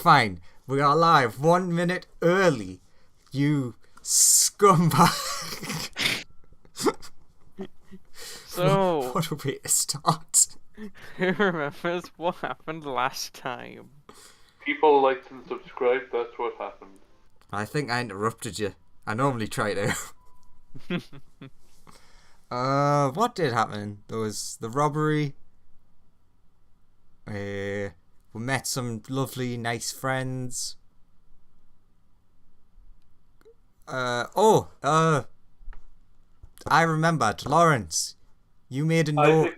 fine. We are live 1 minute early. You scumbag. So, what a way to start. who remembers what happened last time? People liked and subscribed, that's what happened. I think I interrupted you. I normally try to. What did happen? There was the robbery. We met some lovely, nice friends. I remembered. Lawrence, you made a note.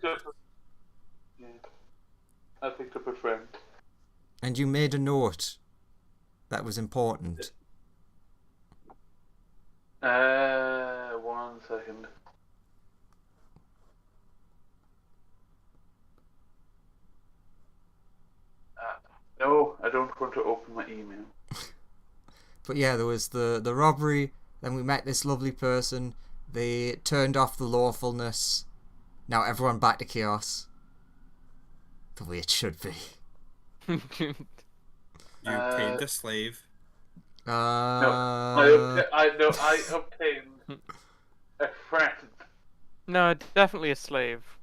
I picked up a friend. And you made a note that was important. 1 second. No, I don't want to open my email. But yeah, there was the robbery, then we met this lovely person, they turned off the lawfulness, now everyone back to chaos. The way it should be. You paid the slave. I obtained a friend. No, definitely a slave.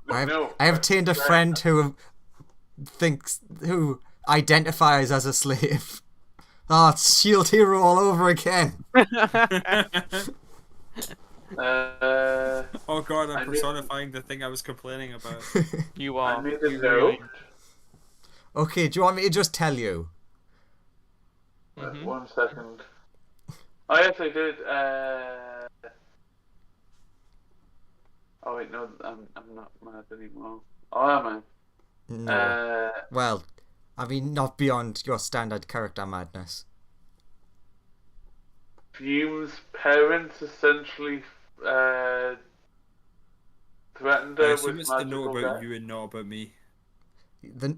I obtained a friend who identifies as a slave. Oh, it's Shield Hero all over again. Oh god, I'm personifying the thing I was complaining about. You are. I made a note. Okay, do you want me to just tell you? 1 second. Oh yes, I did. Oh wait, no, I'm not mad anymore. Oh, am I? No. Well, I mean, not beyond your standard character madness. Fume's parents essentially threatened I her assume with it's the magical note about death. you and not about me. The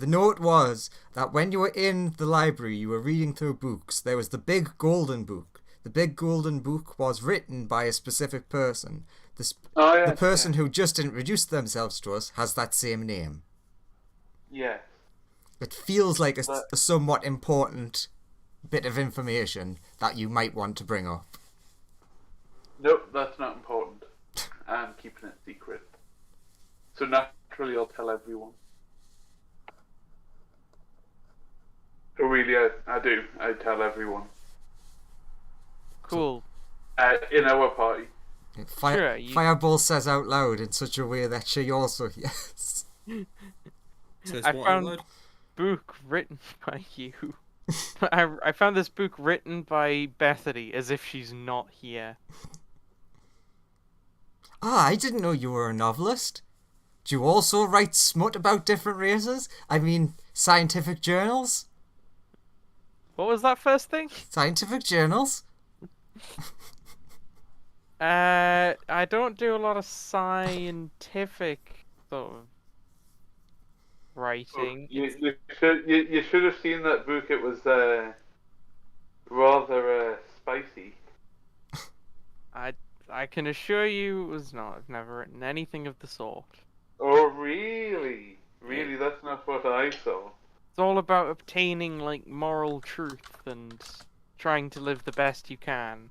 note was that when you were in the library, you were reading through books. There was the big golden book. The big golden book was written by a specific person. The person who just introduced themselves to us has that same name. Yeah. It feels like a somewhat important bit of information that you might want to bring up. Nope, that's not important. I'm keeping it secret. So naturally I'll tell everyone. So really, I do. I tell everyone. Cool. In our party. Fireball says out loud in such a way that she also yes. I found a book written by you. I found this book written by Bethany as if she's not here. Ah, I didn't know you were a novelist. Do you also write smut about different races? I mean, scientific journals? What was that first thing? Scientific journals? I don't do a lot of scientific sort of writing. You should have seen that book. It was rather spicy. I can assure you it was not. I've never written anything of the sort. Oh really? Really, that's not what I saw. It's all about obtaining like moral truth and trying to live the best you can.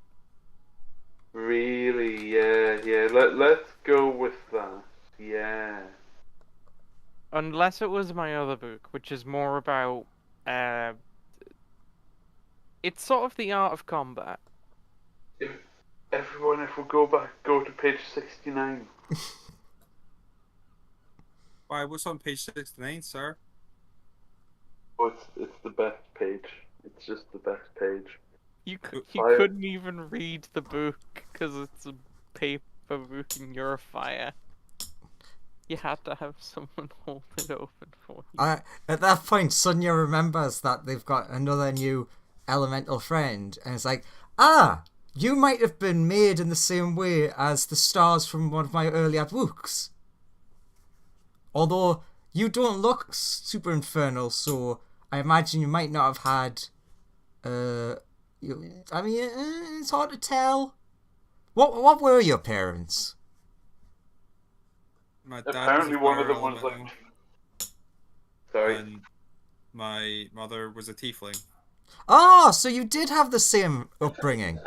Really? Yeah. Let's go with that. Yeah. Unless it was my other book, which is more about it's sort of the art of combat. If we go to page 69. Why, what's on page 69, sir? Oh, it's the best page. It's just the best page. You couldn't even read the book because it's a paper book and you're a fire. You had to have someone hold it open for you. At that point, Sunya remembers that they've got another new elemental friend, and it's like, you might have been made in the same way as the stars from one of my earlier books. Although you don't look super infernal, so I imagine you might not have had. It's hard to tell. What were your parents? My dad Apparently, was a one of them fire was like. elemental, Sorry. and My mother was a tiefling. Oh, so you did have the same upbringing.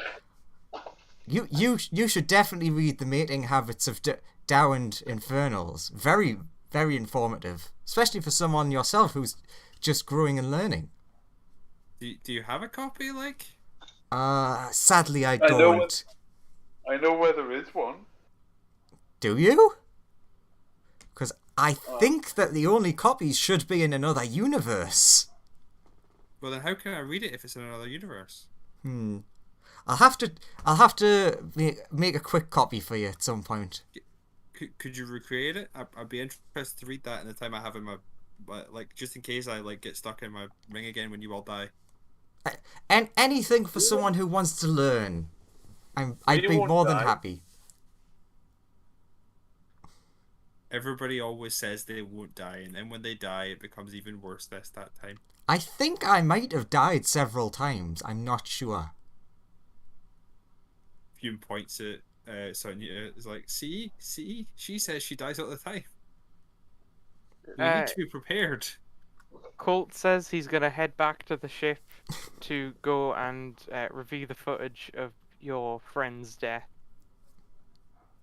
You should definitely read The Mating Habits of Downed Infernals. Very, very informative. Especially for someone yourself who's just growing and learning. Do you have a copy, like? Sadly I know don't. I know where there is one. Do you? Because I think that the only copies should be in another universe. Well, then how can I read it if it's in another universe? I'll have to make a quick copy for you at some point. Could you recreate it? I'd be interested to read that in the time I have in my, like, just in case I like get stuck in my ring again when you all die. And anything for someone who wants to learn. I'd be won't more than die. happy. Everybody always says they won't die, and then when they die, it becomes even worse that time. I think I might have died several times. I'm not sure. Hume points at Sunya. It's like, see, she says she dies all the time. We need to be prepared. Colt says he's gonna head back to the ship to go and review the footage of your friend's death.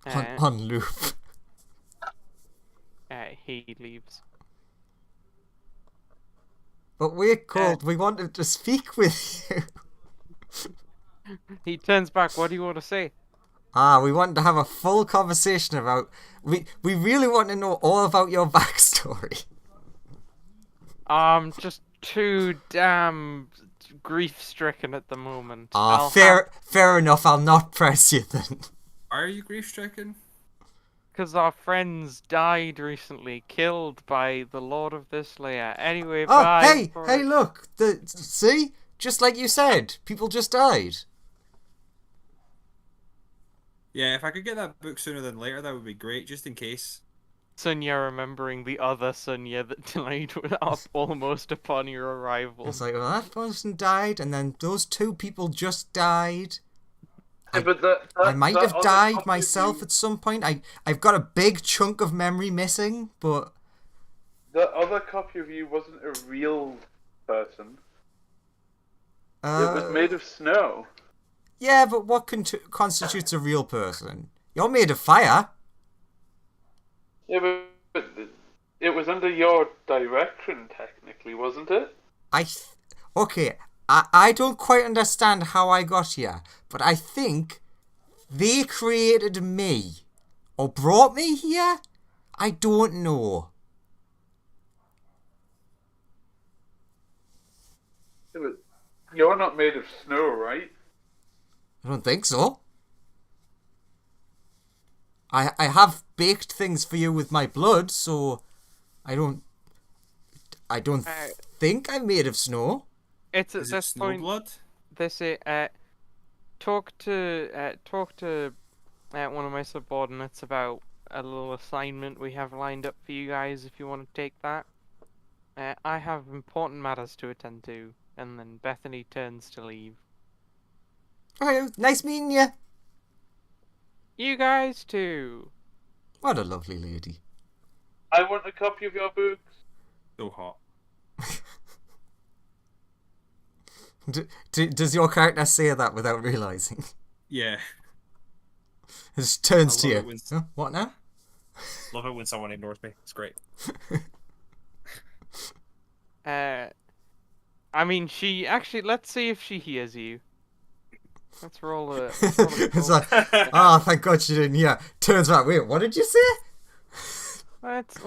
On loop. He leaves. But wait, Colt, we wanted to speak with you. He turns back. What do you want to say? We wanted to have a full conversation about... We really want to know all about your backstory. Just too damn grief-stricken at the moment. Fair enough, I'll not press you then. Why are you grief-stricken? Because our friends died recently, killed by the Lord of this layer. Anyway, bye. Hey, look! See? Just like you said, people just died. Yeah, if I could get that book sooner than later, that would be great, just in case. Sunya remembering the other Sunya that died up almost upon your arrival. It's like, well, that person died, and then those two people just died. I might have died myself at some point. I've got a big chunk of memory missing, but... The other copy of you wasn't a real person. It was made of snow. Yeah, but what constitutes a real person? You're made of fire. Yeah, but it was under your direction, technically, wasn't it? Okay, I don't quite understand how I got here, but I think they created me. Or brought me here? I don't know. Yeah, but you're not made of snow, right? I don't think so. I have baked things for you with my blood, so I don't think I'm made of snow. It's at Is it this snow point. blood? Talk to one of my subordinates about a little assignment we have lined up for you guys. If you want to take that, I have important matters to attend to, and then Bethany turns to leave. Okay, nice meeting you. You guys too. What a lovely lady. I want a copy of your books. So hot. Does your character say that without realising? Yeah. It just turns to I you. love it when- Huh? What now? Love it when someone ignores me. It's great. I mean, she actually. Let's see if she hears you. Let's roll a. It's like, thank God she didn't hear. Turns out, wait, what did you say? Let's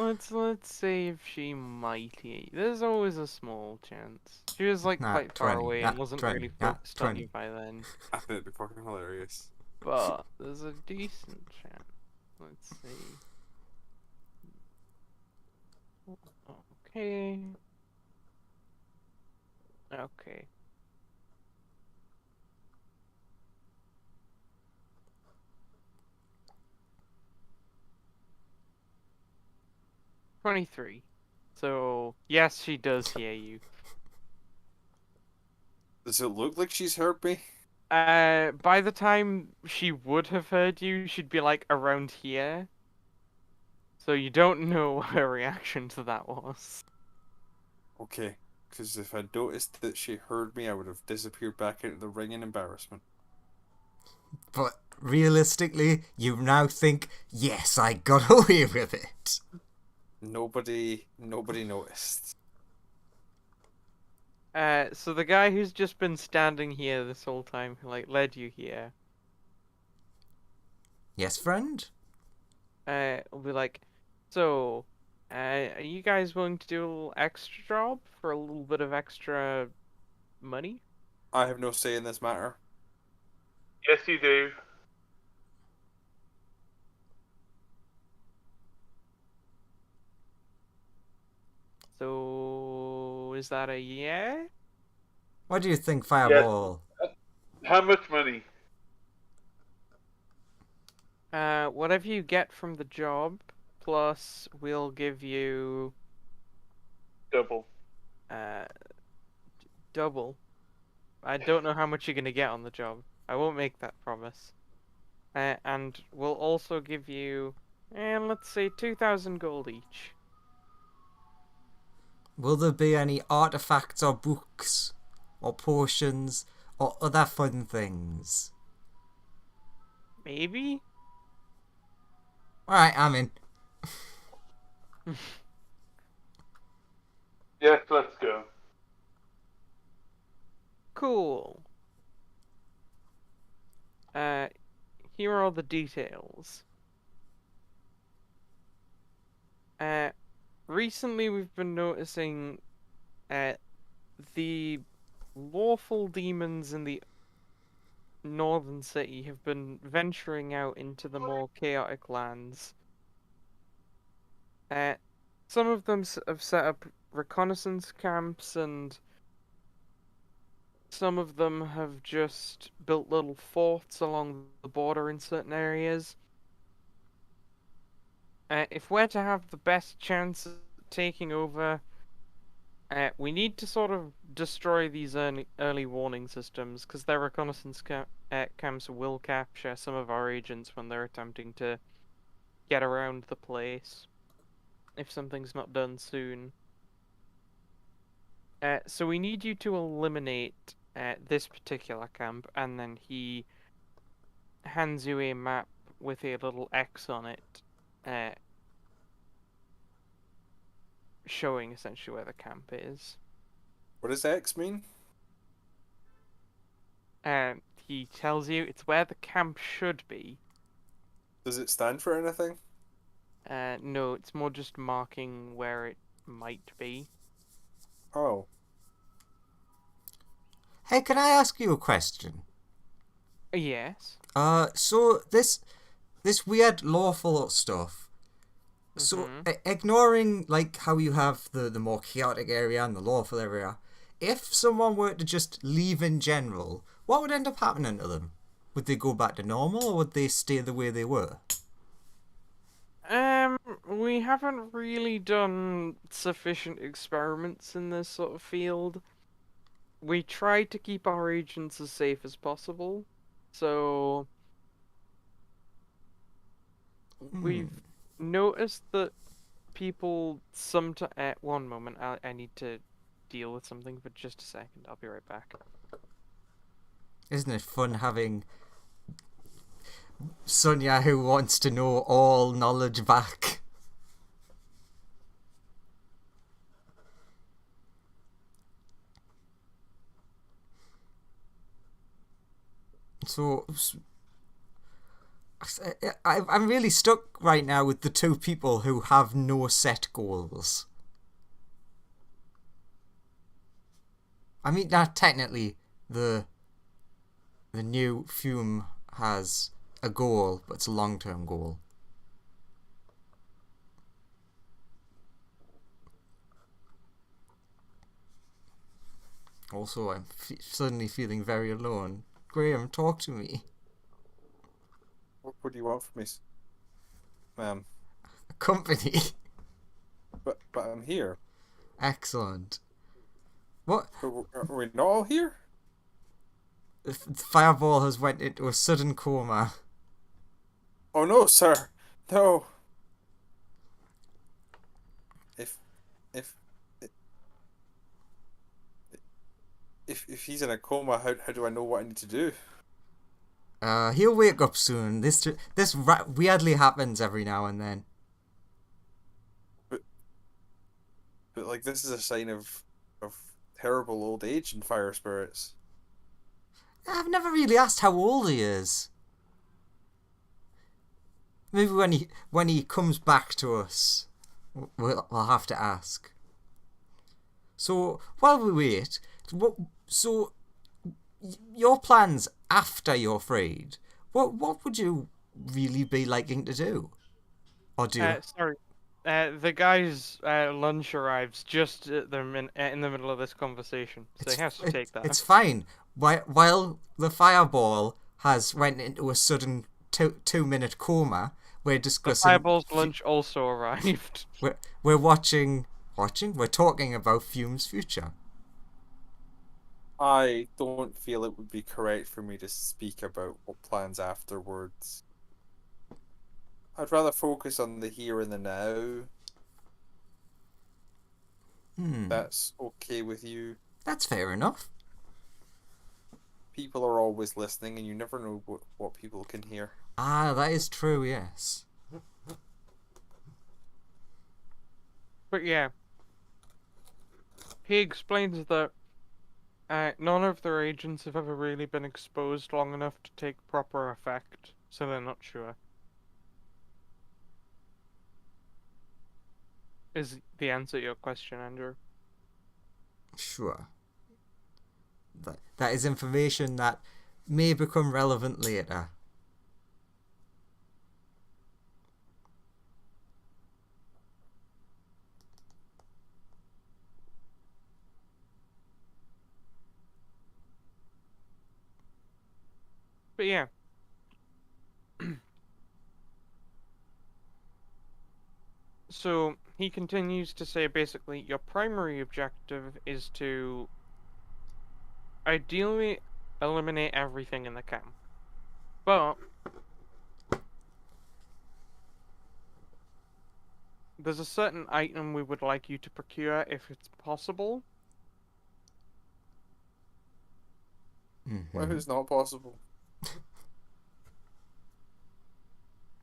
see if she might hear you. There's always a small chance. She was like quite far 20, away and wasn't 20, really focused on 20. you by then. That'd be fucking hilarious. But there's a decent chance. Let's see. Okay. Okay. $23. So yes, she does hear you. Does it look like she's heard me? By the time she would have heard you, she'd be like around here. So you don't know what her reaction to that was. Okay. Because if I noticed that she heard me, I would have disappeared back into the ring in embarrassment. But realistically, you now think, yes, I got away with it. Nobody noticed. So the guy who's just been standing here this whole time, who like led you here, Yes, friend? will be like, so, are you guys willing to do a little extra job for a little bit of extra money? I have no say in this matter. Yes, you do. So, is that a yeah? What do you think, Fireball? How much money? Whatever you get from the job, plus we'll give you, Double. uh, double. I don't know how much you're gonna get on the job. I won't make that promise. And we'll also give you, let's say 2,000 gold each. Will there be any artifacts or books or potions or other fun things? Maybe? Alright, I'm in. Yes, let's go. Cool. Here are all the details. Recently we've been noticing, the lawful demons in the northern city have been venturing out into the more chaotic lands. Some of them have set up reconnaissance camps, and some of them have just built little forts along the border in certain areas. If we're to have the best chance of taking over, we need to sort of destroy these early warning systems, because their reconnaissance camps will capture some of our agents when they're attempting to get around the place, if something's not done soon. So we need you to eliminate this particular camp, and then he hands you a map with a little X on it, showing essentially where the camp is. What does X mean? He tells you it's where the camp should be. Does it stand for anything? No, it's more just marking where it might be. Oh. Hey, can I ask you a question? Yes. So this weird lawful stuff. So ignoring like how you have the more chaotic area and the lawful area, if someone were to just leave in general, what would end up happening to them? Would they go back to normal, or would they stay the way they were? We haven't really done sufficient experiments in this sort of field. We try to keep our agents as safe as possible, so we've noticed that people sometimes... one moment, I need to deal with something for just a second. I'll be right back. Isn't it fun having Sunya who wants to know all knowledge back? So I'm really stuck right now with the two people who have no set goals. I mean, not technically the new Fume has a goal, but it's a long-term goal. Also, I'm suddenly feeling very alone. Graham, talk to me. What do you want from me, ma'am? Company. But I'm here. Excellent. What? Are we not all here? The Fireball has went into a sudden coma. Oh no, sir. No. If if he's in a coma, how do I know what I need to do? He'll wake up soon. This weirdly happens every now and then. But like this is a sign of terrible old age in fire spirits. I've never really asked how old he is. Maybe when he comes back to us, we'll have to ask. So while we wait, your plans after you're freed? What would you really be liking to do? Or do? Sorry. The guy's lunch arrives just at in the middle of this conversation, so he has to take that. It's fine. While the fireball has went into a sudden 2-minute coma, we're discussing. The fireball's lunch also arrived. We're watching. We're talking about Fume's future. I don't feel it would be correct for me to speak about what plans afterwards. I'd rather focus on the here and the now. That's okay with you. That's fair enough. People are always listening, and you never know what people can hear. Ah, that is true, yes. But yeah. He explains that none of their agents have ever really been exposed long enough to take proper effect, so they're not sure. Is the answer to your question, Andrew? Sure. That is information that may become relevant later. But yeah. So, he continues to say basically, your primary objective is to ideally eliminate everything in the camp. But there's a certain item we would like you to procure if it's possible. Well, it's not possible.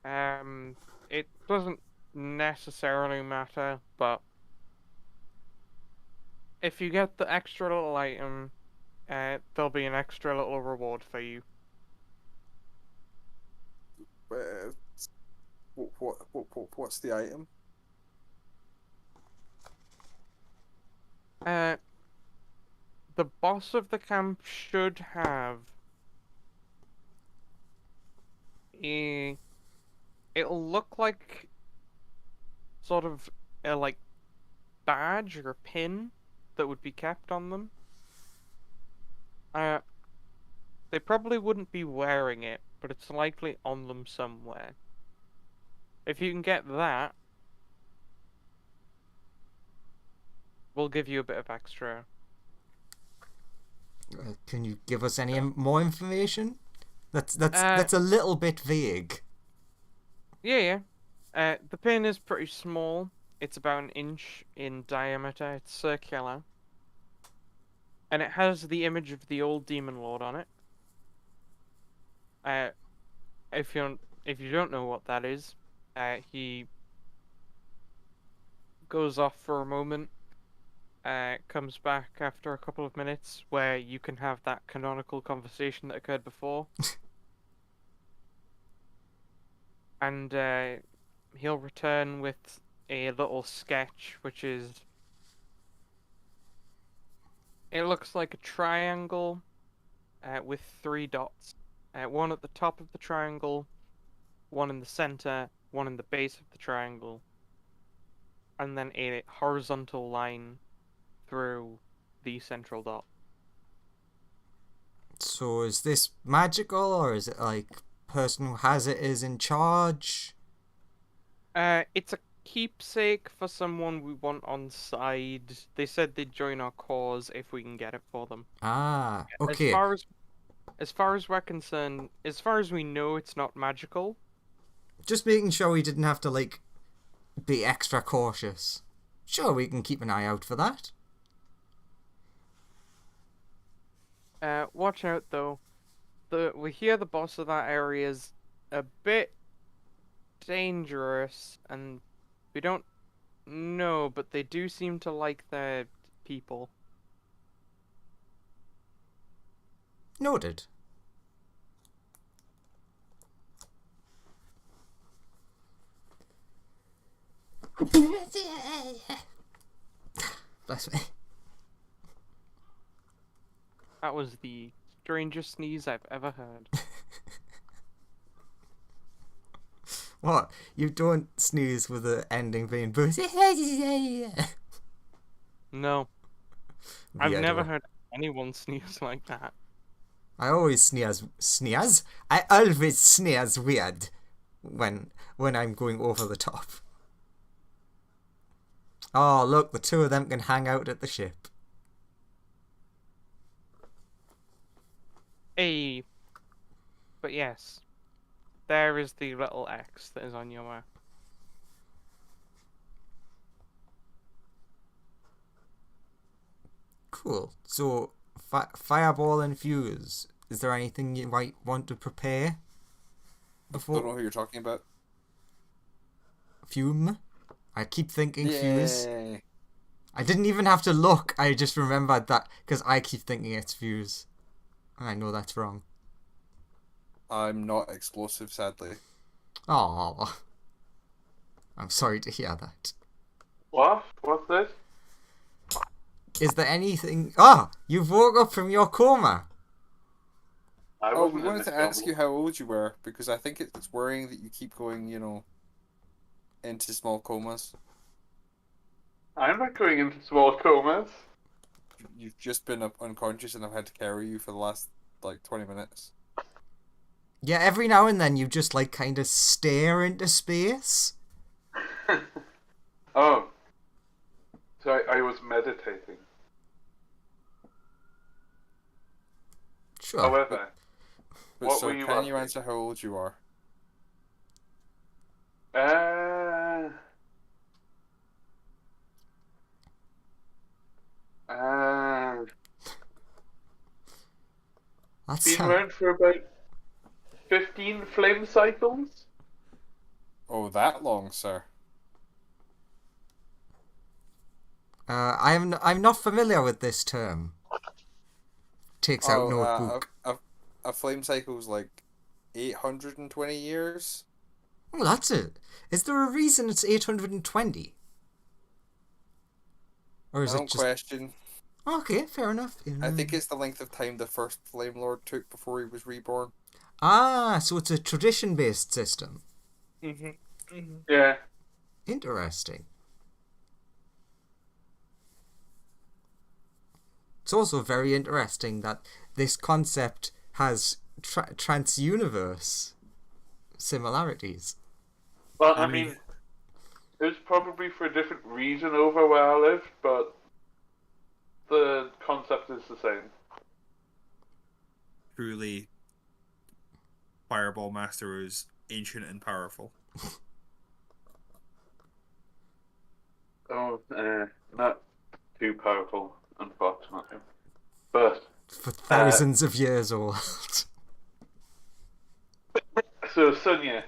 It doesn't necessarily matter, but if you get the extra little item, there'll be an extra little reward for you. What's the item? The boss of the camp should have it'll look like sort of a like badge or a pin that would be kept on them. They probably wouldn't be wearing it, but it's likely on them somewhere. If you can get that, we'll give you a bit of extra. Can you give us any more information? That's a little bit vague. Yeah. The pin is pretty small. It's about 1 inch in diameter. It's circular. And it has the image of the old Demon Lord on it. If you don't know what that is, he goes off for a moment, comes back after a couple of minutes, where you can have that canonical conversation that occurred before. And he'll return with a little sketch, which is... It looks like a triangle with 3 dots. One at the top of the triangle, one in the center, one in the base of the triangle, and then a horizontal line through the central dot. So is this magical, or is it like person who has it is in charge? It's a keepsake for someone we want on side. They said they'd join our cause if we can get it for them. Ah, okay. As far as we're concerned, as far as we know, it's not magical. Just making sure we didn't have to, like, be extra cautious. Sure, we can keep an eye out for that. Watch out though. We hear the boss of that area is a bit dangerous, and we don't know, but they do seem to like their people. Noted. Bless me. That was the strangest sneeze I've ever heard. What? You don't sneeze with the ending being boost. No, I've Weirdo. never heard anyone sneeze like that. I always sneeze. I always sneeze weird when I'm going over the top. Oh, look, the two of them can hang out at the ship. Hey, but yes, there is the little X that is on your map. Cool. So, fireball and fuse. Is there anything you might want to prepare I don't before know who you're talking about. fume? I keep thinking fuse. Yay. I didn't even have to look. I just remembered that because I keep thinking it's fuse. And I know that's wrong. I'm not explosive, sadly. Oh, I'm sorry to hear that. What? What's this? Is there anything... Ah, you've woke up from your coma. I Oh, wasn't we in wanted this to ask bubble. you how old you were, because I think it's worrying that you keep going, into small comas. I'm not going into small comas. You've just been unconscious and I've had to carry you for the last, 20 minutes. Yeah, every now and then you just, kind of stare into space. Oh. So I was meditating. Sure. However, But what so, were you can you asking? answer how old you are? Uh, That's been around for about 15 flame cycles. Oh, that long, sir. I'm not familiar with this term. Takes out notebook. A flame cycle's 820 years. Oh, that's it. Is there a reason it's 820? Or is I it don't just... question. Okay, fair enough. I think it's the length of time the first Flame Lord took before he was reborn. Ah, so it's a tradition-based system. Yeah. Interesting. It's also very interesting that this concept has trans-universe similarities. Well, I mean, it was probably for a different reason over where I lived, but the concept is the same. Truly, Fireball Master is ancient and powerful. Oh, not too powerful, unfortunately. But For thousands of years old. so Sunya,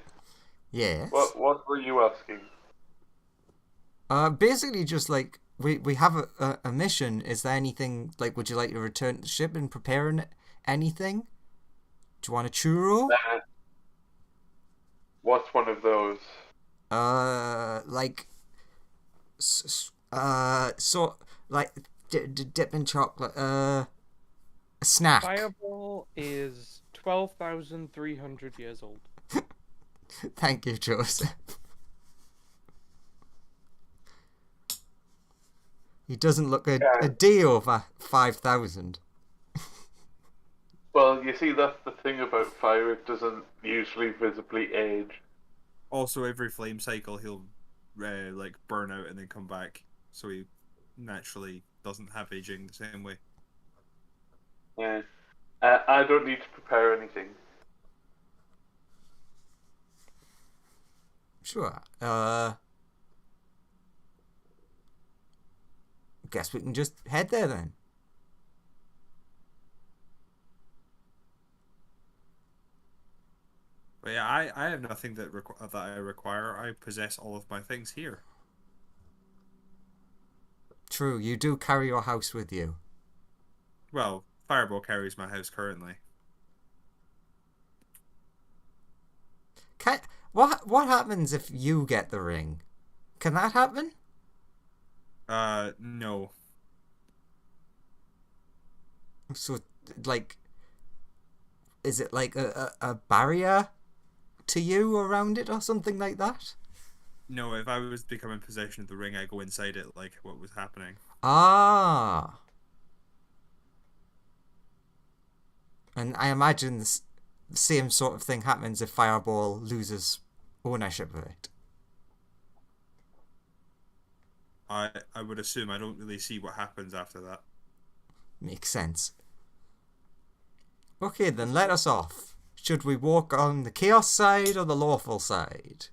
Yes. what were you asking? Basically just we have a mission. Is there anything, would you like to return to the ship and prepare anything? Do you want a churro? What's one of those? Dip in chocolate. A snack. Fireball is 12,300 years old. Thank you, Joseph. He doesn't look a day over 5,000. Well, you see, that's the thing about fire, it doesn't usually visibly age. Also, every flame cycle, he'll burn out and then come back, so he naturally doesn't have aging the same way. Yeah. I don't need to prepare anything. Sure. Guess we can just head there then. But yeah, I have nothing that I require. I possess all of my things here. True, you do carry your house with you. Well, Fireball carries my house currently. What happens if you get the ring? Can that happen? No. So, like, is it like a barrier to you around it or something like that? No, if I was to become in possession of the ring, I go inside it like what was happening. Ah. And I imagine the same sort of thing happens if Fireball loses ownership of it. I would assume. I don't really see what happens after that. Makes sense. Okay, then let us off. Should we walk on the chaos side or the lawful side?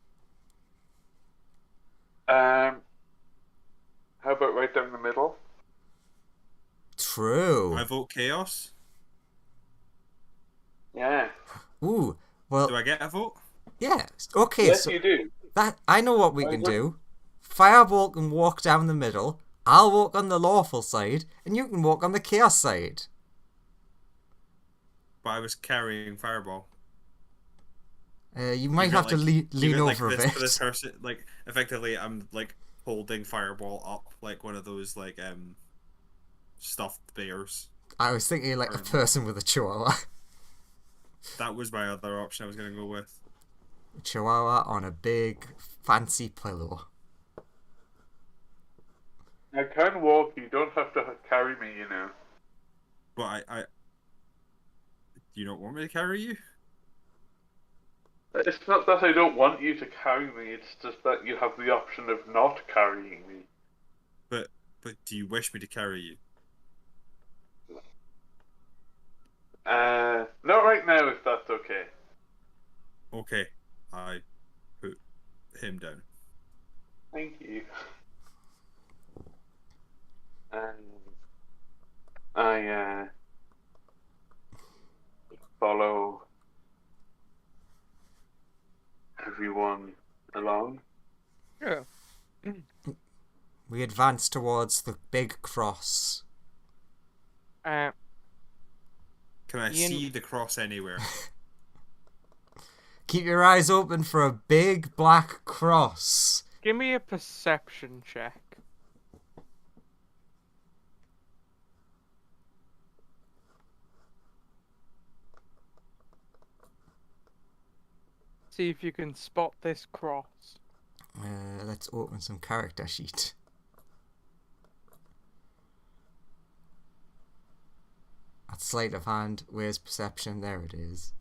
How about right down the middle? True. I vote chaos. Yeah. Ooh, well, Do I get a vote? yeah. Okay, Yes, so you do. that I know what we I can would- do. Fireball can walk down the middle. I'll walk on the lawful side, and you can walk on the chaos side. But I was carrying Fireball. You might have to You lean get, like, over a this, bit. for this person, like effectively, I'm like holding Fireball up like one of those like stuffed bears. I was thinking like a person with a chihuahua. That was my other option I was gonna go with. Chihuahua on a big fancy pillow. I can walk. You don't have to carry me, you know. But you don't want me to carry you? It's not that I don't want you to carry me. It's just that you have the option of not carrying me. But do you wish me to carry you? Not right now, if that's okay. Okay, I put him down. Thank you. I follow everyone along. Yeah. We advance towards the big cross. Uh, Can I Ian- see the cross anywhere? Keep your eyes open for a big black cross. give me a perception check. See if you can spot this cross. Let's open some character sheet. At sleight of hand, where's perception? There it is.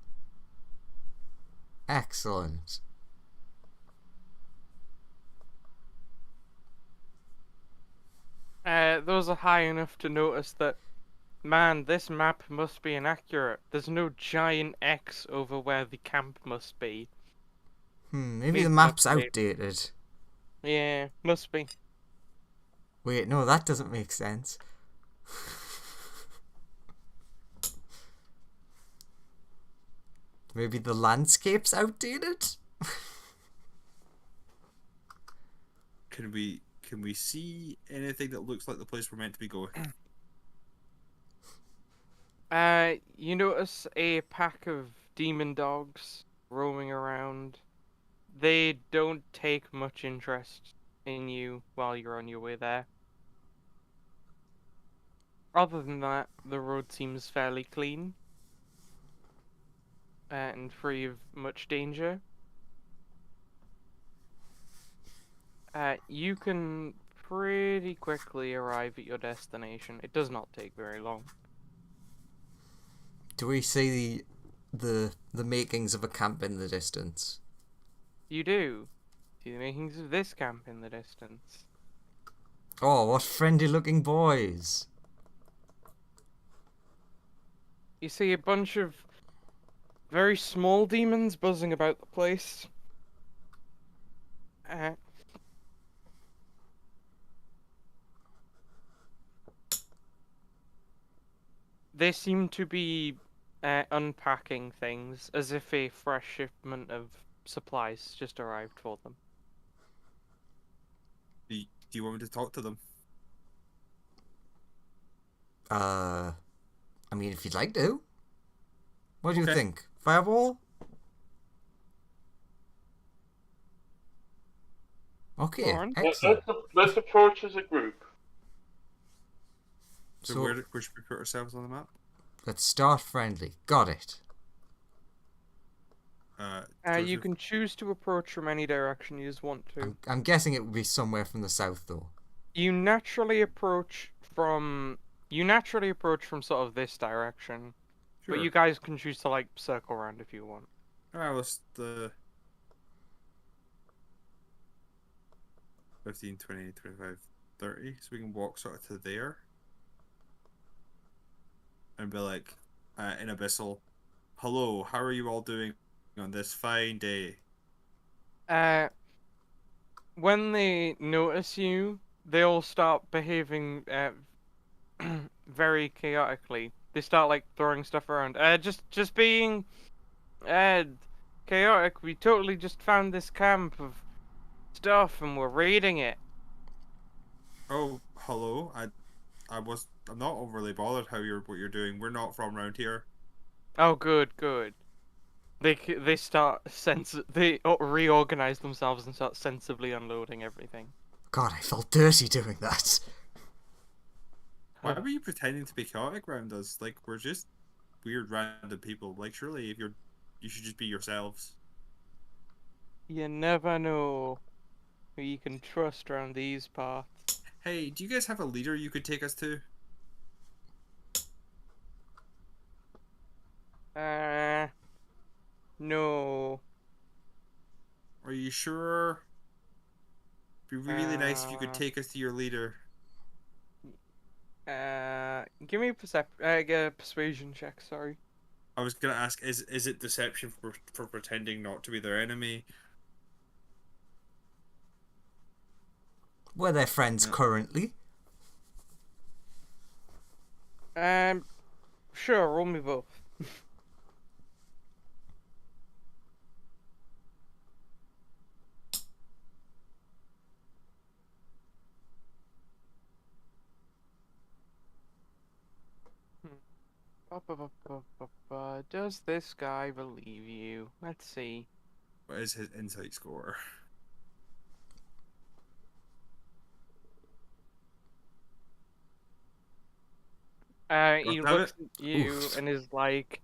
Excellent. Those are high enough to notice that, man, this map must be inaccurate. There's no giant X over where the camp must be. Maybe Big the map's update. outdated. Yeah, must be. Wait, no, that doesn't make sense. Maybe the landscape's outdated? Can we see anything that looks like the place we're meant to be going? You notice a pack of demon dogs roaming around. They don't take much interest in you while you're on your way there. Other than that, the road seems fairly clean and free of much danger. You can pretty quickly arrive at your destination. It does not take very long. Do we see the makings of a camp in the distance? You do see the makings of this camp in the distance. Oh, what friendly looking boys. You see a bunch of very small demons buzzing about the place. They seem to be unpacking things as if a fresh shipment of supplies just arrived for them. Do you want me to talk to them? I mean, if you'd like to. What do you Okay. think? Fireball? Okay, Lauren? excellent. Let's approach as a group. So, So, where should we put ourselves on the map? let's start friendly. Got it. You Joseph? can choose to approach from any direction you just want to. I'm guessing it would be somewhere from the south, though. You naturally approach from sort of this direction, Sure. but you guys can choose to like circle around if you want. Alright, let's 15, 20, 25, 30. So we can walk sort of to there. And be like, in Abyssal, hello, how are you all doing on this fine day? When they notice you, they all start behaving very chaotically. They start like throwing stuff around. Just being chaotic. We totally just found this camp of stuff and we're raiding it. Oh, hello. I'm not overly bothered what you're doing. We're not from around here. Oh, good. They reorganize themselves and start sensibly unloading everything. God, I felt dirty doing that. Why were you pretending to be chaotic around us? Like, we're just weird random people. Like, surely you should just be yourselves. You never know who you can trust around these parts. Hey, do you guys have a leader you could take us to? No. Are you sure? It'd be really nice if you could take us to your leader. Give me a persuasion check. Sorry. I was gonna ask, is it deception for pretending not to be their enemy? We're their friends currently. Sure. Roll me both. Does this guy believe you? Let's see. What is his insight score? He Damn looks at you Oof. and is like,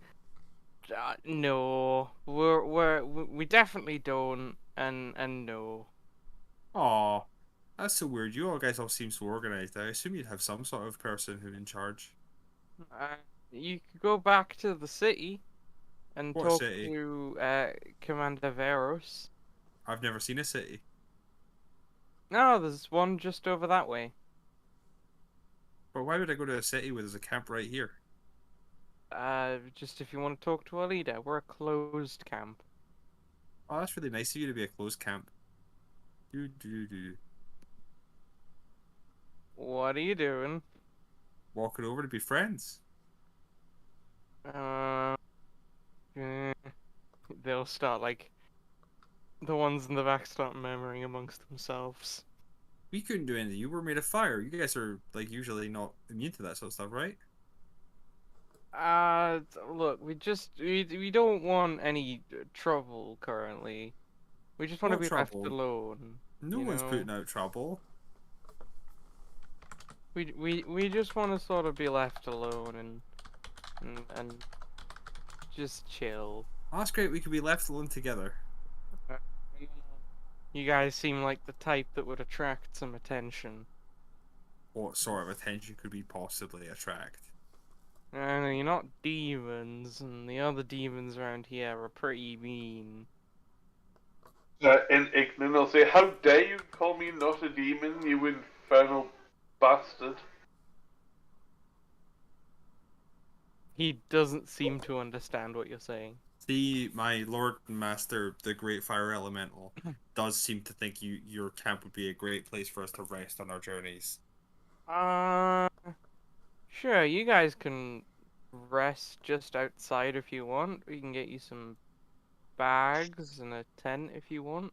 "No, we definitely don't, and no." Aw, that's so weird. You all guys all seem so organized. I assume you'd have some sort of person who's in charge. You could go back to the city and What talk city? to Commander Veros. I've never seen a city. No, there's one just over that way. But why would I go to a city where there's a camp right here? Just if you want to talk to our leader, we're a closed camp. Oh, that's really nice of you to be a closed camp. Do. What are you doing? Walking over to be friends. They'll start like the ones in the back start murmuring amongst themselves. We couldn't do anything. You were made of fire. You guys are like usually not immune to that sort of stuff, right? Look, we don't want any trouble currently. We just want to What be left trouble? alone. No you one's know? putting out trouble. We just want to sort of be left alone and just chill. Oh, that's great. We could be left alone together. You guys seem like the type that would attract some attention. What sort of attention could we possibly attract? I know you're not demons, and the other demons around here are pretty mean. In Ignan, I'll say, how dare you call me not a demon, you infernal bastard. He doesn't seem to understand what you're saying. See, my Lord and Master, the Great Fire Elemental, does seem to think your camp would be a great place for us to rest on our journeys. Sure, you guys can rest just outside if you want. We can get you some bags and a tent if you want.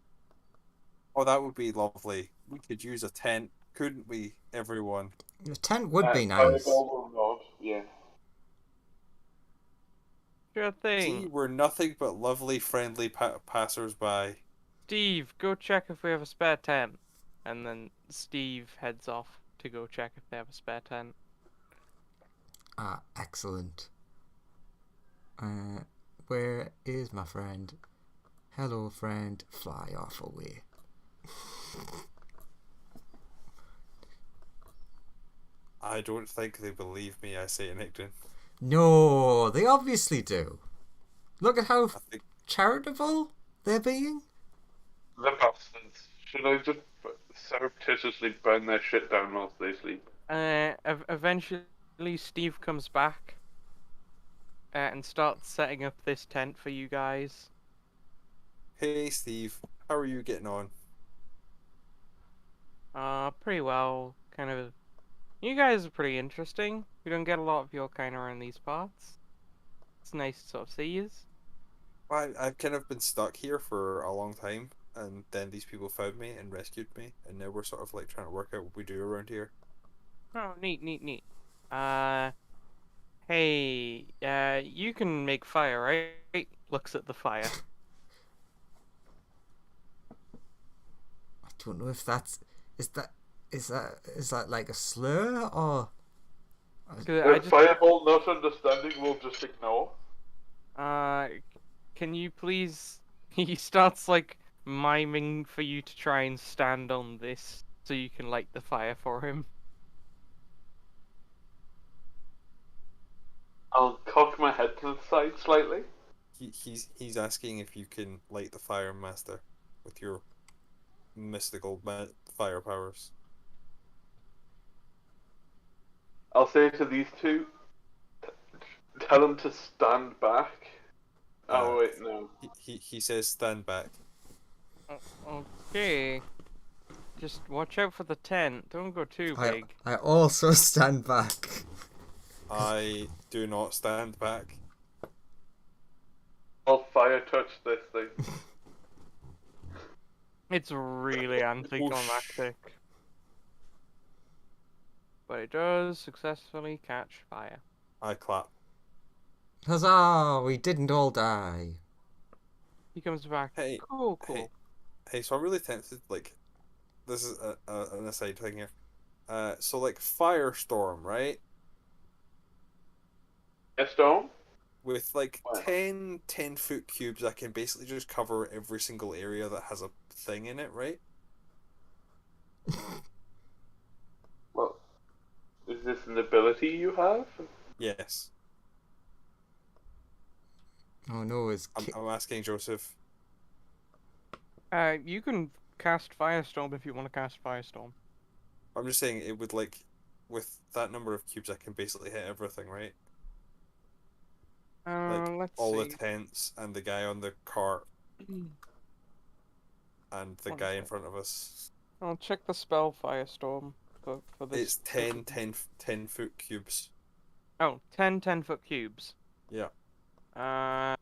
Oh, that would be lovely. We could use a tent, couldn't we, everyone? The tent would be nice. Fireball or not, yeah. Sure See, thing. we're nothing but lovely, friendly passers-by. Steve, go check if we have a spare tent. And then Steve heads off to go check if they have a spare tent. Ah, excellent. Where is my friend? Hello, friend. Fly off away. I don't think they believe me, I say, Nickton. No, they obviously do. Look at how I think charitable they're being. The bastards. Should I just surreptitiously burn their shit down whilst they sleep? Eventually Steve comes back and starts setting up this tent for you guys. Hey, Steve, how are you getting on? Pretty well. Kind of. You guys are pretty interesting. We don't get a lot of your kind around these parts. It's nice to sort of see yous. I've kind of been stuck here for a long time, and then these people found me and rescued me, and now we're sort of like trying to work out what we do around here. Oh, neat. Hey, you can make fire, right? Looks at the fire. I don't know if that's is that like a slur or If Fireball not understanding, we'll just ignore. Can you please? He starts like miming for you to try and stand on this so you can light the fire for him. I'll cock my head to the side slightly. He's asking if you can light the fire, Master, with your mystical fire powers. I'll say to these two, tell them to stand back. Oh wait, no. He says stand back. Okay. Just watch out for the tent. Don't go too big. I also stand back. I do not stand back. I'll fire touch this thing. It's really anticlimactic. But it does successfully catch fire. I clap. Huzzah! We didn't all die. He comes back. Hey, Cool. Hey, so I'm really tempted, like, this is an aside thing here. So like Firestorm, right? A stone? With like What? 10-foot cubes, I can basically just cover every single area that has a thing in it, right? Well, is this an ability you have? Yes. Oh no, I'm asking Joseph. You can cast Firestorm if you want to cast Firestorm. I'm just saying it would, like, with that number of cubes, I can basically hit everything, right? Like Let's all see. the tents and the guy on the cart and the One guy in sec. front of us. I'll check the spell Firestorm for this. It's 10-foot cubes. Oh, 10-foot cubes. Yeah. Are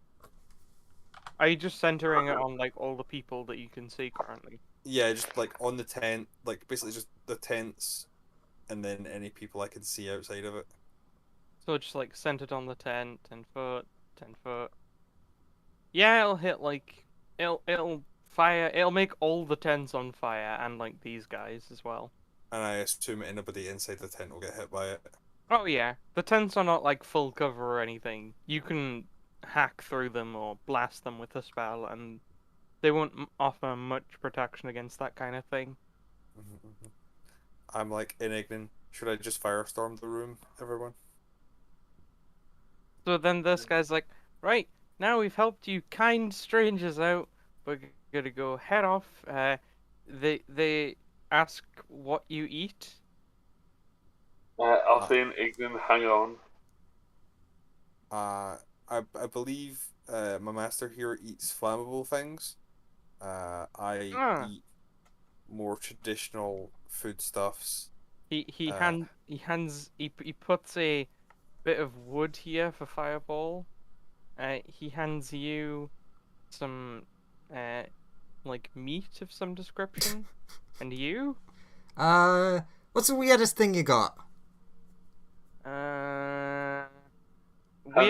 you just centering it on like all the people that you can see currently? Yeah, just like on the tent, like basically just the tents, and then any people I can see outside of it. So just like centered on the tent, 10 foot, 10 foot. Yeah, it'll hit like it'll fire. It'll make all the tents on fire and like these guys as well. And I assume anybody inside the tent will get hit by it. Oh yeah, the tents are not like full cover or anything. You can hack through them or blast them with a spell, and they won't offer much protection against that kind of thing. I'm like, Enignin, should I just firestorm the room, everyone? So then this guy's like, right, now we've helped you kind strangers out, we're gonna go head off. They ask what you eat. I'll say in Ignan, hang on. I believe my master here eats flammable things. I eat more traditional foodstuffs. He puts a bit of wood here for fireball. He hands you some, like meat of some description. And you? What's the weirdest thing you got? Weird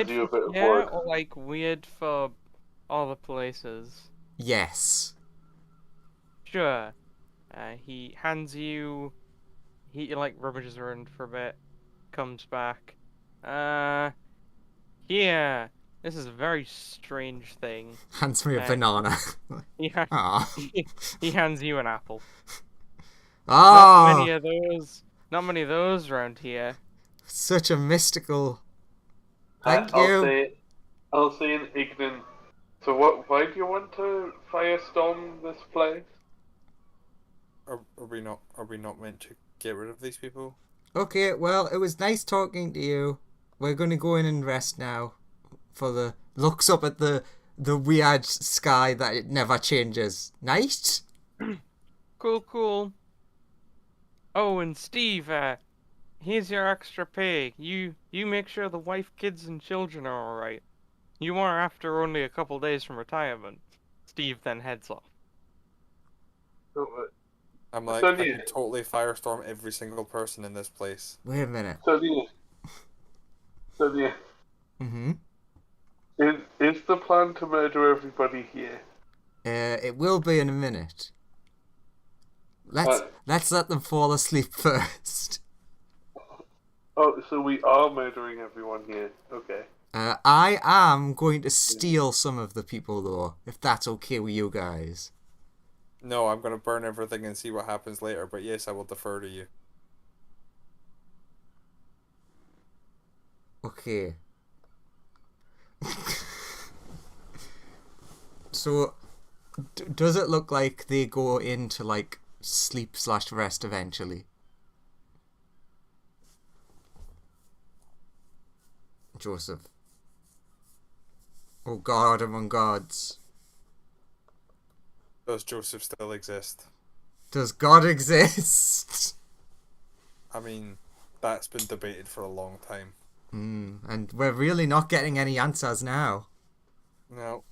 you a for bit of here wood. or like weird for other places? Yes. Sure. He hands you. He like rummages around for a bit, comes back. Here. This is a very strange thing. Hands me a Uh, banana. He, ha- Ah. he hands you an apple. Not Ah. many of those. Not many of those around here. Such a mystical. Thank you. I'll say in ignorant. So why do you want to firestorm this place? Are we not meant to get rid of these people? Okay, well, it was nice talking to you. We're going to go in and rest now. For the looks up at the weird sky that it never changes. Night? Cool. Oh, and Steve, here's your extra pay. You make sure the wife, kids, and children are all right. You are after only a couple days from retirement. Steve then heads off. I'm like, Sunya. I could totally firestorm every single person in this place. Wait a minute. Sunya. Mm-hmm. Is the plan to murder everybody here? It will be in a minute. Let's let them fall asleep first. Oh, so we are murdering everyone here. Okay. I am going to steal some of the people though, if that's okay with you guys. No, I'm gonna burn everything and see what happens later, but yes, I will defer to you. Okay. So, does it look like they go into like sleep/rest eventually? Joseph. Oh God among gods. Does Joseph still exist? Does God exist? I mean, that's been debated for a long time. And we're really not getting any answers now. No.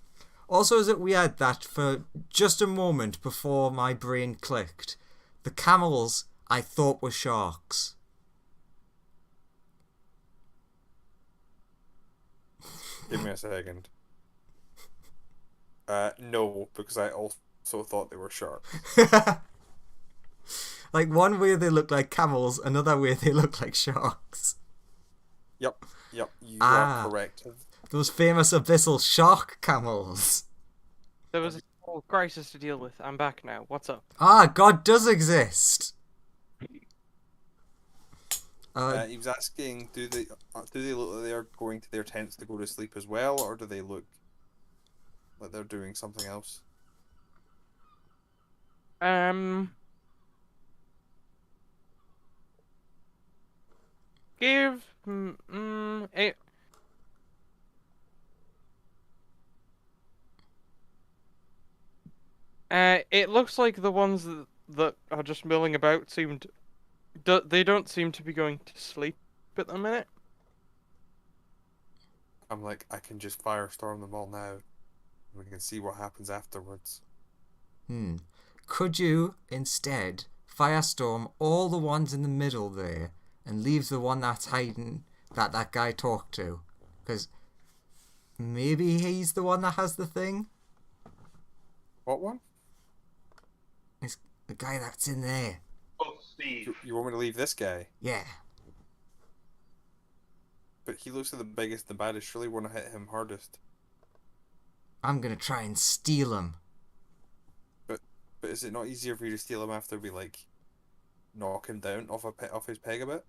Also, is it weird that for just a moment before my brain clicked, the camels I thought were sharks? Give me a second. No, because I also thought they were sharks. Like, one way they look like camels, another way they look like sharks. Yep, you are correct. Those famous abyssal shark camels. There was a whole crisis to deal with. I'm back now. What's up? God does exist. He was asking, do they look like they're going to their tents to go to sleep as well, or do they look like they're doing something else? Give it. It looks like the ones that are just milling about they don't seem to be going to sleep at the minute. I'm like, I can just firestorm them all now. We can see what happens afterwards. Could you, instead, firestorm all the ones in the middle there and leave the one that's hiding that guy talked to? Because maybe he's the one that has the thing? What one? It's the guy that's in there. Oh, Steve. You want me to leave this guy? Yeah. But he looks like the biggest and baddest. Surely want to hit him hardest. I'm gonna try and steal him. But is it not easier for you to steal him after we like knock him down off his peg a bit?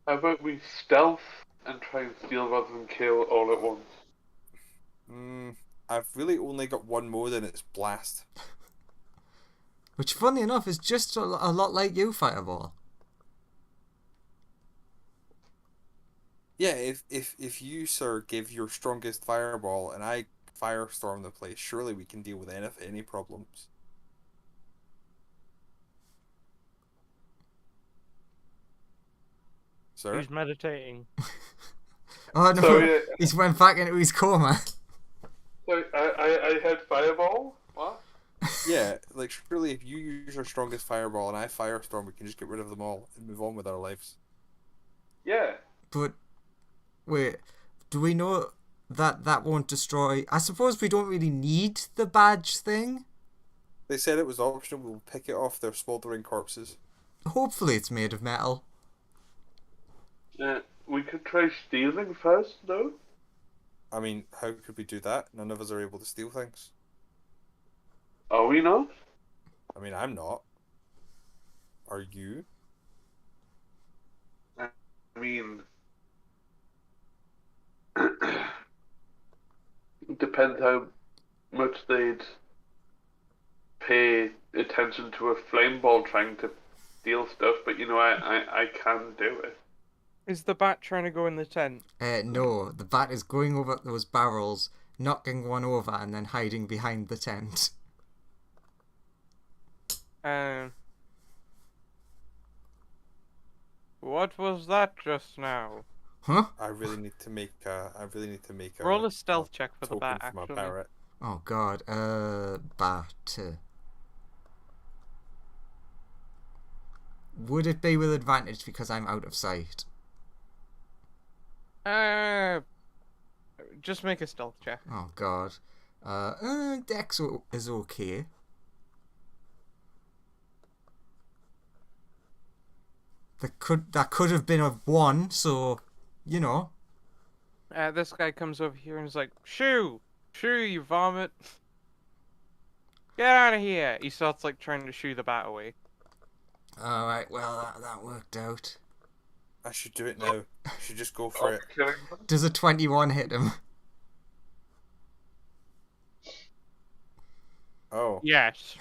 How about we stealth and try and steal rather than kill all at once? I've really only got one mode and it's blast. Which, funny enough, is just a lot like you, Fireball. Yeah, if you, sir, give your strongest fireball and I firestorm the place, surely we can deal with any problems. Sir? Who's meditating? Oh no, Sorry, he's went back into his coma. sorry, I had fireball. What? Yeah, like surely if you use your strongest fireball and I firestorm, we can just get rid of them all and move on with our lives. Yeah. But wait, do we know that won't destroy? I suppose we don't really need the badge thing. They said it was optional. We'll pick it off their smoldering corpses. Hopefully, it's made of metal. We could try stealing first, though. I mean, how could we do that? None of us are able to steal things. Are we not? I mean, I'm not. Are you? I mean, depends how much they'd pay attention to a flame ball trying to steal stuff, but you know, I can do it. Is the bat trying to go in the tent? No, the bat is going over those barrels, knocking one over, and then hiding behind the tent. What was that just now? Huh? I really need to make a. Roll a stealth check for the token bat, for my actually. parrot. Oh god, bat. Would it be with advantage because I'm out of sight? Just make a stealth check. Oh god. Dex is okay. That could have been a 1, so you know. This guy comes over here and is like, "Shoo! Shoo, you vomit! Get out of here!" He starts like trying to shoo the bat away. Alright, well that worked out. I should do it now. I should just go for it. Does a 21 hit him? Oh. Yes.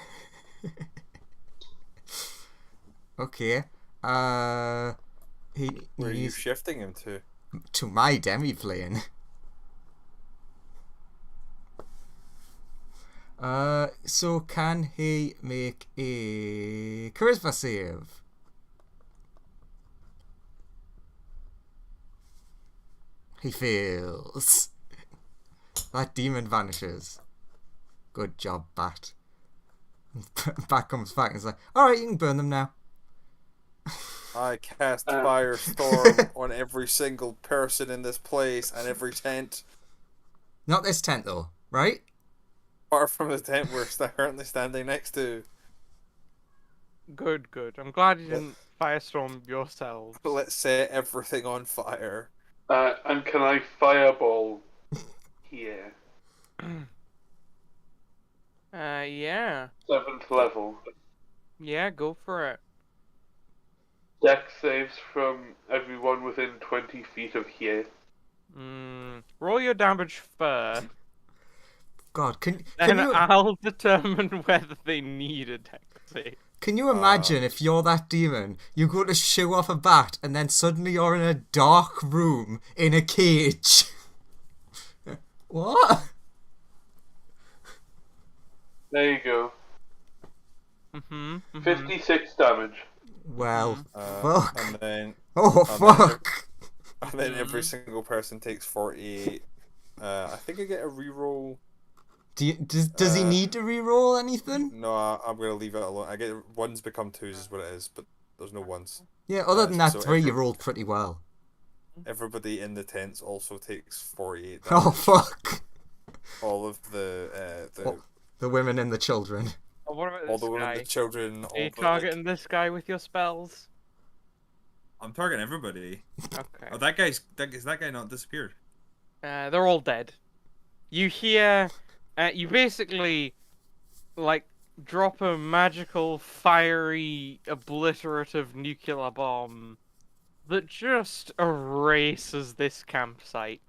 Okay. Where are you he's shifting him to? to my demi-plane. So can he make a charisma save? He fails. That demon vanishes. Good job, Bat. Bat comes back and is like, alright, you can burn them now. I cast Firestorm on every single person in this place and every tent. Not this tent though, right? Apart from the tent we're currently standing next to. Good. I'm glad you didn't firestorm yourselves. Let's set everything on fire. And can I fireball here? Yeah. 7th level. Yeah, go for it. Dex saves from everyone within 20 feet of here. Roll your damage first. God, can Then you I'll determine whether they need a dex save. can you imagine if you're that demon, you go to shoo off a bat, and then suddenly you're in a dark room in a cage? What? There you go. 56 damage. Well, fuck. And then Oh, fuck. every single person takes 48. I think I get a reroll. Does he need to re-roll anything? No, I'm gonna leave it alone. I get ones become twos is what it is, but there's no ones. Yeah, other than that, so 3 you rolled pretty well. Everybody in the tents also takes 48. Oh, fuck. All of the The women and the children. Oh, what about all this the women, guy? the children, all Are you the targeting this guy with your spells? I'm targeting everybody. Okay. Oh, that guy not disappeared? They're all dead. You hear... you basically, like, drop a magical, fiery, obliterative nuclear bomb that just erases this campsite.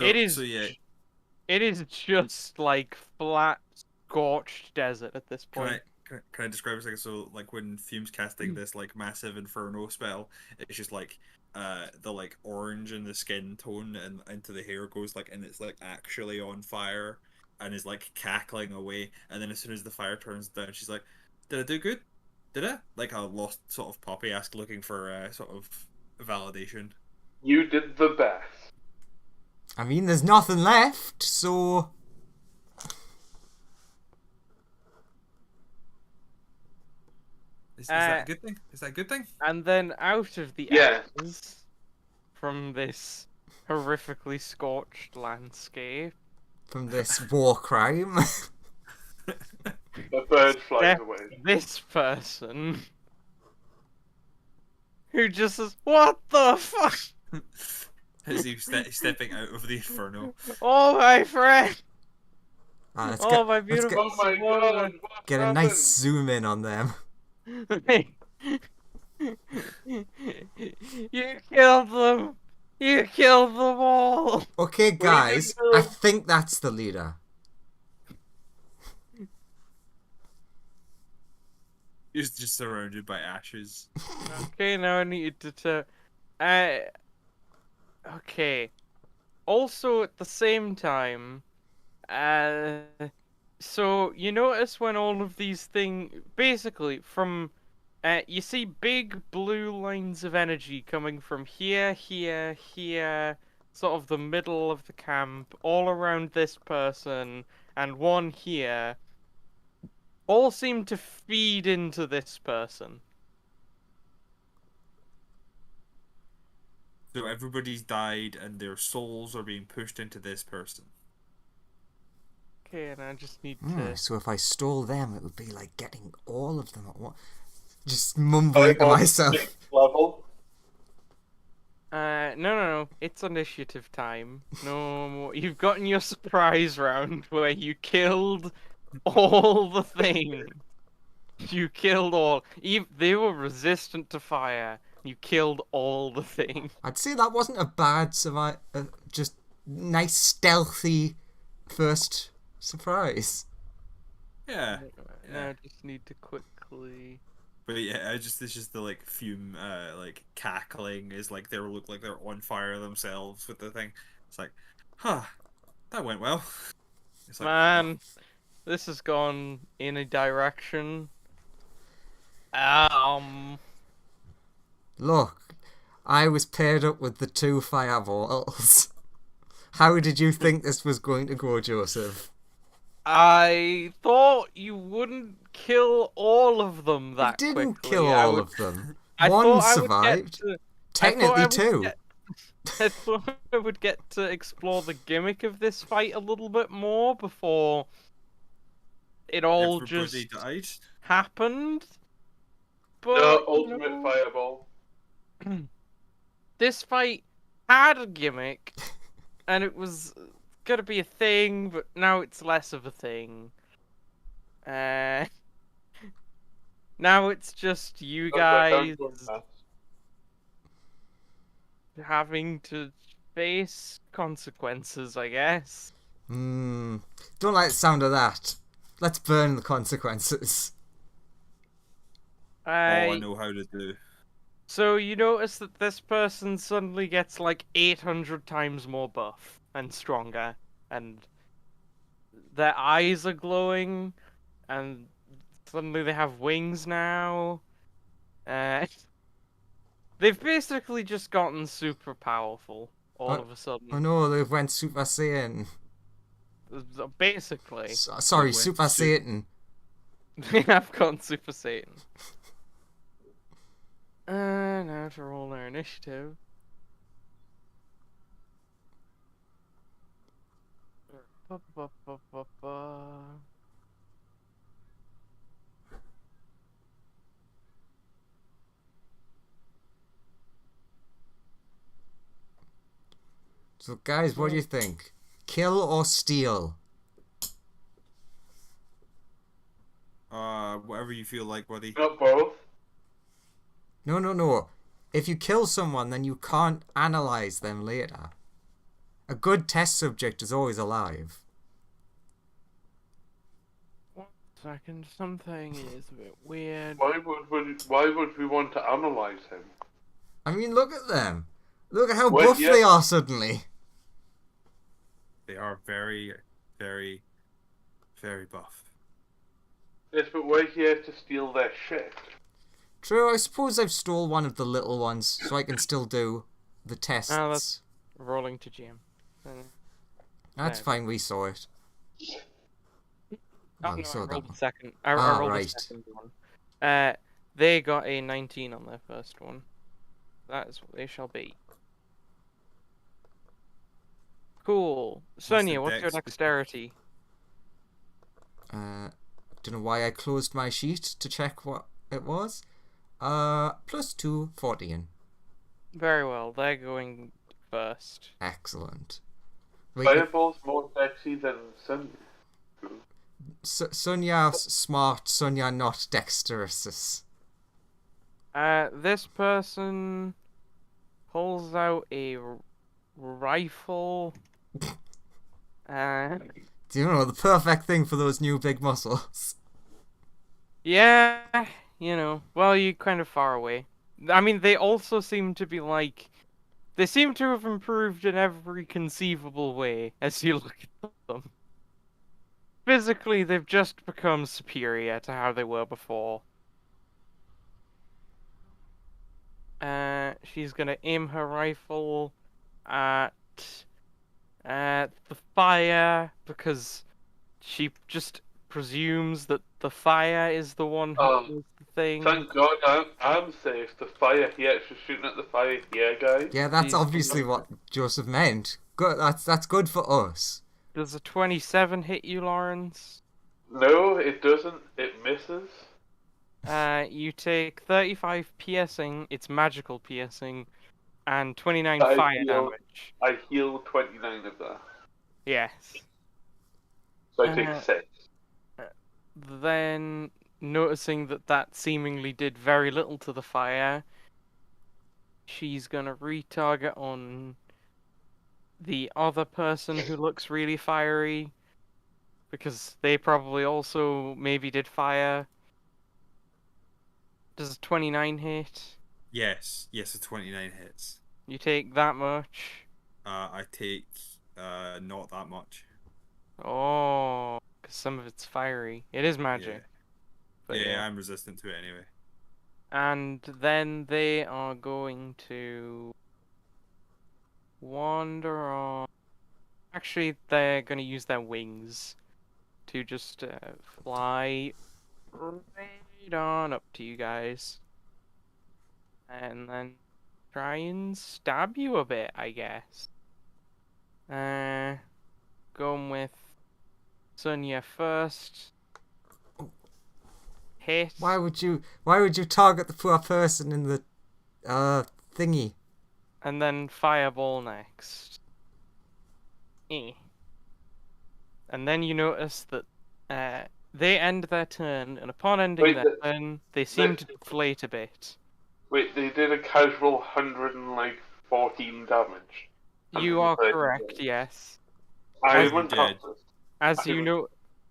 It is just, like, flat, scorched desert at this point. Can I describe it a second? So, like, when Fume's casting this, like, massive inferno spell, it's just, like, the, like, orange in the skin tone and into the hair goes, like, and it's, like, actually on fire and is, like, cackling away. And then as soon as the fire turns down, she's like, did I do good? Did I? Like a lost sort of poppy-esque looking for, sort of validation. You did the best. I mean, there's nothing left, so... Is that a good thing? Is that a good thing? And then out of the Yeah. ashes from this horrifically scorched landscape, From this war crime. The bird flies Step away. this person who just says, "What the fuck? As he's stepping out of the inferno. Oh, my friend! Let's Oh, get, my let's beautiful Oh my god! What get a happened? nice zoom in on them. You killed them! You killed them all! Okay, guys, I go. think that's the leader. He's just surrounded by ashes. Okay, now I need to okay. Also, at the same time, so you notice when all of these things, basically from, you see big blue lines of energy coming from here, here, here, sort of the middle of the camp, all around this person, and one here, all seem to feed into this person. So everybody's died and their souls are being pushed into this person. Okay, and I just need to... So if I stole them, it would be like getting all of them at once. Just mumbling to Fireball myself. 6th level. No. It's initiative time. No more. You've gotten your surprise round where you killed all the things. You killed all. They were resistant to fire. You killed all the things. I'd say that wasn't a bad just nice stealthy first surprise. Yeah. Now I just need to quickly... But yeah, it's just the like fume like cackling is like they look like they're on fire themselves with the thing. It's like, that went well. It's like, Man, this has gone in a direction. Look, I was paired up with the 2 fireballs. How did you think this was going to go, Joseph? I thought you wouldn't kill all of them I that didn't quickly. kill all of them. I One thought I would survived. get to- Technically I thought 2. I thought I would get to explore the gimmick of this fight a little bit more before it all everybody just died. happened. But No, you ultimate know, fireball. this fight had a gimmick, and it was gonna be a thing, but now it's less of a thing. Now it's just you guys having to face consequences, I guess. Don't like the sound of that. Let's burn the consequences. All I know how to do. So you notice that this person suddenly gets like 800 times more buff and stronger, and their eyes are glowing, and suddenly they have wings now. They've basically just gotten super powerful all of a sudden. Oh no, they went Super Saiyan. Basically. Sorry, Super Satan. They have gone Super Saiyan. Now to roll their initiative. So guys, what do you think? Kill or steal? Whatever you feel like, buddy. Not both. No. If you kill someone, then you can't analyze them later. A good test subject is always alive. 1 second, something is a bit weird. Why would we want to analyze him? I mean, look at them. Look at how Well, buff yeah. they are suddenly. They are very, very, very buff. Yes, but we're here to steal their shit. True, I suppose I've stole one of the little ones, so I can still do the tests. That's rolling to GM. That's No. fine, we saw it. Oh, Oh, you no, saw I that rolled the one. second. I Ah, rolled right. the second one. They got a 19 on their first one. That is what they shall be. Cool. the Sunya, what's your dex? dexterity? Don't know why I closed my sheet to check what it was. +2, 14. Very well. They're going first. Excellent. We can... Fireball's more sexy than Sun. Sunya's smart, Sunya not dexterous. This person pulls out a rifle. Do you know, the perfect thing for those new big muscles. Yeah, well, you're kind of far away. I mean, they also seem to be like, they seem to have improved in every conceivable way as you look at them. Physically, they've just become superior to how they were before. She's gonna aim her rifle at the fire because she just presumes that the fire is the one who Oh, kills the thing. Thank God I'm safe. The fire here, she's shooting at the fire here, guys. Yeah, that's She's obviously gonna- what Joseph meant. Good, that's good for us. Does a 27 hit you, Lawrence? No, it doesn't. It misses. You take 35 piercing, it's magical piercing, and 29 I fire heal- damage. I heal 29 of that. Yes. So I take 6. Then, noticing that seemingly did very little to the fire, she's gonna retarget on the other person who looks really fiery, because they probably also maybe did fire. Does a 29 hit? Yes, a 29 hits. You take that much. I take not that much. Oh, because some of it's fiery. It is magic. But Yeah, I'm resistant to it anyway. And then they are going to wander on. Actually, they're going to use their wings to just fly right on up to you guys. And then try and stab you a bit, I guess. Going with Sunya first. Hit. Why would you target the poor person in the thingy? And then fireball next. Eh. And then you notice that they end their turn, and upon ending their turn, they seem to deflate a bit. Wait, they did a casual 114 damage. You are 130 correct, damage. yes. I'm you did. unconscious.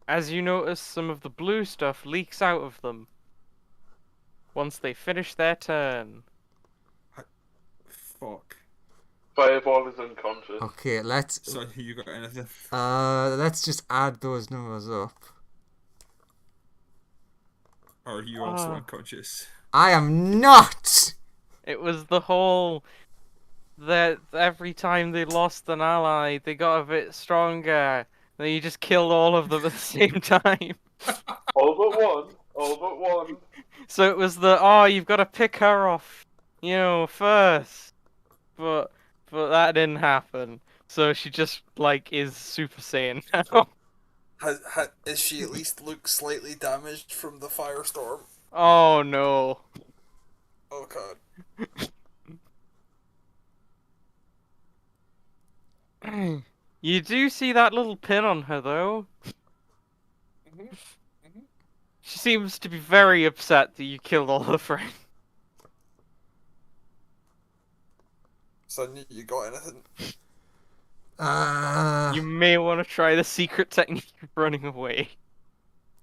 As you notice, some of the blue stuff leaks out of them once they finish their turn. Fuck. Fireball is unconscious. Okay, let's So you got anything? let's just add those numbers up. Or are you also Ah. unconscious? I am not. It was the whole that every time they lost an ally, they got a bit stronger. Then you just killed all of them at the same time. All but one. All but one. So it was you've got to pick her off, first. But that didn't happen. So she just is Super Saiyan now. Is she at least look slightly damaged from the Firestorm? Oh no. Oh god. You do see that little pin on her though. She seems to be very upset that you killed all her friends. Son, you got anything? You may want to try the secret technique of running away.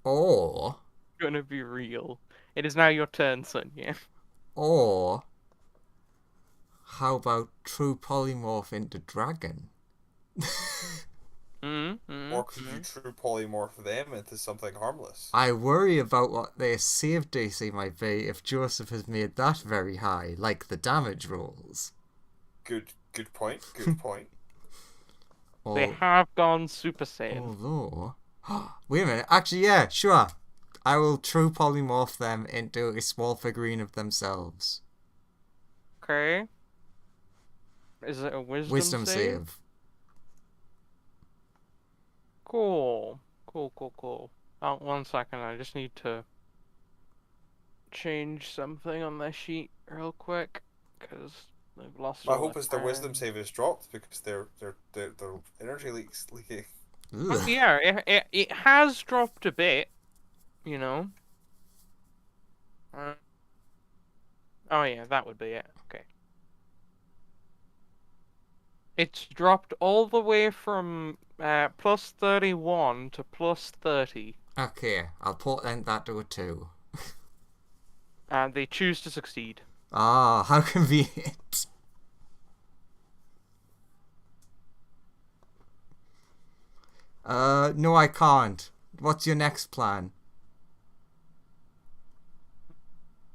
Or It's gonna be real. It is now your turn, Sunya. or how about true polymorph into dragon? Or could you true polymorph them into something harmless? I worry about what their save DC might be if Joseph has made that very high, like the damage rolls. Good point. Good point. They have gone Super Saiyan. Although, wait a minute. Actually, yeah, sure. I will true polymorph them into a small figurine of themselves. Okay. Is it a wisdom Wisdom save? save. Cool. Cool. Oh, 1 second. I just need to change something on this sheet real quick because they've lost. My all hope their is the wisdom time. save is dropped because their energy leaks leaking. Ugh. Yeah, it has dropped a bit, you know. Oh yeah, that would be it. Okay. It's dropped all the way from plus 31 to plus 30. Okay, I'll portent that to a 2. And they choose to succeed. Ah, how convenient. No, I can't. What's your next plan?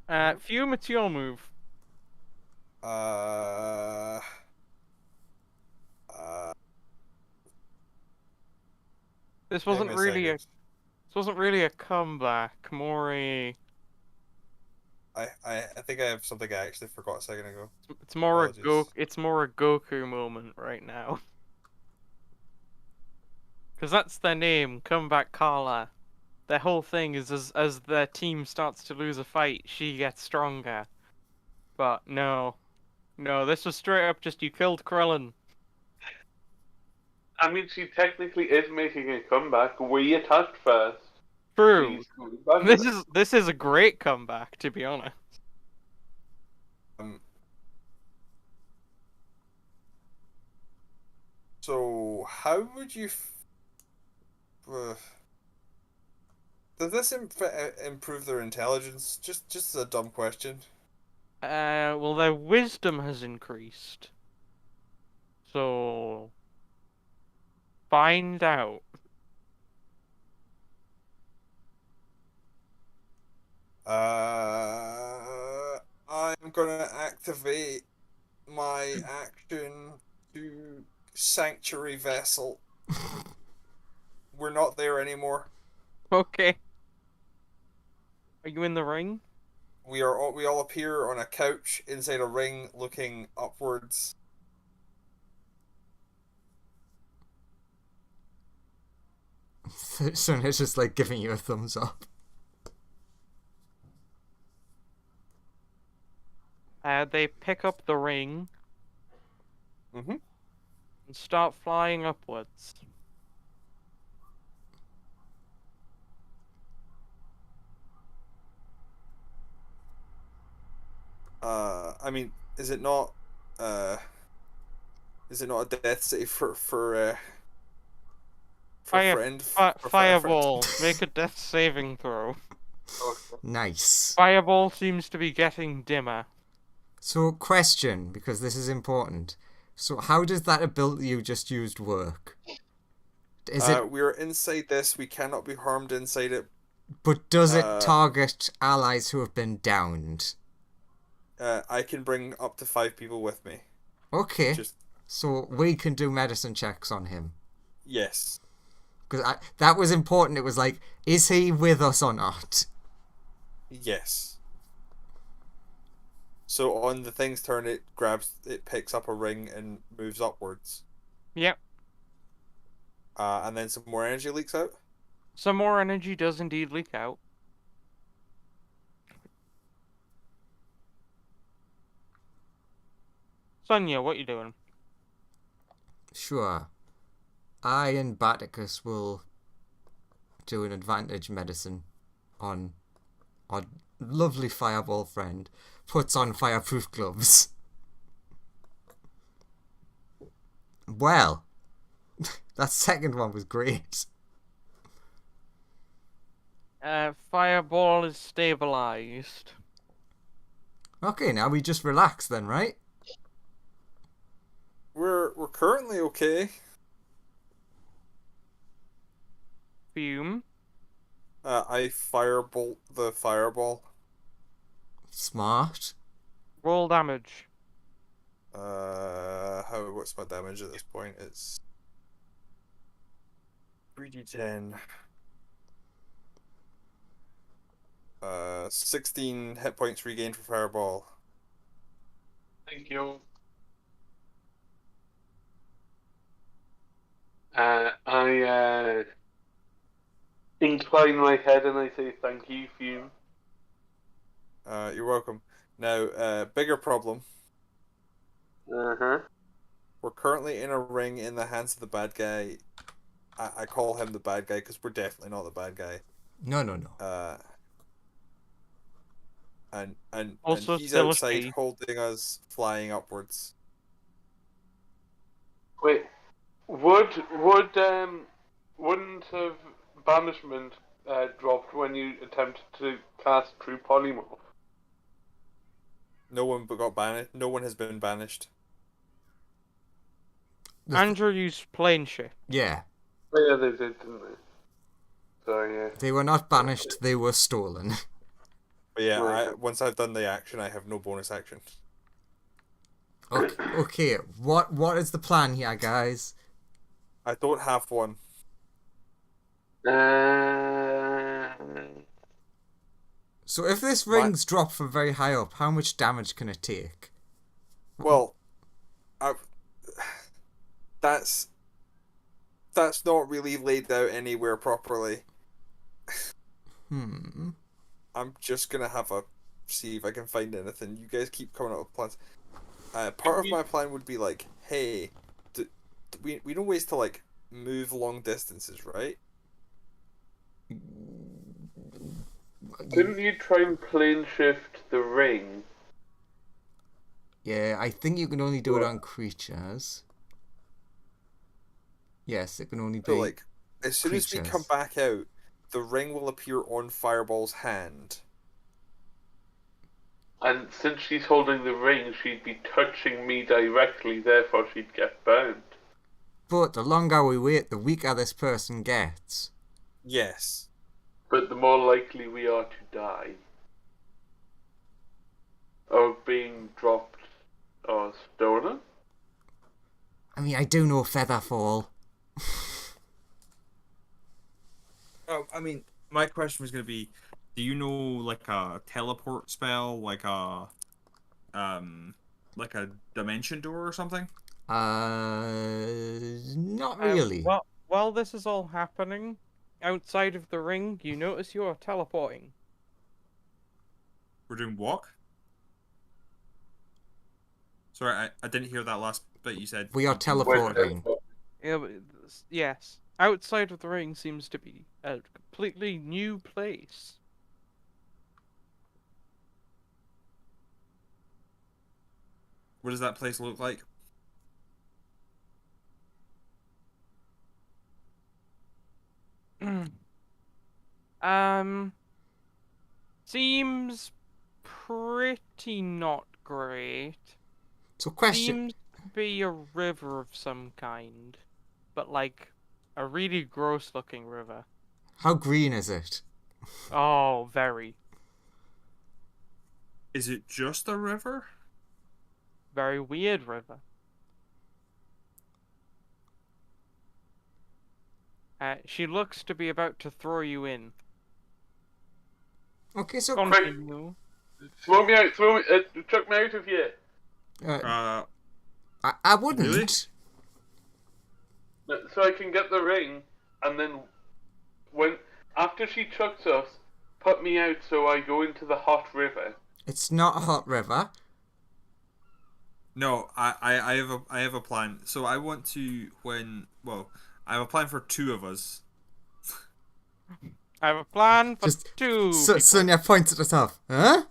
Fume, it's your move. This Give wasn't me a really second. this wasn't really a comeback, more a I think I have something I actually forgot a second ago. it's more Apologies. it's more a Goku moment right now. Cause that's their name, Comeback Carla. Their whole thing is as their team starts to lose a fight, she gets stronger. But no. No, this was straight up just you killed Krillin. I mean, she technically is making a comeback. We attacked first. True. She's coming back with it. This is a great comeback, to be honest. So how would you? Does this improve their intelligence? Just a dumb question. Well, their wisdom has increased. So, find out. I'm gonna activate my action to Sanctuary Vessel. We're not there anymore. Okay. Are you in the ring? We all appear on a couch inside a ring, looking upwards. Sonya's just like giving you a thumbs up. They pick up the ring Mm-hmm. and start flying upwards. I mean, is it not a death save for friend? For Fireball, make a death saving throw. Okay. Nice. Fireball seems to be getting dimmer. So, question, because this is important. So, how does that ability you just used work? Is it? We're inside this. We cannot be harmed inside it. But does it target allies who have been downed? I can bring up to 5 people with me. Okay. Just So we can do medicine checks on him. yes. Because that was important. It was like, is he with us or not? Yes. So on the thing's turn, it picks up a ring and moves upwards. Yep. And then some more energy leaks out. Some more energy does indeed leak out. Sunya, what you doing? Sure. I and Baticus will do an advantage medicine on our lovely fireball friend. Puts on fireproof gloves. Well, that second one was great. Fireball is stabilized. Okay, now we just relax then, right? We're currently okay. Fume. I firebolt the fireball. Smart. Roll damage. What's my damage at this point? It's 3d10. 16 hit points regained for Fireball. Thank you. I incline my head and I say thank you, Fume. You're welcome. Now, bigger problem. Uh-huh. We're currently in a ring in the hands of the bad guy. I call him the bad guy because we're definitely not the bad guy. No. And Also he's still a outside she. holding us flying upwards. Wait, wouldn't have banishment dropped when you attempted to cast True Polymorph? No one got banished. No one has been banished. Andrew used plane shift. Yeah. Oh, yeah, they did, didn't they? So, yeah. They were not banished, they were stolen. But yeah, Right. once I've done the action, I have no bonus action. Okay, what is the plan here, guys? I don't have one. So if this ring's dropped from very high up, how much damage can it take? Well, that's not really laid out anywhere properly. I'm just gonna have a see if I can find anything. You guys keep coming up with plans. Part of my plan would be like, hey, we know ways to like move long distances, right? Couldn't you try and plane shift the ring? Yeah, I think you can only do it on creatures. Yes, it can only be So like, as soon as we creatures. come back out, the ring will appear on Fireball's hand. And since she's holding the ring, she'd be touching me directly, therefore she'd get burned. But the longer we wait, the weaker this person gets. Yes. But the more likely we are to die. Or being dropped or stolen. I mean, I do know Featherfall. Oh, I mean, my question was gonna be, do you know like a teleport spell, like a dimension door or something? Not really. Well, while this is all happening, outside of the ring, you notice you're teleporting. We're doing walk. Sorry, I didn't hear that last bit you said. We are teleporting. Yeah, but yes. Outside of the ring seems to be a completely new place. What does that place look like? Seems pretty not great. So question... Seems to be a river of some kind, but like a really gross looking river. How green is it? Oh, very. Is it just a river? Very weird river. She looks to be about to throw you in. Okay, so... Continue. Throw me out, chuck me out of here. I wouldn't. Really? So I can get the ring, and then after she chucks us, put me out so I go into the hot river. It's not a hot river. No, I have a plan. So I want to I have a plan for two of us. I have a plan for Just two. Sunya points at us off. Huh?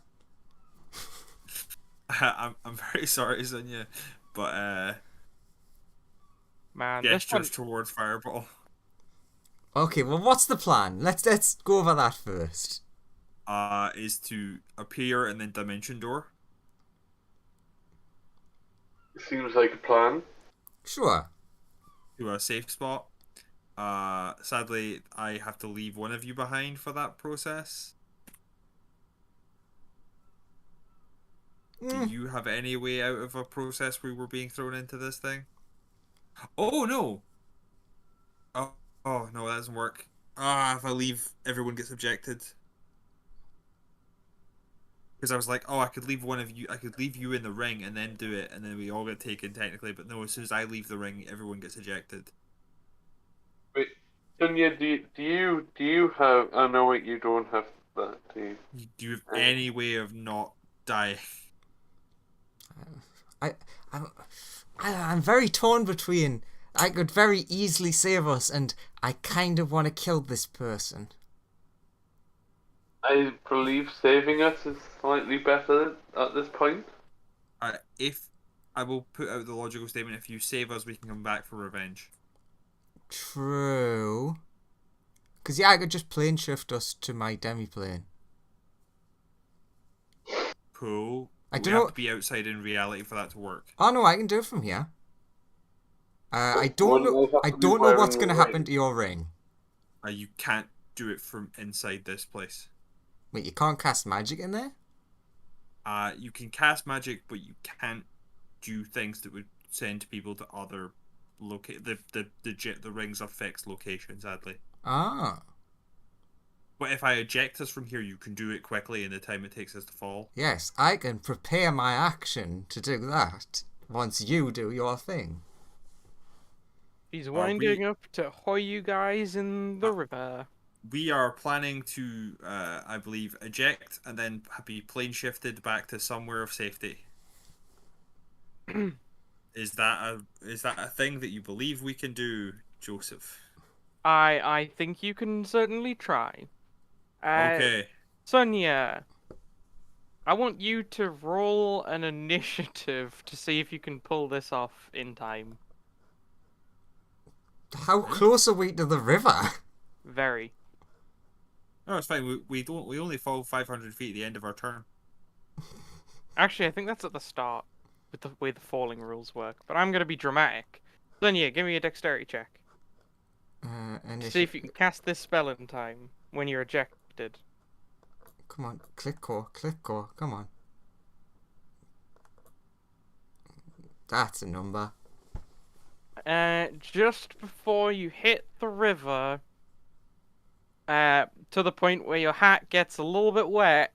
I'm very sorry, Sunya, but Man, gestures towards Fireball. Okay, well, what's the plan? Let's go over that first. Is to appear and then dimension door. Seems like a plan. Sure. To a safe spot. Sadly, I have to leave one of you behind for that process. Do you have any way out of a process where we're being thrown into this thing? Oh no! Oh Oh no, that doesn't work. Ah, if I leave, everyone gets ejected. Because I was like, oh, I could leave you in the ring and then do it, and then we all get taken technically. But no, as soon as I leave the ring, everyone gets ejected. Wait, Sunya, do you have? Oh no, wait, you don't have that, do you? Do you have any way of not dying? I'm very torn between. I could very easily save us, and I kind of want to kill this person. I believe saving us is slightly better at this point. If I will put out the logical statement, if you save us, we can come back for revenge. True. Because, yeah, I could just plane shift us to my demi-plane. Cool. I We don't have know. to be outside in reality for that to work. Oh, no, I can do it from here. I don't know what's going to happen to your ring. You can't do it from inside this place. Wait, you can't cast magic in there? You can cast magic, but you can't do things that would send people to other the rings are fixed locations, sadly. Ah. But if I eject us from here, you can do it quickly in the time it takes us to fall. Yes, I can prepare my action to do that once you do your thing. He's winding up to hoy you guys in the river. We are planning to, I believe, eject and then be plane shifted back to somewhere of safety. Is that a thing that you believe we can do, Joseph? I think you can certainly try. Okay. Sunya, I want you to roll an initiative to see if you can pull this off in time. How close are we to the river? Very. No, it's fine. We only fall 500 feet at the end of our turn. Actually, I think that's at the start, with the way the falling rules work. But I'm gonna be dramatic. Sunya, give me a dexterity check. See if you can cast this spell in time when you're ejected. Come on, click core, come on. That's a number. Just before you hit the river, to the point where your hat gets a little bit wet,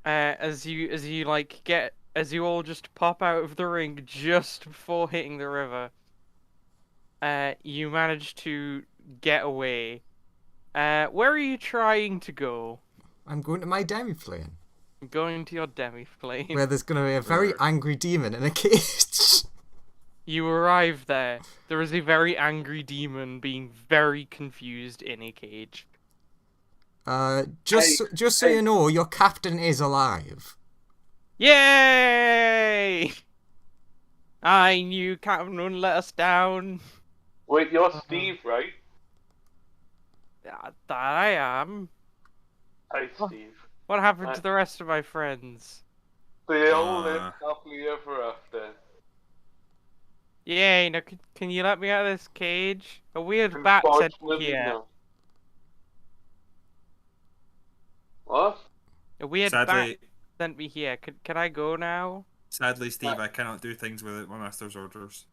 as you all just pop out of the ring just before hitting the river, you manage to get away. Where are you trying to go? I'm going to my demi-plane. Going to your demi-plane. Where there's going to be a very angry demon in a cage. You arrive there. There is a very angry demon being very confused in a cage. Just so you know, your captain is alive. Yay! I knew Captain wouldn't let us down. Wait, you're Steve, right? That I am. Hi, Steve. What happened to the rest of my friends? They all live happily ever after. Yay, now can you let me out of this cage? A weird bat sent me here. No. What? A weird Sadly, bat sent me here. Can I go now? Sadly, Steve, I cannot do things without my master's orders.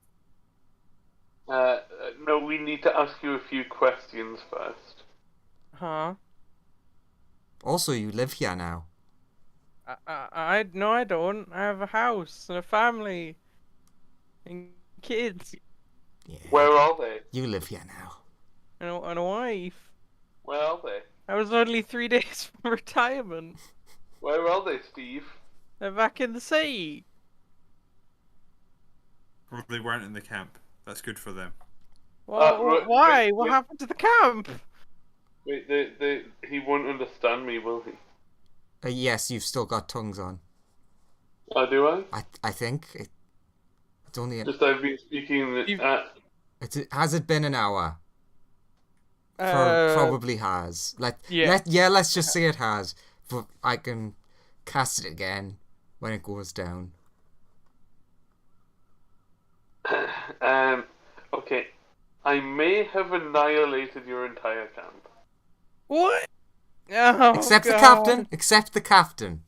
No, we need to ask you a few questions first. Huh? Also, you live here now. No, I don't. I have a house and a family and kids Yeah. Where are they? You live here now. and a wife. Where are they? I was only 3 days from retirement. Where are they, Steve? They're back in the sea. Well, they weren't in the camp. That's good for them. Well, why? What happened to the camp? Wait, he won't understand me, will he? Yes, you've still got tongues on. Oh, do I? I think it's only. Just I've been speaking. Has it been an hour? Probably has. Let's just say it has. But I can cast it again when it goes down. Okay. I may have annihilated your entire camp. What? Oh, Except God. the captain. Except the captain.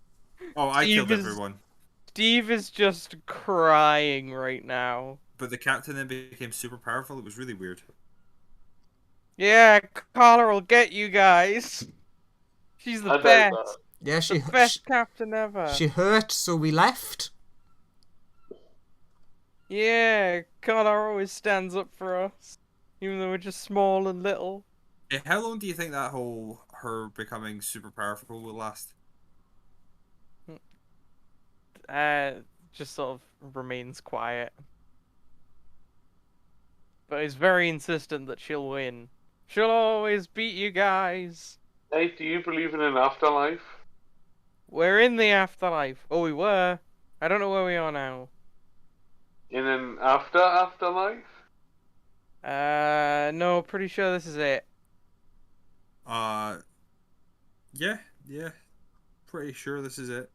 Oh, I killed everyone. Steve is just crying right now. But the captain then became super powerful. It was really weird. Yeah, Carla will get you guys. She's the I doubt best. that. Yeah, The best captain ever. she hurt, so we left. Yeah, Carla always stands up for us. Even though we're just small and little. Hey, how long do you think that whole her becoming super powerful will last? Just sort of remains quiet. But is very insistent that she'll win. She'll always beat you guys. Hey, do you believe in an afterlife? We're in the afterlife. Oh, we were. I don't know where we are now. In an afterlife? No, pretty sure this is it. Yeah. Pretty sure this is it.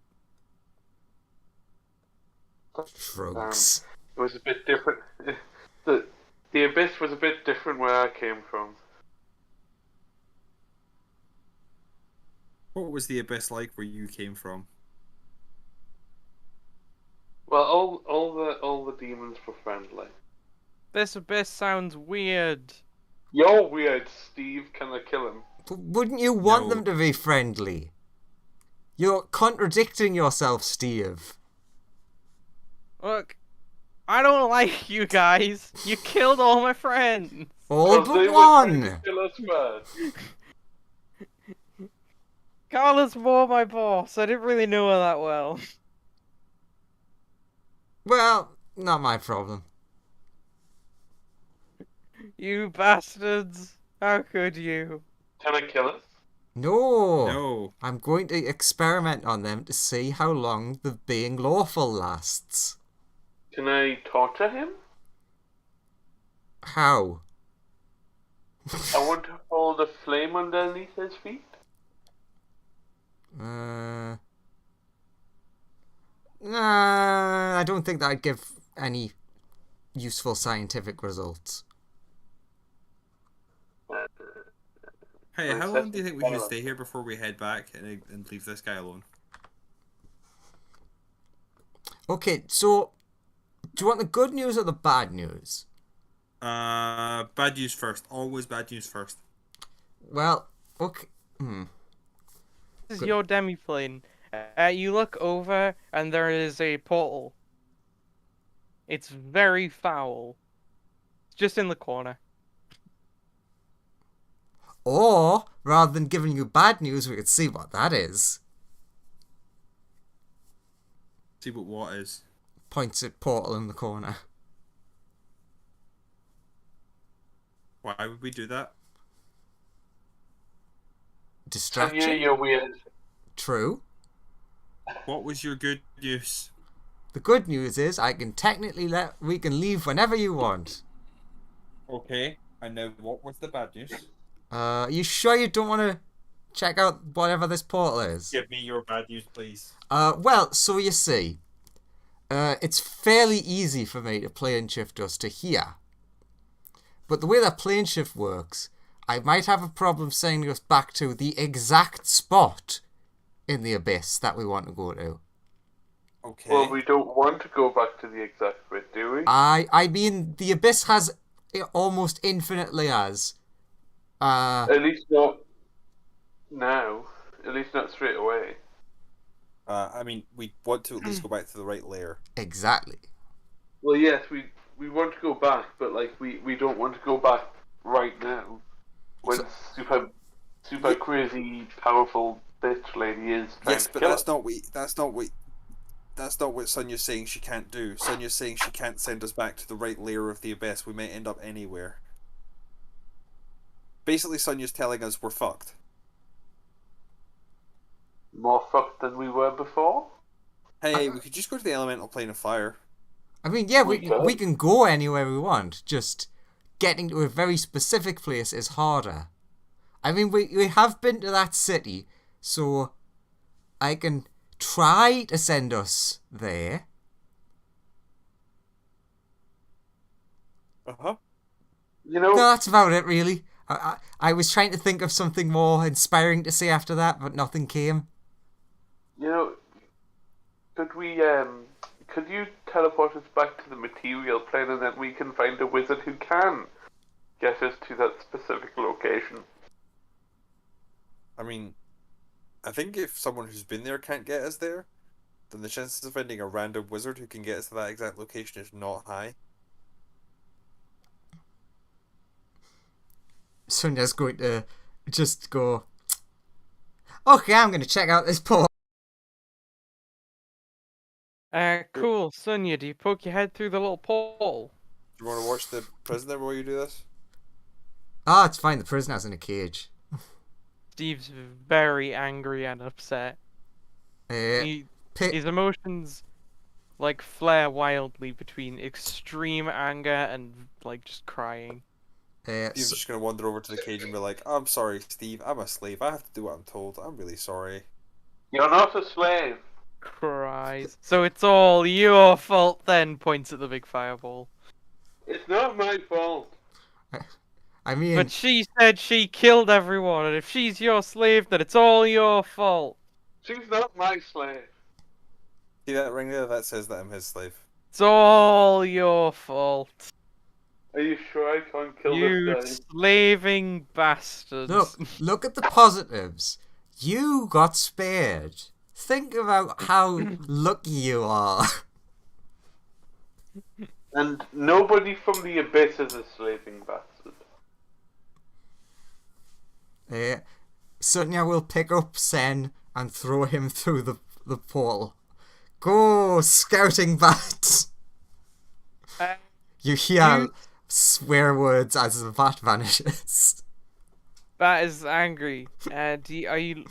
Shrugs. It was a bit different. The abyss was a bit different where I came from. What was the abyss like where you came from? Well, all the demons were friendly. This abyss sounds weird. You're weird, Steve. Can I kill him? But wouldn't you want No. them to be friendly? You're contradicting yourself, Steve. Look, I don't like you guys. You killed all my friends. All Because they but were trying to one. kill us first. Carla's more my boss. I didn't really know her that well. Well, not my problem. You bastards. How could you? Can I kill us? No. No. I'm going to experiment on them to see how long the being lawful lasts. Can I torture him? How? I want to hold a flame underneath his feet. Nah, I don't think that'd give any useful scientific results. Hey, how long do you think we should stay here before we head back and leave this guy alone? Okay, so do you want the good news or the bad news? Bad news first. Always bad news first. Well, okay. This is Good. your demiplane. You look over and there is a portal. It's very foul. It's just in the corner. Or, rather than giving you bad news, we could see what that is. See what is. Points at portal in the corner. Why would we do that? Distraction. Yeah, you're weird. True. What was your good news? The good news is I can technically we can leave whenever you want. Okay. And now what was the bad news? You sure you don't want to check out whatever this portal is? Give me your bad news, please. Well, so you see, it's fairly easy for me to plane shift us to here. But the way that plane shift works, I might have a problem sending us back to the exact spot in the abyss that we want to go to. Okay. Well, we don't want to go back to the exact bit, do we? I mean, the abyss has almost infinite layers. At least not now. At least not straight away. I mean, we want to at least go back to the right layer. Exactly. Well, yes, we want to go back, but like we don't want to go back right now. When super crazy powerful bitch lady is trying Yes, to but kill that's us. not what Sunya's saying she can't do. Sunya's saying she can't send us back to the right layer of the abyss. We may end up anywhere. Basically, Sunya's telling us we're fucked. More fucked than we were before. Hey, we could just go to the elemental plane of fire. I mean, yeah, We could. we can go anywhere we want. Just getting to a very specific place is harder. I mean, we have been to that city, so I can try to send us there. Uh-huh. You know, No, that's about it, really. I was trying to think of something more inspiring to say after that, but nothing came. you know, could we could you teleport us back to the material plane and then we can find a wizard who can get us to that specific location? I mean, I think if someone who's been there can't get us there, then the chances of finding a random wizard who can get us to that exact location is not high. Sunya's going to just go, okay, I'm going to check out this port. Cool. Sunya, do you poke your head through the little portal? Do you want to watch the prisoner while you do this? Ah, it's fine. The prisoner's in a cage. Steve's very angry and upset. His emotions like flare wildly between extreme anger and like just crying. Steve's just going to wander over to the cage and be like, I'm sorry, Steve, I'm a slave. I have to do what I'm told. I'm really sorry. You're not a slave. Cries. So it's all your fault then, points at the big fireball. It's not my fault. I mean... But she said she killed everyone, and if she's your slave, then it's all your fault. She's not my slave. See that ring there? That says that I'm his slave. It's all your fault. Are you sure I can't kill You this guy? slaving bastards. Look at the positives. You got spared. Think about how lucky you are. And nobody from the Abyss is a slaving bastard. Sunya will pick up Sen and throw him through the portal. Go, scouting bat! You hear swear words as the bat vanishes. Bat is angry. Are you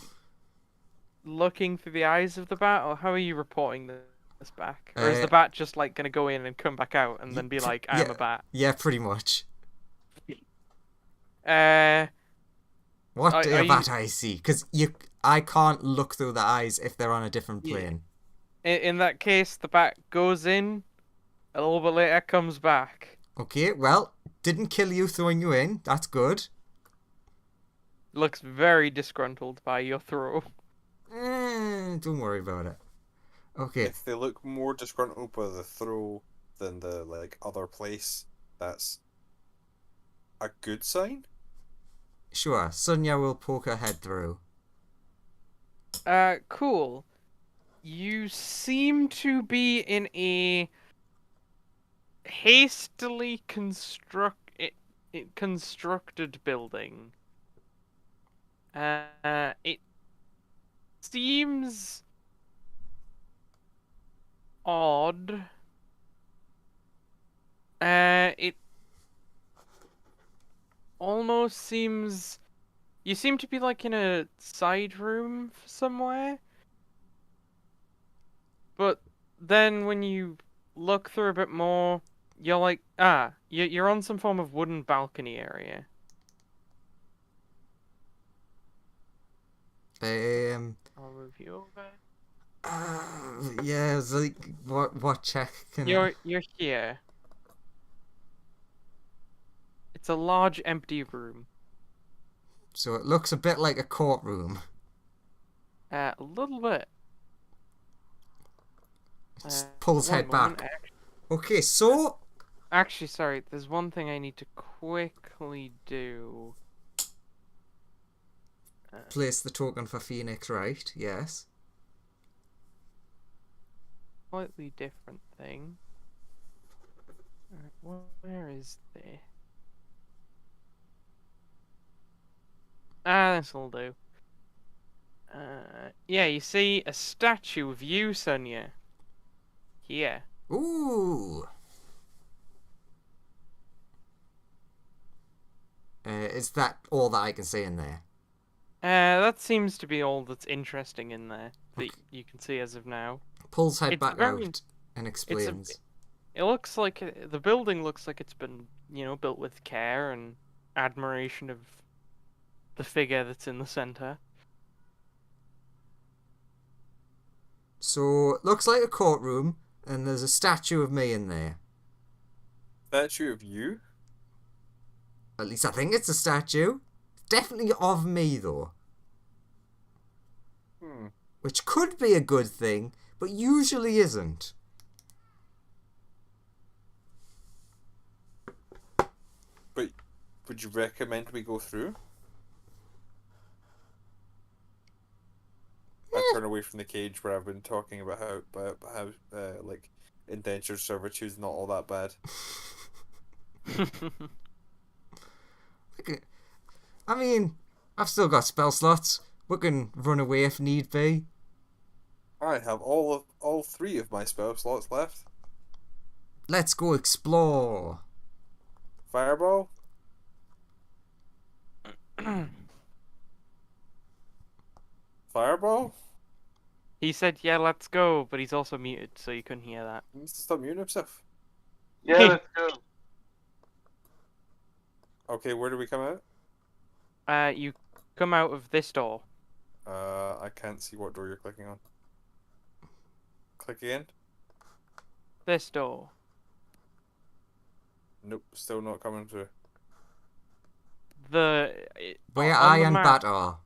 looking through the eyes of the bat, or how are you reporting this back? Or is the bat just like gonna go in and come back out and then be like, I'm a bat? Yeah, pretty much. What do your bat eyes see? Because I can't look through the eyes if they're on a different plane. In that case, the bat goes in, a little bit later comes back. Okay, well, didn't kill you throwing you in. That's good. Looks very disgruntled by your throw. Don't worry about it. Okay. If they look more disgruntled by the throw than the other place, that's a good sign. Sure, Sunya will poke her head through. Cool. You seem to be in a hastily constructed building. It seems odd. It almost seems... You seem to be like in a side room somewhere. But then when you look through a bit more, you're like, you're on some form of wooden balcony area. I'll move you over. Yeah, it's like, what check can You're here. It's a large empty room. So it looks a bit like a courtroom. A little bit. Pulls head back. Okay, so... Actually, sorry, there's one thing I need to quickly do. Place the token for Phoenix, right? Yes. Slightly different thing. Alright, where is the... This'll do. Yeah, you see a statue of you, Sunya. Here. Ooh. Is that all that I can see in there? That seems to be all that's interesting in there that you can see as of now. Pulls head back out and explains. It looks like the building looks like it's been, built with care and admiration of the figure that's in the center. So it looks like a courtroom, and there's a statue of me in there. Statue of you? At least I think it's a statue. Definitely of me, though. Which could be a good thing, but usually isn't. would you recommend we go through? I turn away from the cage where I've been talking about how like indentured servitude's not all that bad. I mean, I've still got spell slots. We can run away if need be. I have all 3 of my spell slots left. Let's go explore. Fireball. Fireball. He said, "Yeah, let's go," but he's also muted, so you couldn't hear that. He needs to stop muting himself. Yeah, let's go. Okay, where do we come out? You come out of this door. I can't see what door you're clicking on. Click again. This door. Nope, still not coming through. Where on I the and map, Bat are.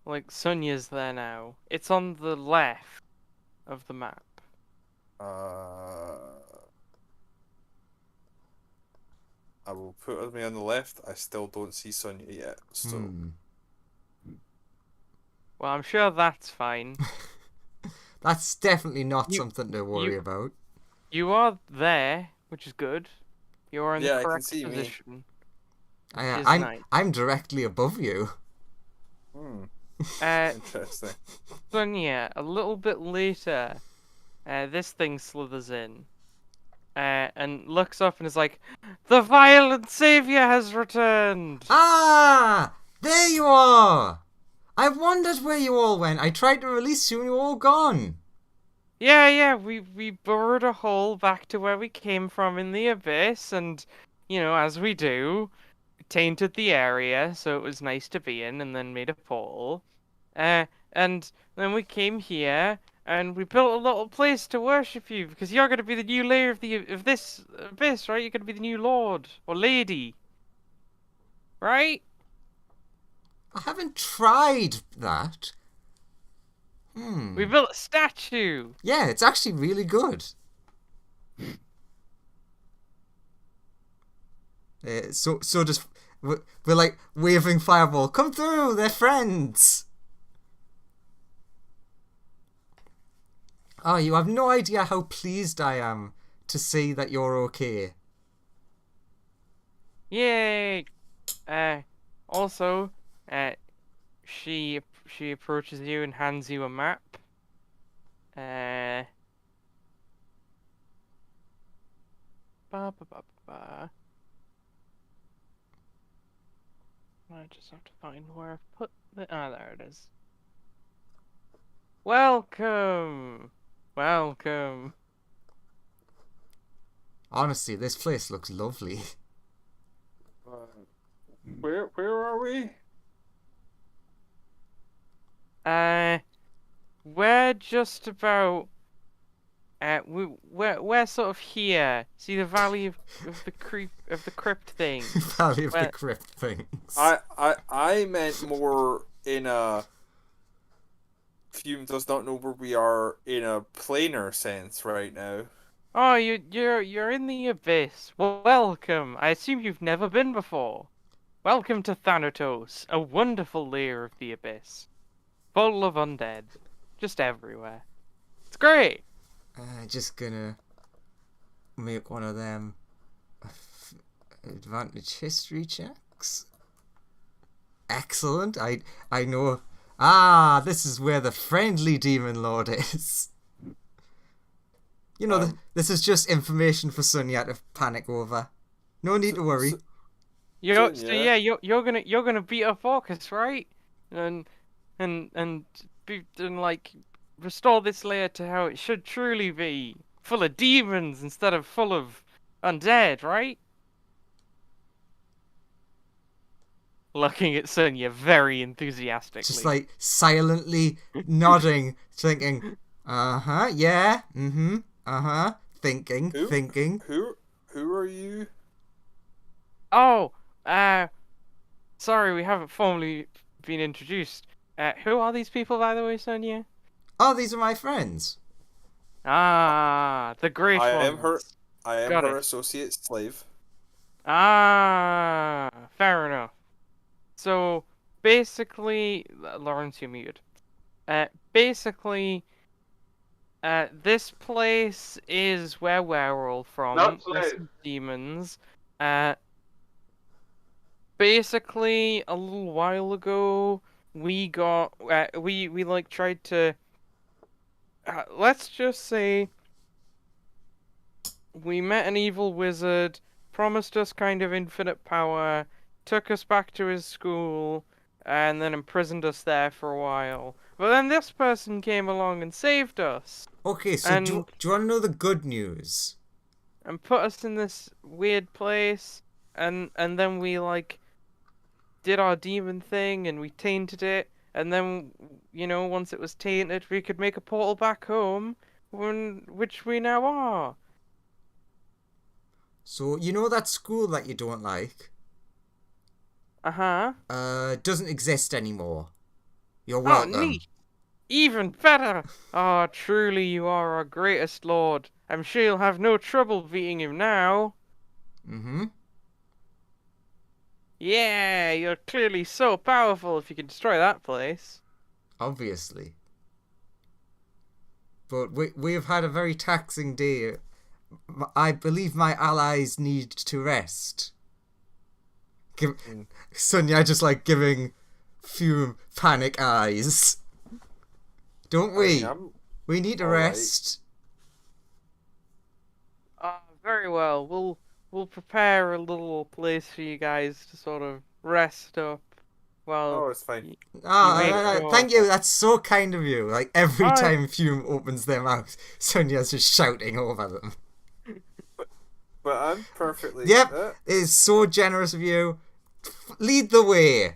like Sunya's there now. It's on the left of the map. I will put me on the left. I still don't see Sunya yet. So Well, I'm sure that's fine. That's definitely not You- something to worry about. You are there, which is good. You are in Yeah, I the can correct see me. position. Is I'm nice. I'm directly above you. Interesting. Sunya, a little bit later, this thing slithers in. And looks up and is like, "The violent savior has returned!" Ah! There you are! I wondered where you all went. I tried to release you and you were all gone. Yeah, we burrowed a hole back to where we came from in the abyss, and, as we do, tainted the area, so it was nice to be in, and then made a portal. And then we came here, and we built a little place to worship you, because you're going to be the new layer of this abyss, right? You're going to be the new lord, or lady. Right? I haven't tried that. We built a statue! Yeah, it's actually really good. So just we're like waving fireball. Come through, they're friends. Oh, you have no idea how pleased I am to see that you're okay. Yay! Also, she approaches you and hands you a map. Ba ba ba ba ba. I just have to find where I've put the. Ah, there it is. Welcome, welcome. Honestly, this place looks lovely. Where are we? We're just about. We're sort of here. See the valley of the crypt thing. Valley of the Crypt things. I meant more in a. Fume does not know where we are in a planar sense right now. Oh, you're in the abyss. Well, welcome. I assume you've never been before. Welcome to Thanatos, a wonderful layer of the abyss, full of undead, just everywhere. It's great. Just gonna make one of them advantage history checks. Excellent. I know. Ah, this is where the friendly demon lord is. You know, this is just information for Sunya to panic over. No need to worry. You're gonna beat up Orcus, right? And like restore this layer to how it should truly be, full of demons instead of full of undead, right? Looking at Sunya very enthusiastically. Just like silently nodding, thinking, yeah, thinking. Who are you? Oh, sorry, we haven't formally been introduced. Who are these people, by the way, Sunya? Oh, these are my friends. Ah, the great ones. I am Got her it. associate slave. Ah, fair enough. So basically, Lawrence, you're muted. Basically, this place is where we're all from. Not We're slave. some demons. Uh, Basically, a little while ago, we got we like tried to. Let's just say we met an evil wizard, promised us kind of infinite power, took us back to his school, and then imprisoned us there for a while. But then this person came along and saved us, Okay, so and do you want to know the good news? put us in this weird place, and then we like did our demon thing and we tainted it, and then once it was tainted, we could make a portal back home, which we now are. So, you know that school that you don't like? Uh-huh. Doesn't exist anymore. You're Oh, welcome. neat. Even better. Ah, truly you are our greatest lord. I'm sure you'll have no trouble beating him now. Mm-hmm. Yeah, you're clearly so powerful if you can destroy that place. Obviously. But we've had a very taxing day. I believe my allies need to rest. Sunya just like giving Fume panic eyes. Don't we? We need to rest. Very well. We'll prepare a little place for you guys to sort of rest up. Well, Oh, it's fine. Thank you. That's so kind of you. Like every Alright. time Fume opens their mouth, Sunya's just shouting over them. But I'm perfectly. Yep, it is so generous of you. Lead the way.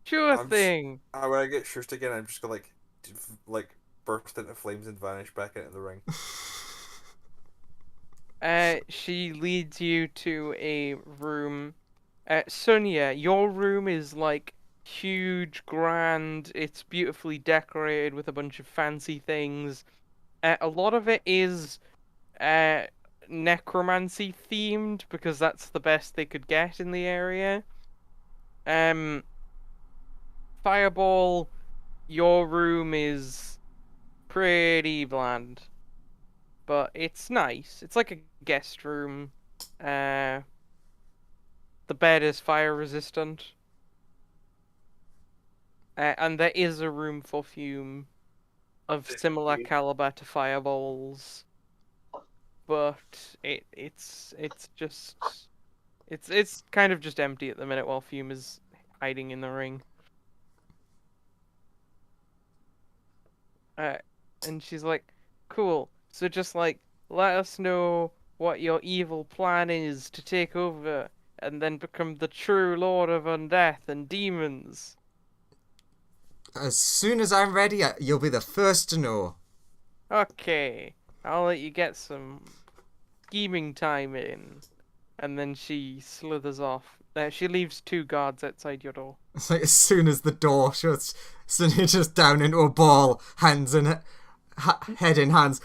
Sure I'm thing. When I get shushed again, I'm just gonna like burst into flames and vanish back into the ring. She leads you to a room. Sunya, your room is like huge, grand. It's beautifully decorated with a bunch of fancy things. A lot of it is necromancy themed because that's the best they could get in the area. Fireball, your room is pretty bland, but it's nice. It's like a guest room. The bed is fire resistant. And there is a room for Fume of similar caliber to Fireball's, but it's kind of just empty at the minute while Fume is hiding in the ring. And she's like, cool. So just like let us know what your evil plan is to take over and then become the true lord of undeath and demons. As soon as I'm ready, you'll be the first to know. Okay, I'll let you get some scheming time in. And then she slithers off. She leaves 2 guards outside your door. It's like as soon as the door shuts, Sunny just down into a ball, hands in head in hands.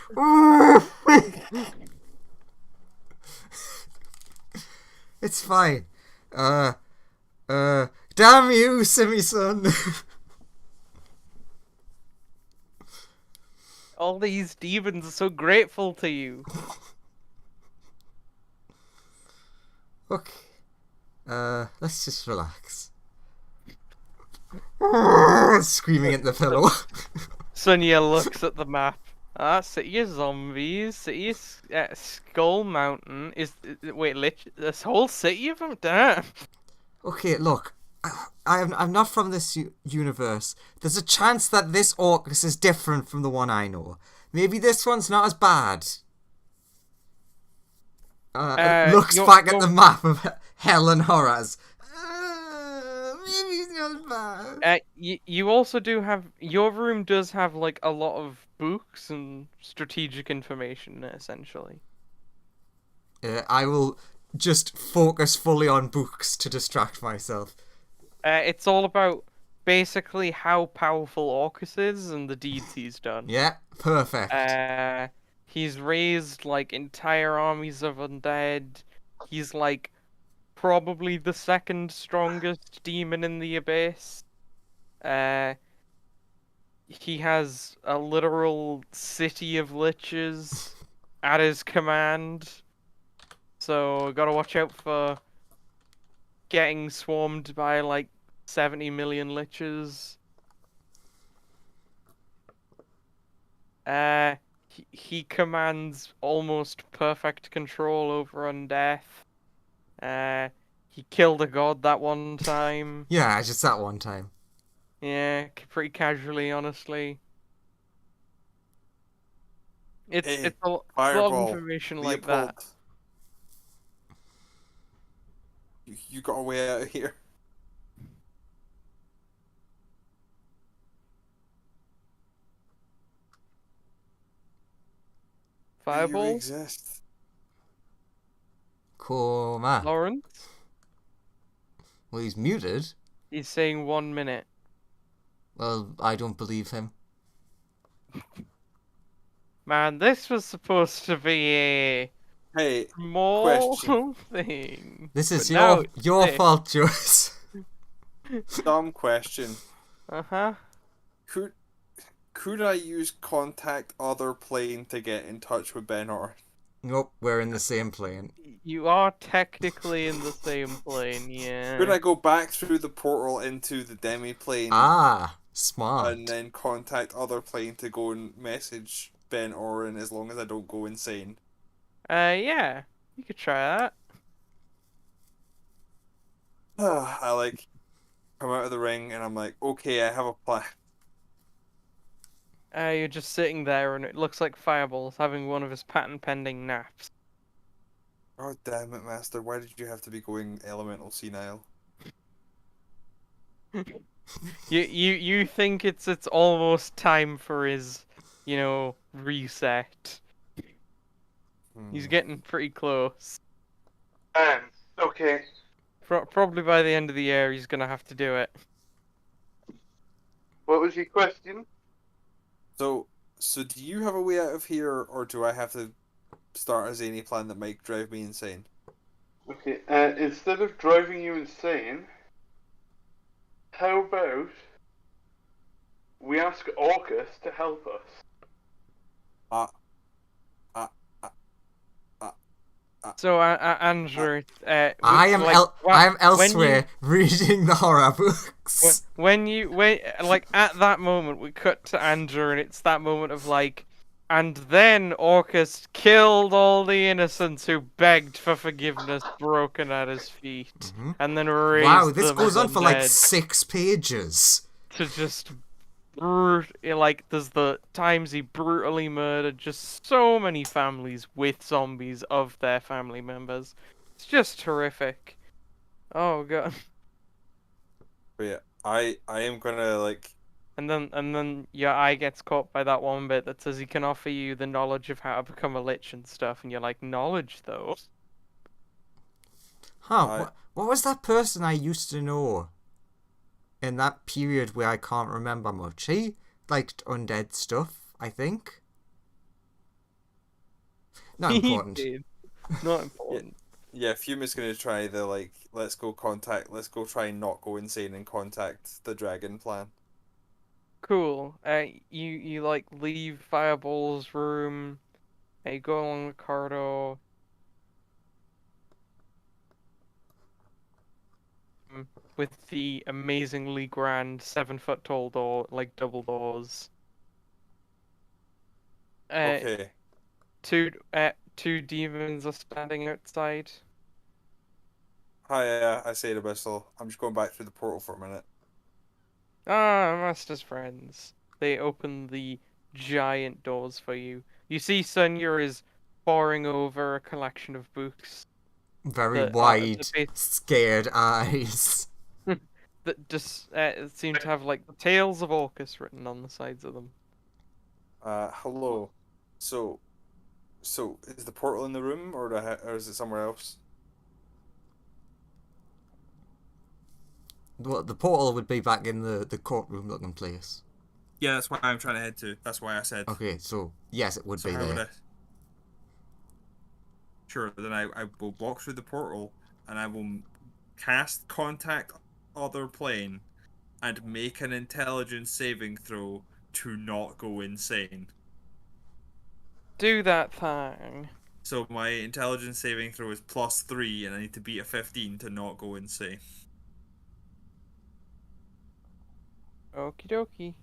It's fine. Damn you, Simi-son. All these demons are so grateful to you. Okay. Let's just relax. Screaming at the pillow. Sunya looks at the map. City of Zombies, City of Skull Mountain. This whole city of them? Damn. Okay, look. I'm not from this universe. There's a chance that this Orcus is different from the one I know. Maybe this one's not as bad. Looks back at the map of hell and horrors. Maybe it's not as bad. You also do have... Your room does have, like, a lot of books and strategic information, essentially. I will just focus fully on books to distract myself. It's all about basically how powerful Orcus is and the deeds he's done. Yeah, perfect. He's raised like entire armies of undead. He's like probably the second strongest demon in the abyss. He has a literal city of liches at his command. So gotta watch out for getting swarmed by like 70 million liches. He commands almost perfect control over undeath. He killed a god that one time. Yeah, just that one time. Yeah, pretty casually, honestly. It's Hey, it's a lot of Fireball, information like Leopold. that. You got a way out of here. Do you Fireball, exist? Coma. Lawrence. Well, he's muted. He's saying 1 minute. Well, I don't believe him. Man, this was supposed to be a Hey, small question. thing. This is But now your it's your this. fault, Joyce. dumb question. Uh-huh. Could I use contact other plane to get in touch with Ben or Nope, we're in the same plane. You are technically in the same plane, yeah. could I go back through the portal into the demi plane Ah, smart. and then contact other plane to go and message Ben Oren as long as I don't go insane? Yeah. You could try that. I like come out of the ring and I'm like, okay, I have a plan. You're just sitting there and it looks like Fireball's having one of his patent pending naps. Oh damn it, Master! Why did you have to be going elemental senile? You think it's almost time for his, reset. He's getting pretty close. Okay. Probably by the end of the year he's gonna have to do it. What was your question? So do you have a way out of here, or do I have to start a zany plan that might drive me insane? Okay, instead of driving you insane, how about we ask Orcus to help us? So Andrew, I am I am elsewhere when reading the horror books. when at that moment we cut to Andrew and it's that moment of like, and then Orcus killed all the innocents who begged for forgiveness, broken at his feet, and then raised Wow, this them goes as on for like undead 6 pages. to just there's the times he brutally murdered just so many families with zombies of their family members. It's just horrific. Oh god. But yeah, I am gonna like. And then your eye gets caught by that one bit that says he can offer you the knowledge of how to become a lich and stuff, and you're like, knowledge though? Huh, what was that person I used to know in that period where I can't remember much? He liked undead stuff, I think. Not important. He did. Not important. Yeah, Fuma's gonna try the like, let's go try and not go insane and contact the dragon plan. Cool. You like leave Fireball's room, you go along the corridor. With the amazingly grand 7-foot tall door, like double doors. Okay. Two demons are standing outside. Hi, I say to Bissell, I'm just going back through the portal for a minute. Ah, Master's friends. They open the giant doors for you. You see Sunya is poring over a collection of books. Very wide, scared eyes. That just seem to have like the tales of Orcus written on the sides of them. Hello. So is the portal in the room, or is it somewhere else? Well, the portal would be back in the courtroom looking place. Yeah, that's why I'm trying to head to. That's why I said. Okay, so yes, it would So be how would there. Sure, then I will walk through the portal and I will cast contact other plane and make an intelligence saving throw to not go insane. Do that thing. So my intelligence saving throw is +3 and I need to beat a 15 to not go insane. Okie dokie.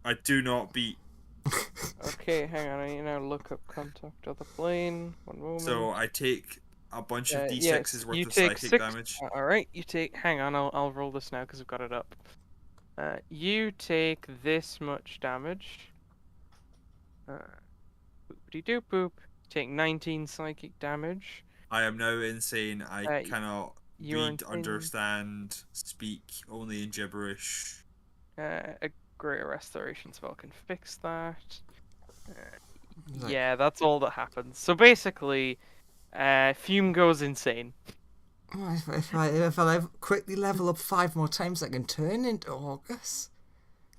I do not beat. Okay, hang on. I need to now look up contact other plane. One moment. So I take a bunch of d6s yes, worth you of take psychic 6. damage. All right, you take. Hang on, I'll roll this now because I've got it up. You take this much damage. Boopity doop boop. Take 19 psychic damage. I am now insane. I cannot You're read, understand, speak, only in gibberish. A greater restoration spell can fix that. Like- Yeah, that's all that happens. So basically, Fume goes insane. Oh, if I quickly level up 5 more times, I can turn into August.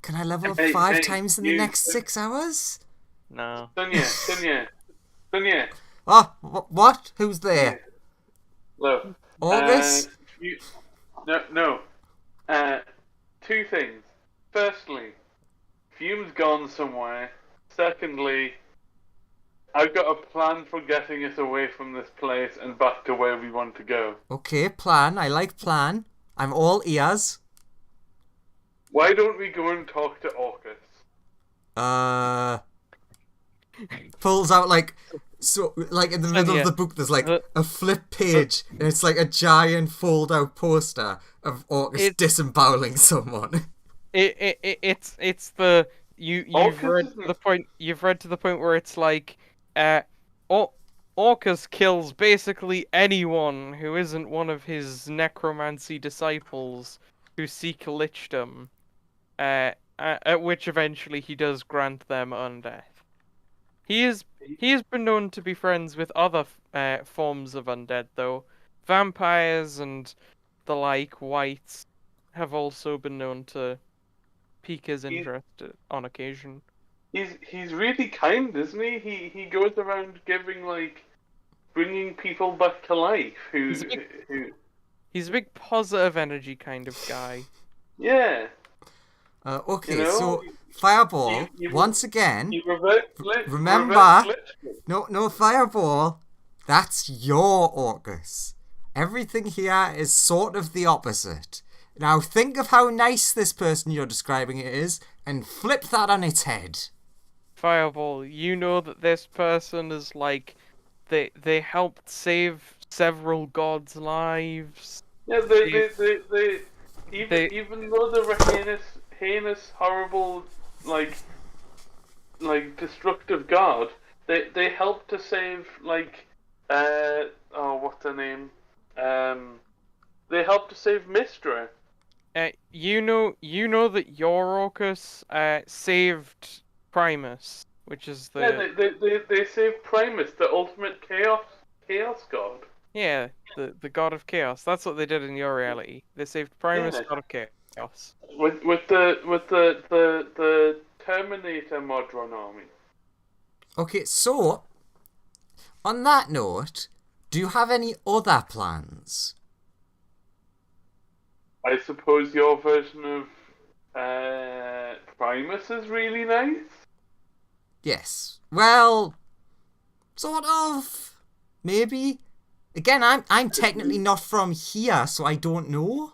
Can I level up Hey, 5 hey, times in the next 6 hours? No. Sunya. Oh, what? Who's there? Look. August? No. 2 things. Firstly, Fume's gone somewhere. Secondly, I've got a plan for getting us away from this place and back to where we want to go. Okay, plan. I like plan. I'm all ears. Why don't we go and talk to Orcus? Pulls out like in the middle of the book there's like a flip page and it's like a giant fold out poster of Orcus disemboweling someone. It's the you've read isn't- to the point where it's like Orcus kills basically anyone who isn't one of his necromancy disciples who seek lichdom, at which eventually he does grant them undeath. He has been known to be friends with other forms of undead though. Vampires and the like, wights, have also been known to pique his interest on occasion. He's really kind, isn't he? He goes around bringing people back to life. He's a big positive energy kind of guy. Yeah. Okay, You know, so Fireball you- once again. Remember. No, Fireball. That's your Orcus. Everything here is sort of the opposite. Now think of how nice this person you're describing it is, and flip that on its head. Fireball, you know that this person is like, they helped save several gods' lives. Yeah, even though they were heinous, horrible, destructive god, they helped to save what's her name? They helped to save Mistra. You know that your Orcus saved Primus, which is the They saved Primus, the ultimate chaos god. yeah, the god of chaos. That's what they did in your reality. They saved Primus, Yeah. god of chaos. With the Terminator Modron army. Okay, so on that note, do you have any other plans? I suppose your version of Primus is really nice. Yes. Well, sort of. Maybe. Again, I'm technically not from here, so I don't know.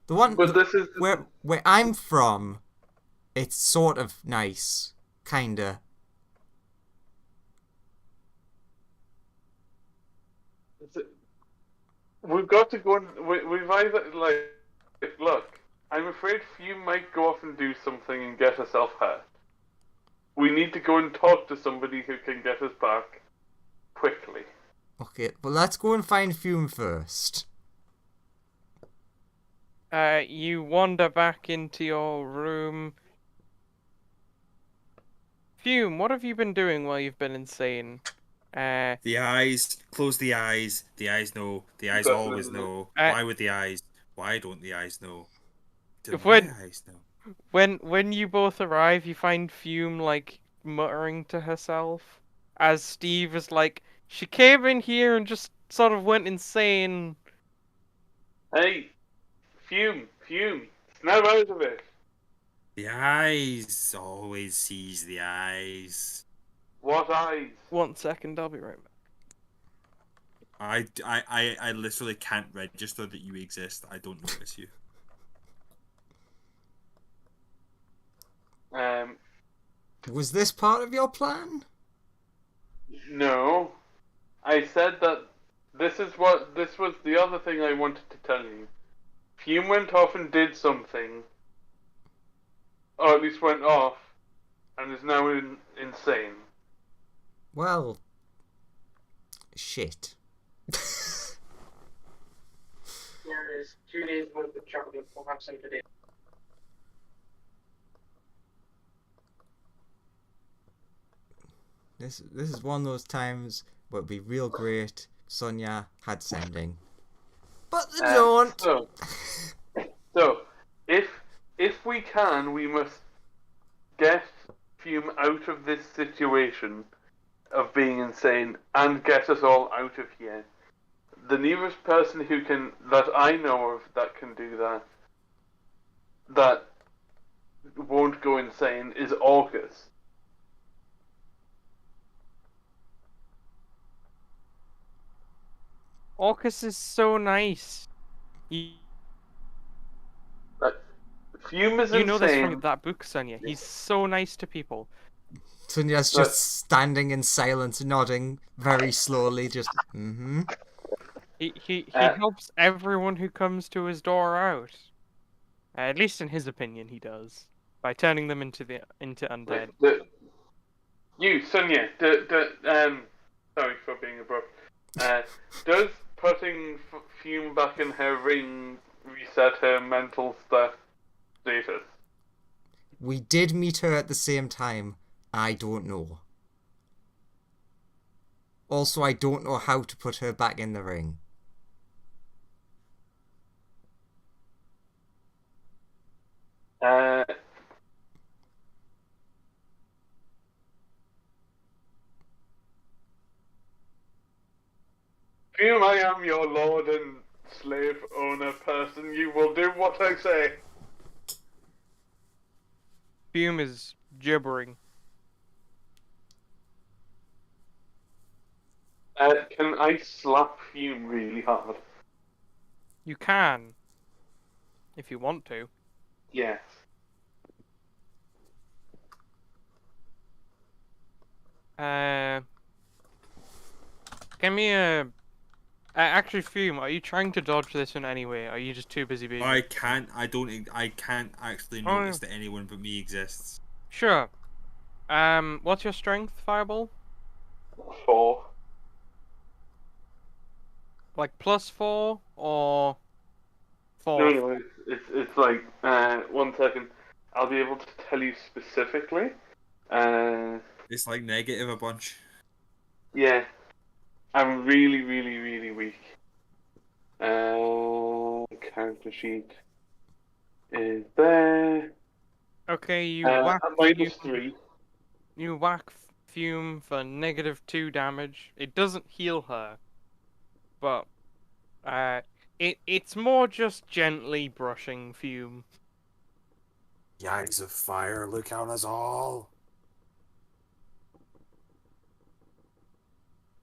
The one But this is where I'm from, it's sort of nice, kinda. we've got to go and we've either look. I'm afraid Fume might go off and do something and get herself hurt. We need to go and talk to somebody who can get us back quickly. Okay, well let's go and find Fume first. You wander back into your room. Fume, what have you been doing while you've been insane? The eyes, close the eyes. The eyes know. The eyes always know. Why would the eyes? Why don't the eyes know? Do my eyes know? When you both arrive, you find Fume like muttering to herself, as Steve is like, she came in here and just sort of went insane. Hey, Fume, snap out of it. The eyes always sees the eyes. What eyes? 1 second, I'll be right back. I literally can't register that you exist. I don't notice you. Was this part of your plan? No. I said that this was the other thing I wanted to tell you. Fume went off and did something, or at least went off, and is now insane. Well, shit. There it is. 2 days worth of chocolate. We'll have some today. This is one of those times where it'd be real great. Sunya had sending, but they don't. So, if we can, we must get Fume out of this situation of being insane and get us all out of here. The nearest person that I know of that can do that won't go insane is Orcus. Orcus is so nice. Fume is You know this insane. from that book, Sunya. He's so nice to people. Sunya's just standing in silence, nodding very slowly, just He helps everyone who comes to his door out. At least in his opinion, he does, by turning them into undead. You, Sunya, sorry for being abrupt. Does putting Fume back in her ring reset her mental status? We did meet her at the same time. I don't know. Also, I don't know how to put her back in the ring. Fume, I am your lord and slave owner person. You will do what I say. Fume is gibbering. Can I slap Fume really hard? You can, if you want to. Yes. Give me a. Actually, Fume, are you trying to dodge this in any way? Or are you just too busy being? I can't actually notice that anyone but me exists. Sure. What's your strength, Fireball? 4. Like +4 or 4? No, it's like 1 second. I'll be able to tell you specifically. It's like negative a bunch. Yeah, I'm really, really, really weak. Character sheet is there. Okay, you I'm whack -3. You whack Fume for -2 damage. It doesn't heal her, but it's more just gently brushing Fume. The eyes of fire look on us all.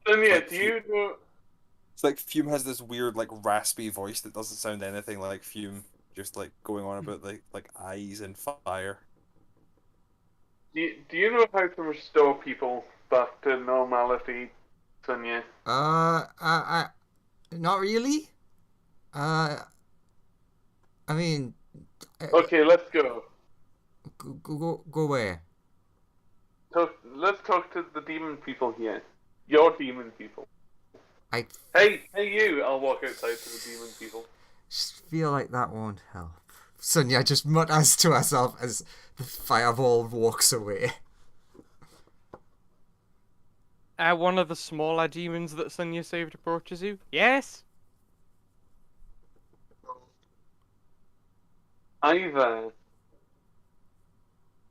Sonia, Like do you know? It's like Fume has this weird, like, raspy voice that doesn't sound anything like Fume. Just, like, going on about, like eyes and fire. Do you know how to restore people back to normality, Sonia? Not really. I mean, Okay, let's go. go where? Let's talk to the demon people here. Your demon people. I Hey, you! I'll walk outside to the demon people. just feel like that won't help. Sunya just mutters to herself as the fireball walks away. One of the smaller demons that Sunya saved approaches you. Yes? Either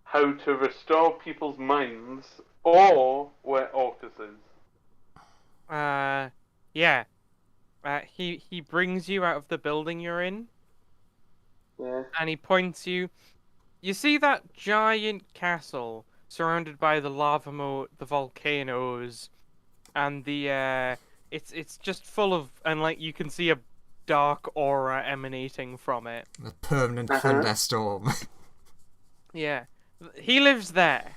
how to restore people's minds or where Orcus is. Yeah. He brings you out of the building you're in, Yeah. and he points you. You see that giant castle surrounded by the lava moat, the volcanoes, and it's just full of, and like you can see a dark aura emanating from it. A permanent Uh-huh. thunderstorm. Yeah, he lives there.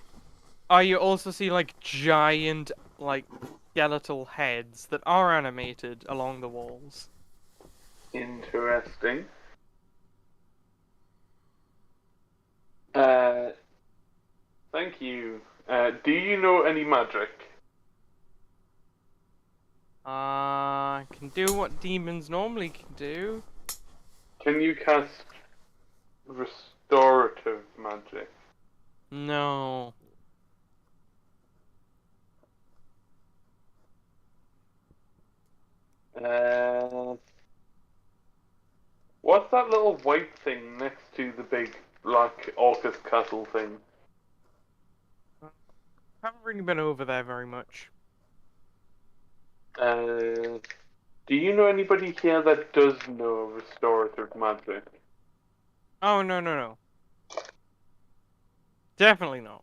You also see like giant like skeletal heads that are animated along the walls. Interesting. Thank you. Do you know any magic? Can do what demons normally can do. Can you cast restorative magic? No. What's that little white thing next to the big black Orcus castle thing? Haven't really been over there very much. Do you know anybody here that does know restorative magic? Oh, no. Definitely not.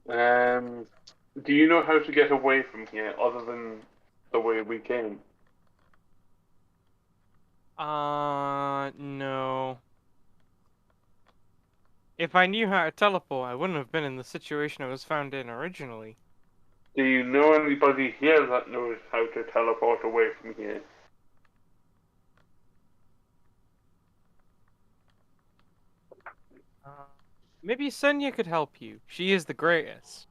Do you know how to get away from here other than the way we came? No. If I knew how to teleport, I wouldn't have been in the situation I was found in originally. Do you know anybody here that knows how to teleport away from here? Maybe Sunya could help you. She is the greatest.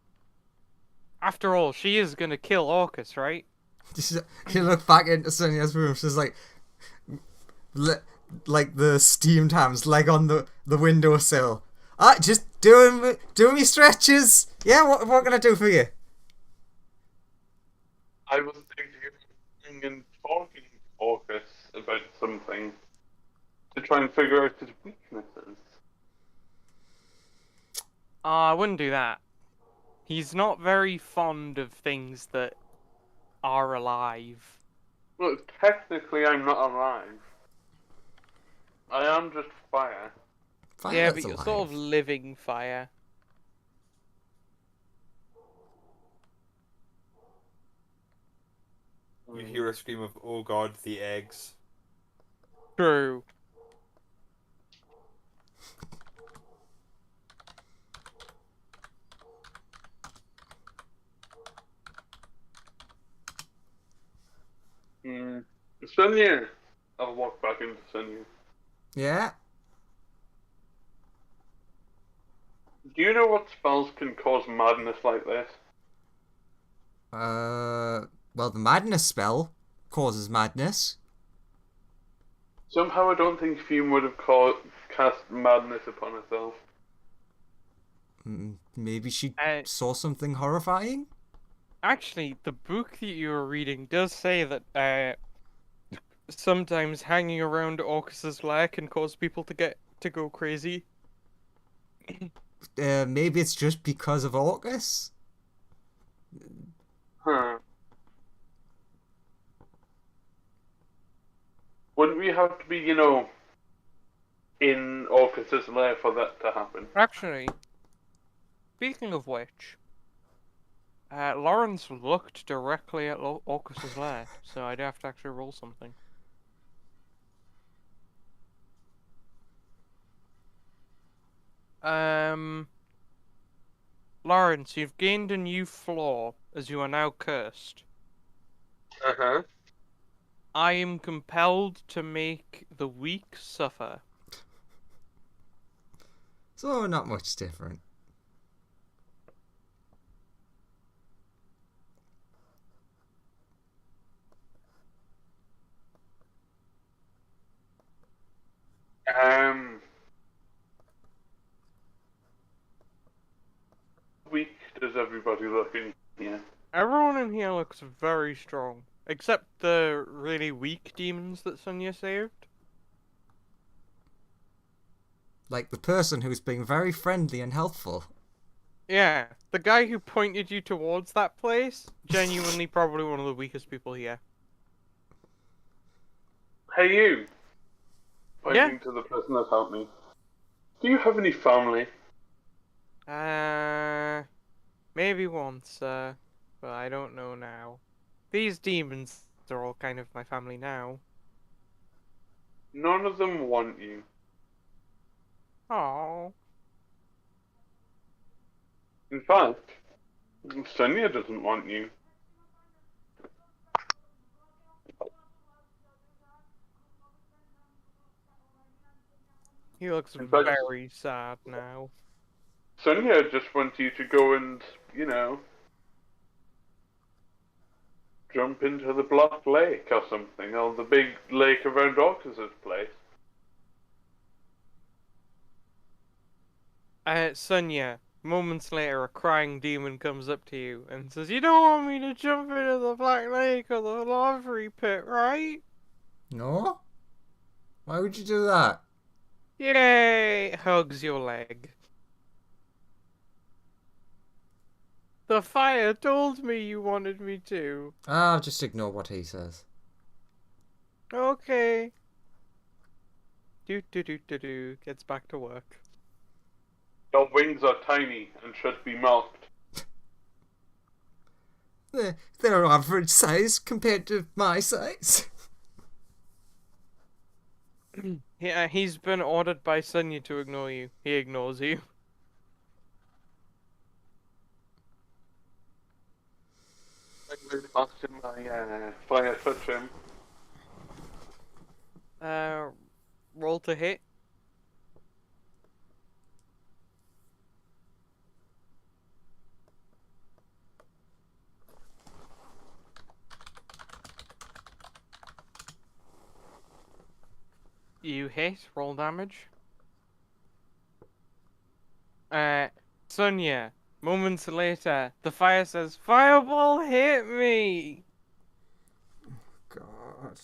After all, she is gonna kill Orcus, right? You look back into Sunya's room. She's like the steamed ham's leg on the windowsill. Just doing me stretches. Yeah, what can I do for you? I was thinking and talking to Orcus about something to try and figure out his weaknesses. I wouldn't do that. He's not very fond of things that are alive. Well, technically I'm not alive. I am just fire. Yeah, Fire's but you're alive. sort of living fire. You hear a scream of, "Oh God, the eggs!" True. Sunya. I'll walk back into Sunya. Yeah. Do you know what spells can cause madness like this? Well, the madness spell causes madness. Somehow I don't think Fume would have cast madness upon herself. Maybe she Uh, saw something horrifying. Actually, the book that you were reading does say that sometimes hanging around Orcus's lair can cause people to go crazy. Maybe it's just because of Orcus. Huh. Wouldn't we have to be, in Orcus's lair for that to happen? Actually, speaking of which, Lawrence looked directly at Orcus's lair, so I'd have to actually roll something. Lawrence, you've gained a new flaw, as you are now cursed. Uh-huh. I am compelled to make the weak suffer. So not much different. Weak does everybody look in here? Everyone in here looks very strong, except the really weak demons that Sunya saved. Like the person who's being very friendly and helpful. Yeah, the guy who pointed you towards that place, genuinely probably one of the weakest people here. Hey, you. Yeah. Pointing to the person that helped me. Do you have any family? Maybe once, but I don't know now. These demons are all kind of my family now. None of them want you. Oh. In fact, Sunya doesn't want you. He looks In fact- very sad now. Sunya just wants you to go and, jump into the Black Lake or something, or the big lake around Orcus's place. Sunya, moments later, a crying demon comes up to you and says, "You don't want me to jump into the Black Lake or the Lavery Pit, right?" No? Why would you do that? Yay! Hugs your leg. The fire told me you wanted me to. Ah, just ignore what he says. Okay. Do. Gets back to work. Your wings are tiny and should be milked. They're average size compared to my size. Yeah, he's been ordered by Sunya to ignore you. He ignores you. I move back to my fire touch him. Roll to hit. You hit. Roll damage. Sunya. Moments later, the fire says, "Fireball hit me!" God.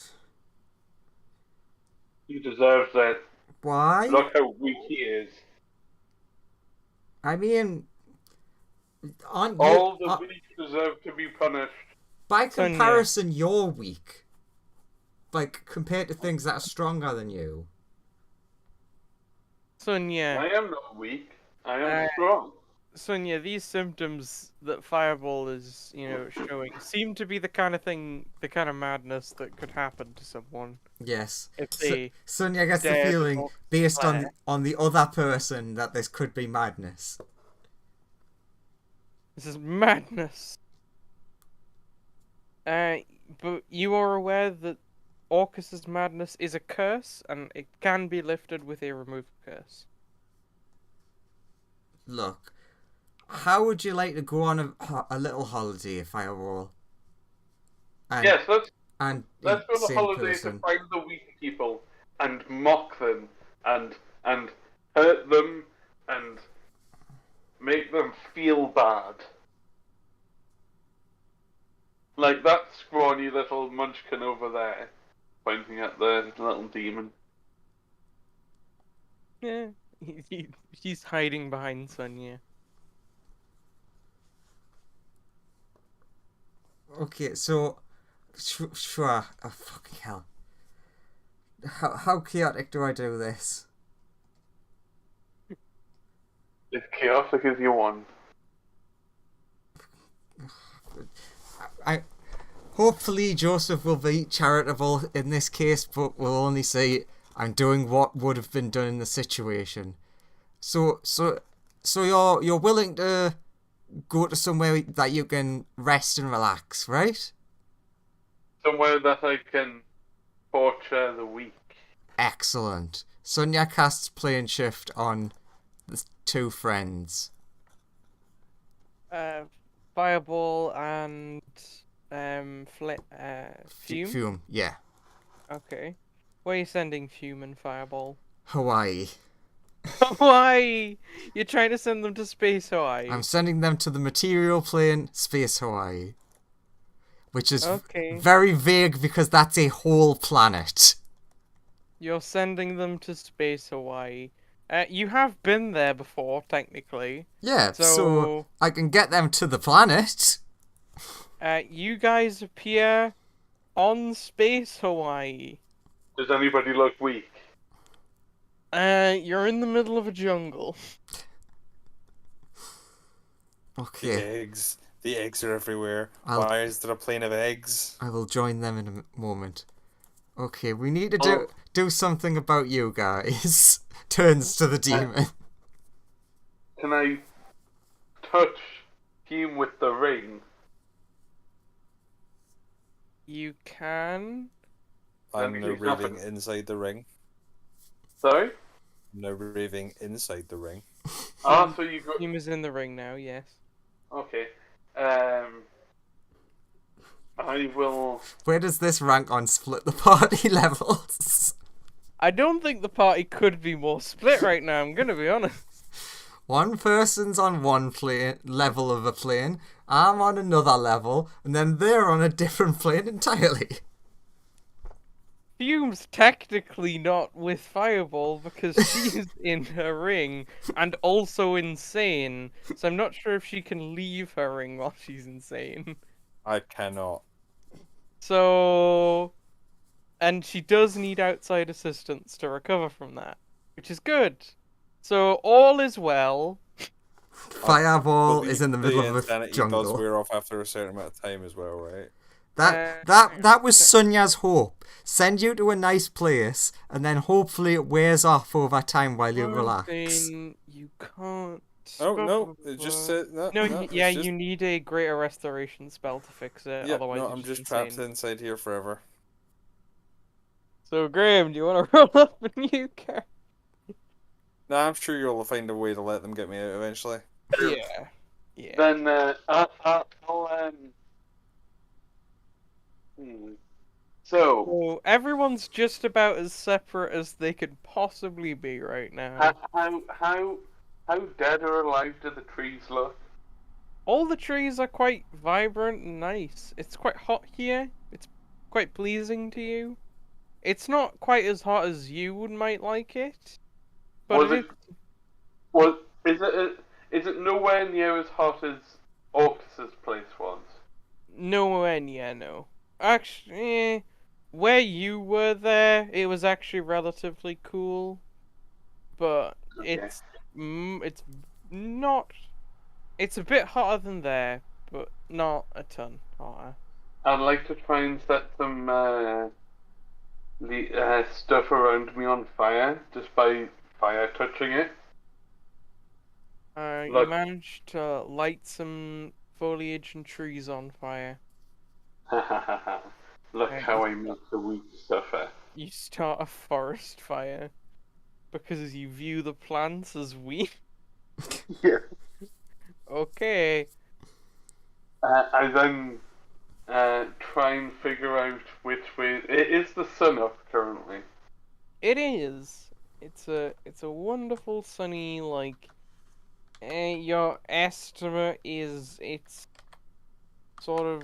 He deserves it. Why? Look how weak he is. I mean, aren't you... All the weak deserve to be punished. by Sunya. comparison, you're weak. Like, compared to things that are stronger than you. Sunya. I am not weak. I am strong. Sunya, these symptoms that Fireball is, showing seem to be the kind of madness that could happen to someone Yes. if they Sunya gets the dared feeling, or based declare. on the other person, that this could be madness. This is madness. But you are aware that Orcus's madness is a curse, and it can be lifted with a remove curse. Look, how would you like to go on a little holiday, Firewall? And, Yes, let's go on a same holiday person. to find the weak people and mock them and hurt them and make them feel bad. Like that scrawny little munchkin over there, pointing at the little demon. Yeah, he's hiding behind Sunya. Okay, so... Sure. Oh, fucking hell. How chaotic do I do this? As chaotic as you want. Hopefully Joseph will be charitable in this case, but will only say, "I'm doing what would have been done in the situation." So you're willing to go to somewhere that you can rest and relax, right? Somewhere that I can torture the weak. Excellent. Sunya casts plane shift on the two friends. Fireball and Fume. Fume, yeah. Okay. Where are you sending Fume and Fireball? Hawaii. Hawaii! You're trying to send them to space Hawaii. I'm sending them to the material plane, space Hawaii. Which is Okay. very vague because that's a whole planet. You're sending them to space Hawaii. You have been there before, technically. Yeah, so So, I can get them to the planet. you guys appear on Space Hawaii. Does anybody look weak? You're in the middle of a jungle. The Okay, eggs. The eggs are everywhere. I'll- Why is there a plane of eggs? I will join them in a moment. Okay, we need to do something about you guys. Turns to the demon. Can I touch him with the ring? You can. I'm Then now he's not raving inside the ring. Sorry? Now raving inside the ring. Ah, so you got... Team is in the ring now, yes. Okay. I will... Where does this rank on split the party levels? I don't think the party could be more split right now, I'm gonna be honest. One person's on one plane level of a plane, I'm on another level, and then they're on a different plane entirely. Fume's technically not with Fireball because she's in her ring and also insane, so I'm not sure if she can leave her ring while she's insane. I cannot. So... And she does need outside assistance to recover from that, which is good. So all is well. Fireball But is in the middle of insanity a does jungle. wear off after a certain amount of time as well, right? That was Sunya's hope. Send you to a nice place, and then hopefully it wears off over time while you relax. Something you can't... Oh no! It just said no. No, no, yeah, it's just, you need a greater restoration spell to fix it, Yeah, otherwise no, you're I'm just insane. trapped inside here forever. So, Graham, do you want to roll up a new card? Nah, I'm sure you'll find a way to let them get me out eventually. Yeah. Yeah. Then, I'll So, So, everyone's just about as separate as they could possibly be right now. how dead or alive do the trees look? All the trees are quite vibrant and nice. It's quite hot here. It's quite pleasing to you. It's not quite as hot as you might like it. But Was is it nowhere near as hot as Orcus's place was? nowhere near, no. Actually, where you were there, it was actually relatively cool. But Okay. it's not. It's a bit hotter than there, but not a ton hotter. I'd like to try and set some stuff around me on fire just by fire touching it. You Look. managed to light some foliage and trees on fire. Look Right. how I make the weak suffer. You start a forest fire because you view the plants as weak. Yeah. Okay. I then try and figure out which way. Is the sun up currently? It is. It's a wonderful sunny your estimate is it's sort of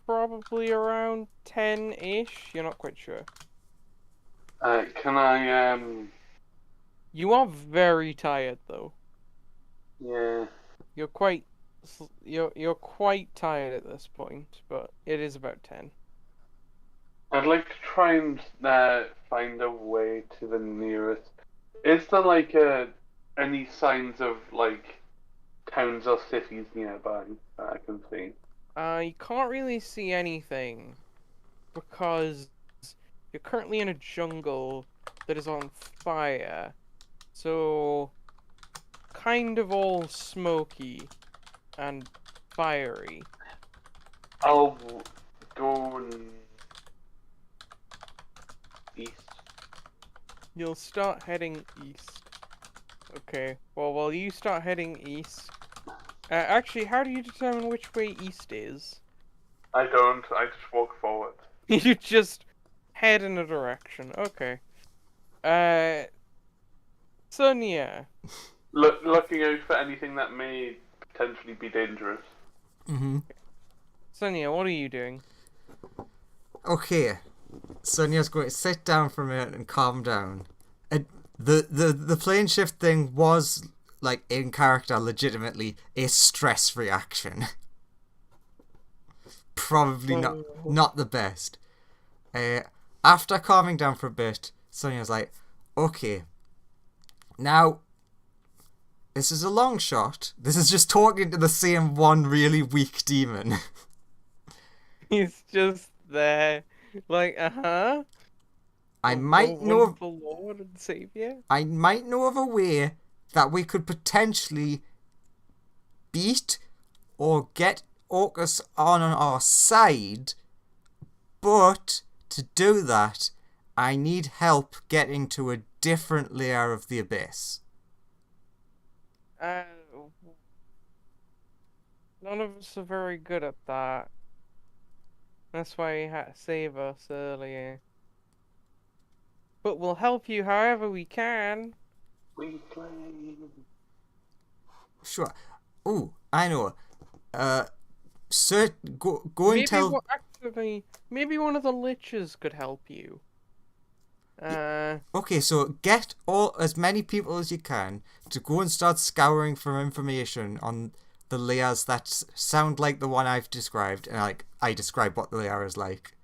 probably around 10-ish. You're not quite sure. Can I You are very tired though. yeah. You're quite tired at this point, but it is about 10. I'd like to try and find a way to the nearest. Is there any signs of towns or cities nearby that I can see? You can't really see anything because you're currently in a jungle that is on fire. So, kind of all smoky and fiery. I'll go east. You'll start heading east. Okay, well, while you start heading east... actually, how do you determine which way east is? I don't. I just walk forward. You just head in a direction. Okay. Sunya. Looking out for anything that may potentially be dangerous. Mm-hmm. Sunya, what are you doing? Okay. Sunya's going to sit down for a minute and calm down. the plane shift thing was, like, in character, legitimately a stress reaction. Probably not the best. After calming down for a bit, Sonya was like, okay, now, this is a long shot. This is just talking to the same one really weak demon. He's just there, like, I might know of, wonderful Lord and Savior. I might know of a way that we could potentially beat or get Orcus on our side, but to do that, I need help getting to a different layer of the abyss. None of us are very good at that. That's why he had to save us earlier. But we'll help you however we can. We play. Sure. Ooh, I know. Go and Maybe tell. maybe one of the liches could help you. Okay, so get as many people as you can to go and start scouring for information on the layers that sound like the one I've described, and I describe what the layer is like.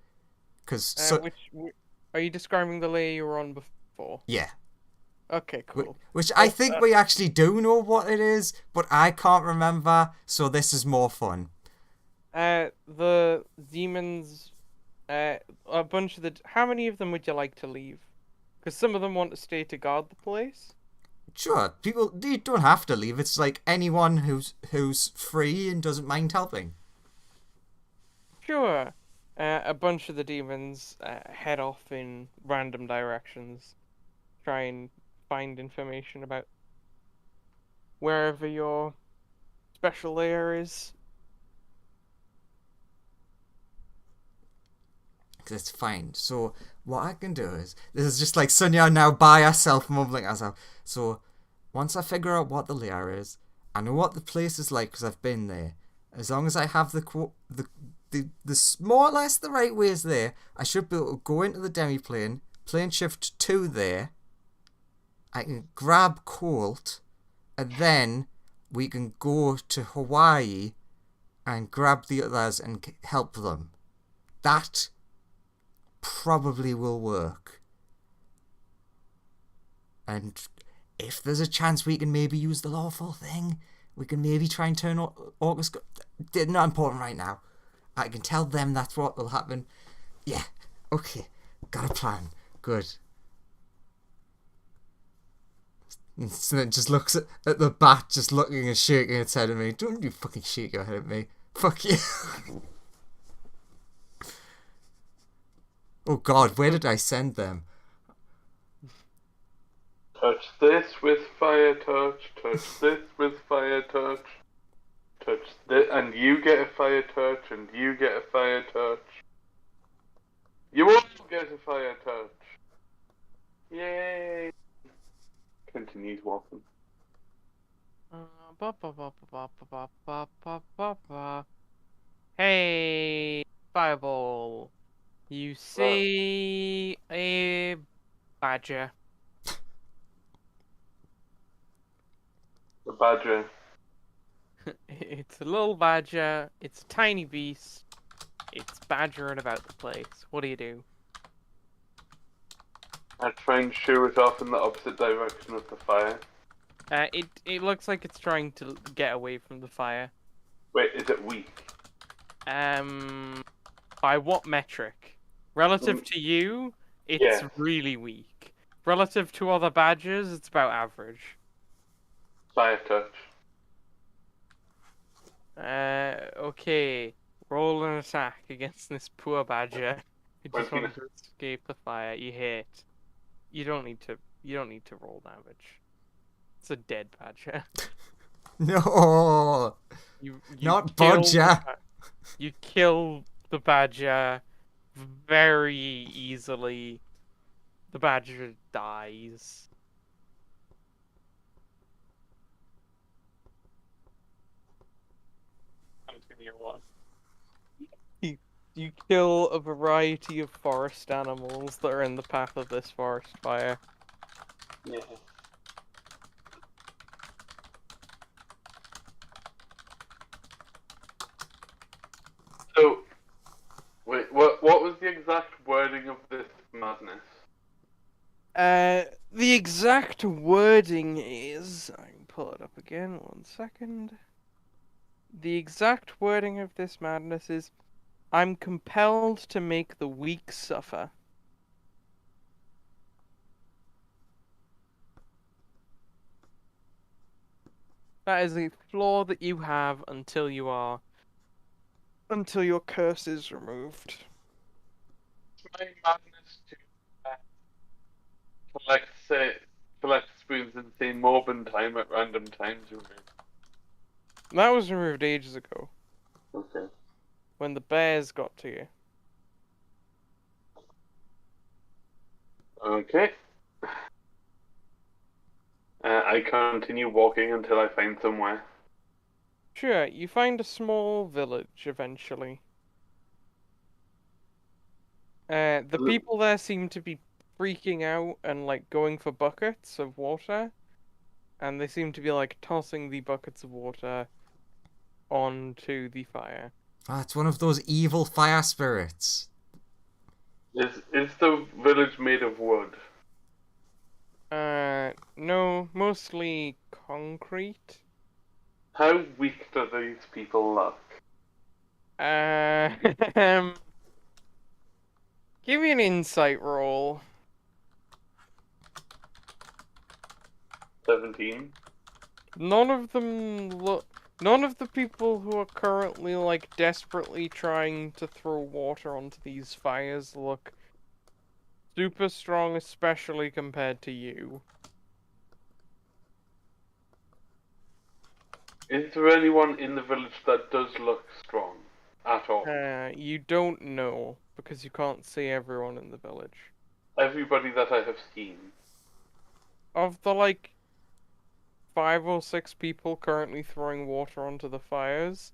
Are you describing the layer you were on before? Yeah. Okay, cool. Which I think we actually do know what it is, but I can't remember, so this is more fun. The demons, a bunch of how many of them would you like to leave? Because some of them want to stay to guard the place. Sure, you don't have to leave. It's like anyone who's free and doesn't mind helping. Sure. A bunch of the demons head off in random directions, try and find information about wherever your special layer is. It's fine. So what I can do is, this is just like Sunya now by herself, mumbling at herself. So once I figure out what the layer is, I know what the place is like because I've been there. As long as I have the more or less the right ways there, I should be able to go into the demiplane, plane shift to there. I can grab Colt, and then we can go to Hawaii and grab the others and help them. That probably will work. And if there's a chance we can maybe use the lawful thing, we can maybe try and turn Orcus. Not important right now. I can tell them that's what will happen. Yeah, okay. Got a plan. Good. And so then just looks at the bat, just looking and shaking its head at me. Don't you fucking shake your head at me. Fuck you. Oh god, where did I send them? Touch this with fire touch, touch this with fire touch, touch this, and you get a fire touch, and you get a fire touch. You all get a fire touch. Yay! Continues walking. Hey, Fireball. You see a badger. The badger. It's a little badger. It's a tiny beast. It's badgering about the place. What do you do? I try and shoo it off in the opposite direction of the fire. It looks like it's trying to get away from the fire. Wait, is it weak? By what metric? Relative to you, it's really weak. Relative to other badgers, it's about average. Fire touch. Okay. Roll an attack against this poor badger. Who just wanted to escape the fire. You hit. You don't need to roll damage. It's a dead badger. No. You not badger. You kill the badger very easily. The badger dies. Continue on. You kill a variety of forest animals that are in the path of this forest fire. Yeah. So, wait, what was the exact wording of this madness? The exact wording is... I can pull it up again, 1 second. The exact wording of this madness is, I'm compelled to make the weak suffer. That is a flaw that you have until your curse is removed. My madness to collect spoons and say Morbin time at random times removed. That was removed ages ago, Okay. when the bears got to you. Okay. I continue walking until I find somewhere. Sure, you find a small village eventually. The people there seem to be freaking out and like going for buckets of water, and they seem to be like tossing the buckets of water onto the fire. Ah, it's one of those evil fire spirits. Is the village made of wood? No, mostly concrete. How weak do these people look? Um, give me an insight roll. 17. None of them look. None of the people who are currently like desperately trying to throw water onto these fires look super strong, especially compared to you. Is there anyone in the village that does look strong at all? You don't know because you can't see everyone in the village. Everybody that I have seen. Of the like 5 or 6 people currently throwing water onto the fires,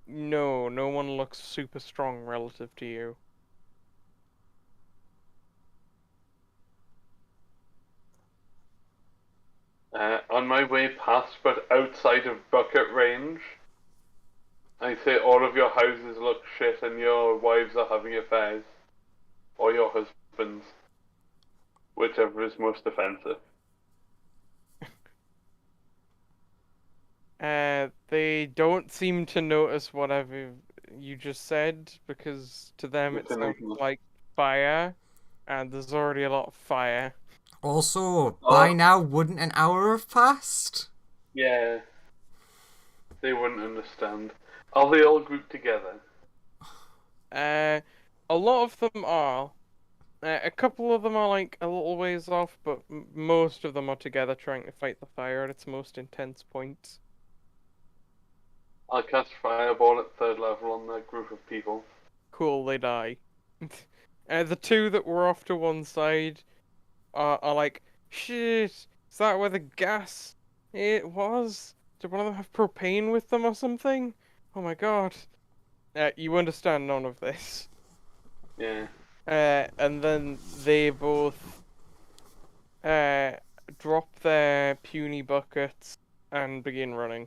no one looks super strong relative to you. On my way past, but outside of bucket range, I say all of your houses look shit and your wives are having affairs. Or your husbands. Whichever is most offensive. They don't seem to notice whatever you just said because to them it sounds like fire, and there's already a lot of fire. Also, by now, wouldn't an hour have passed? Yeah. They wouldn't understand. Are they all grouped together? A lot of them are. A couple of them are like a little ways off, but most of them are together trying to fight the fire at its most intense points. I'll cast Fireball at 3rd level on that group of people. Cool, they die. The 2 that were off to one side are like, shit, is that where the gas it was? Did one of them have propane with them or something? Oh my god. You understand none of this. Yeah. And then they both drop their puny buckets and begin running.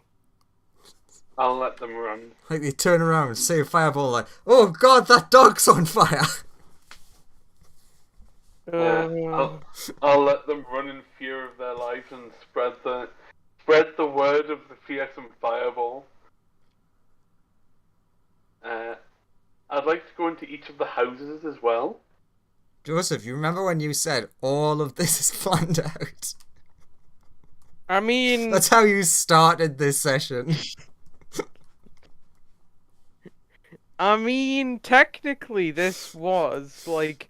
I'll let them run. Like, they turn around and say Fireball, like, oh god, that dog's on fire! I'll let them run in fear of their lives and spread the word of the fearsome Fireball. I'd like to go into each of the houses as well. Joseph, you remember when you said all of this is planned out? I mean... That's how you started this session. I mean, technically this was, like...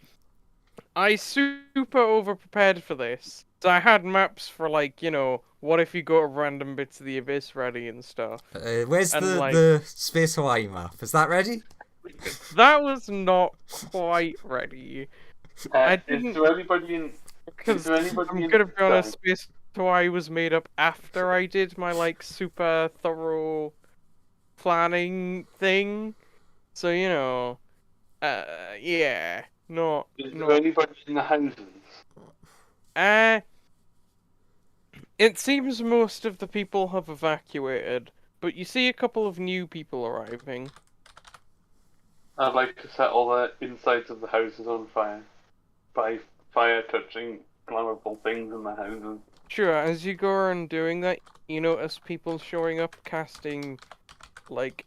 I super over-prepared for this. So I had maps for, like, you know, what if you got random bits of the Abyss ready and stuff. Where's And, the Space Hawaii map? Is that ready? That was not quite ready. I didn't... Is there anybody in... Because I'm gonna be honest, Space Hawaii was made up after I did my, like, super thorough planning thing. So, you know... yeah. Is there anybody in the houses? It seems most of the people have evacuated, but you see a couple of new people arriving. I'd like to set all the insides of the houses on fire by fire touching flammable things in the houses. Sure, as you go around doing that, you notice people showing up casting, like,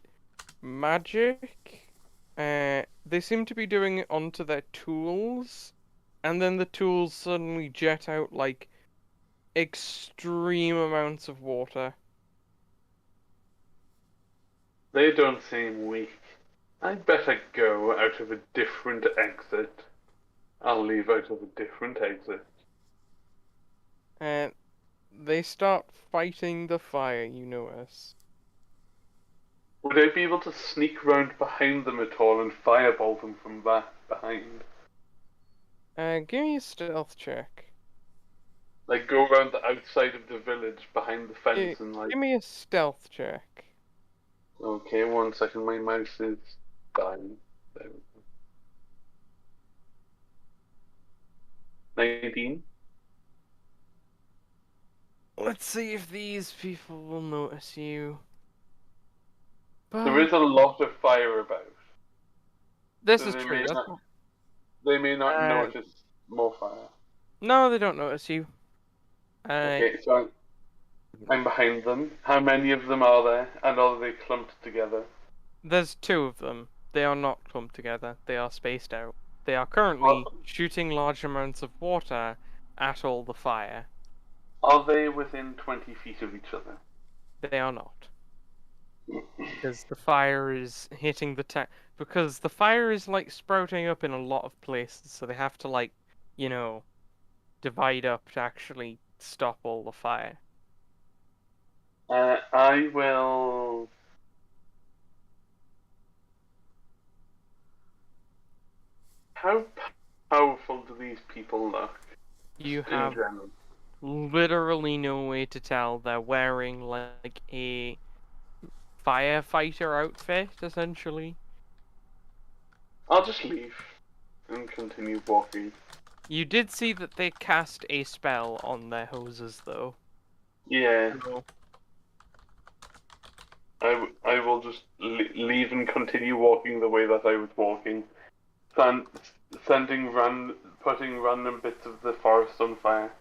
magic. They seem to be doing it onto their tools, and then the tools suddenly jet out, like, extreme amounts of water. They don't seem weak. I'd better go out of a different exit. I'll leave out of a different exit. They start fighting the fire, you notice. Would I be able to sneak round behind them at all and fireball them from behind? Give me a stealth check. Like go around the outside of the village behind the fence and like... Give me a stealth check. Okay, 1 second, my mouse is dying. There we go. 19? Let's see if these people will notice you. There is a lot of fire about. This So is they true. may They may not notice more fire. No, they don't notice you. Okay, so I'm behind them. How many of them are there? And are they clumped together? There's 2 of them. They are not clumped together. They are spaced out. They are currently shooting large amounts of water at all the fire. Are they within 20 feet of each other? They are not. Because the fire is hitting the because the fire is like sprouting up in a lot of places, so they have to like, divide up to actually stop all the fire. I will... How powerful do these people look? You in have general? literally no way to tell. They're wearing like a firefighter outfit, essentially. I'll just leave and continue walking. You did see that they cast a spell on their hoses, though. Yeah. So, I will just leave and continue walking the way that I was walking. Putting random bits of the forest on fire.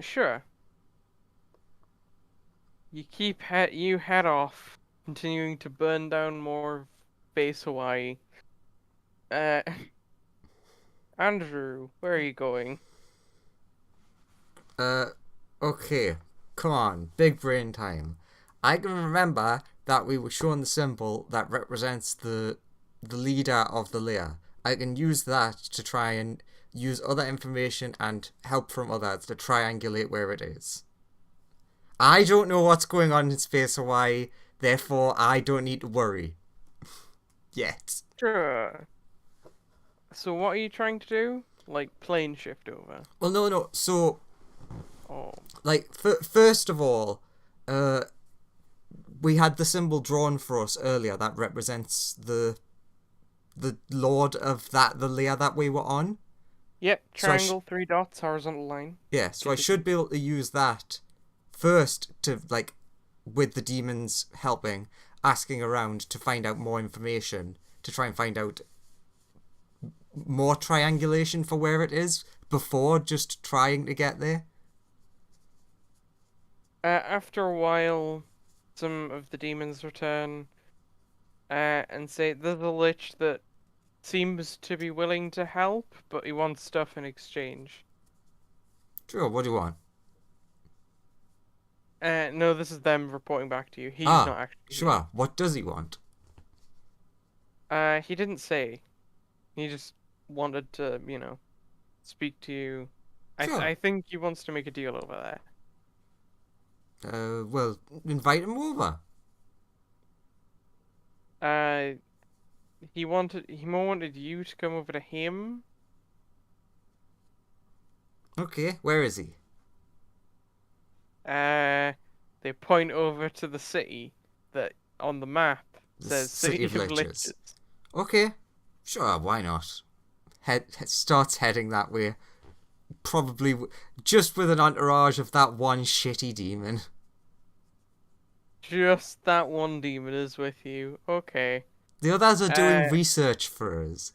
sure. You head off, continuing to burn down more base Hawaii. Andrew, where are you going? Okay. Come on, big brain time. I can remember that we were shown the symbol that represents the leader of the layer. I can use that to try and use other information and help from others to triangulate where it is. I don't know what's going on in Space Hawaii, therefore I don't need to worry. Yet. Sure. So what are you trying to do? Like plane shift over? Well, no. So, Oh. like, first of all, we had the symbol drawn for us earlier that represents the lord of the layer that we were on. Yep, So triangle, 3 dots, horizontal line. Yeah, so I should be able to use that first to, like, with the demons helping, asking around to find out more information, to try and find out more triangulation for where it is before just trying to get there. After a while, some of the demons return and say there's a lich that seems to be willing to help, but he wants stuff in exchange. Sure, what do you want? No, this is them reporting back to you. He's not actually. Sure, what does he want? He didn't say. He just wanted to, speak to you. Sure. I think he wants to make a deal over there. Well, invite him over. He more wanted you to come over to him. Okay, where is he? They point over to the city that on the map The says City of Liches. Okay, sure, why not? starts heading that way. Probably just with an entourage of that one shitty demon. Just that one demon is with you. Okay. The others are doing research for us.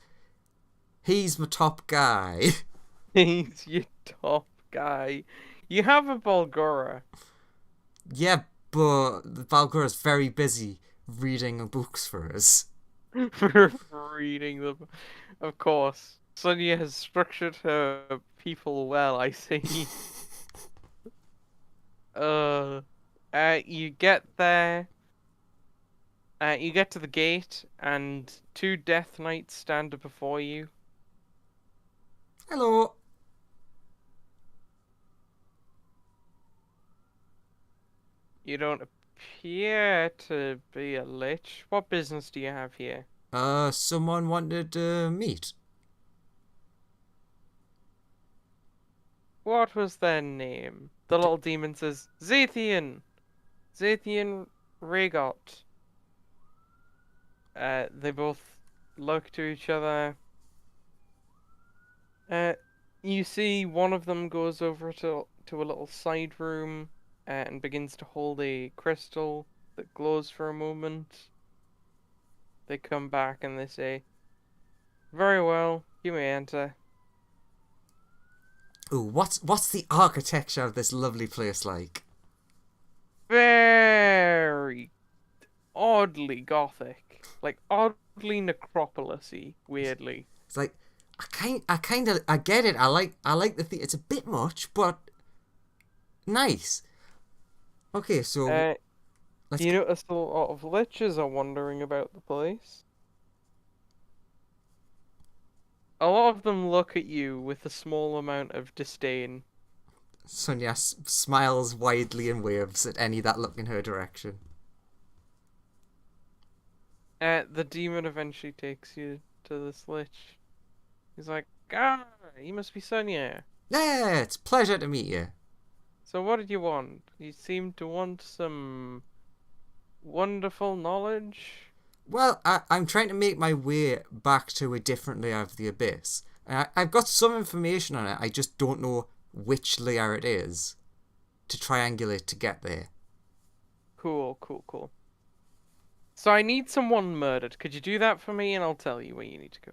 He's my top guy. He's your top guy. You have a Bulgura. Yeah, but the Valgora's very busy reading books for us. For reading them. Of course. Sunya has structured her people well, I see. You get there. You get to the gate, and 2 Death Knights stand before you. Hello. You don't appear to be a lich. What business do you have here? Someone wanted to meet. What was their name? The little demon says, Zathian! Zathian Rhaegot. They both look to each other. You see one of them goes over to a little side room and begins to hold a crystal that glows for a moment. They come back and they say, very well, you may enter. Ooh, what's the architecture of this lovely place like? Very oddly gothic. Like, oddly necropolis-y, weirdly. It's like, I get it. I like the thing. It's a bit much, but nice. Okay, so you notice a lot of liches are wandering about the place. A lot of them look at you with a small amount of disdain. Sunya smiles widely and waves at any that look in her direction. The demon eventually takes you to this lich. He's like, ah, you must be Sunya. Yeah, it's a pleasure to meet you. So what did you want? You seem to want some wonderful knowledge? Well, I'm trying to make my way back to a different layer of the abyss. I've got some information on it, I just don't know which layer it is to triangulate to get there. Cool. So I need someone murdered. Could you do that for me and I'll tell you where you need to go?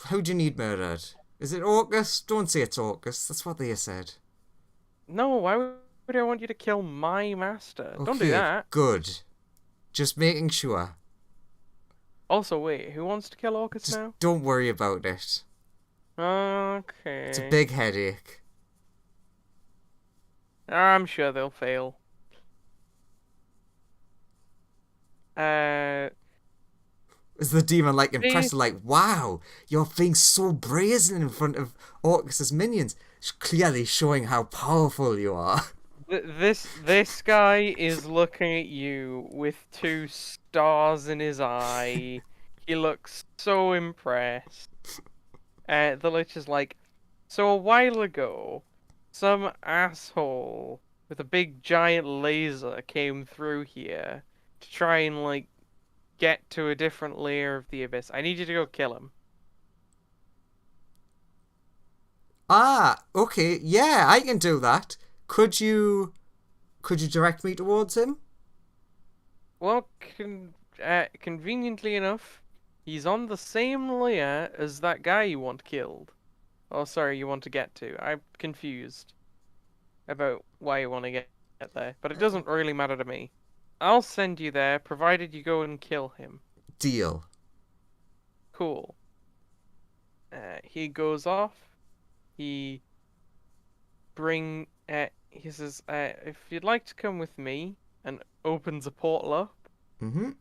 Who do you need murdered? Is it Orcus? Don't say it's Orcus, that's what they said. No, why would I want you to kill my master? Okay, Don't do that. Good. Just making sure. Also, wait, who wants to kill Orcus Just now? don't worry about it. Okay. It's a big headache. I'm sure they'll fail. Is the demon like impressed? Like, wow, you're being so brazen in front of Orcus's minions. It's clearly showing how powerful you are. This guy is looking at you with 2 stars in his eye. He looks so impressed. The lich is like, so a while ago, some asshole with a big giant laser came through here to try and like get to a different layer of the abyss. I need you to go kill him. Ah, okay, yeah, I can do that. Could you direct me towards him? Well, conveniently enough, he's on the same layer as that guy you want killed. Oh, sorry, you want to get to. I'm confused about why you want to get there, but it doesn't really matter to me. I'll send you there, provided you go and kill him. Deal. Cool. He goes off. He says, if you'd like to come with me, and opens a portal up. Mm-hmm.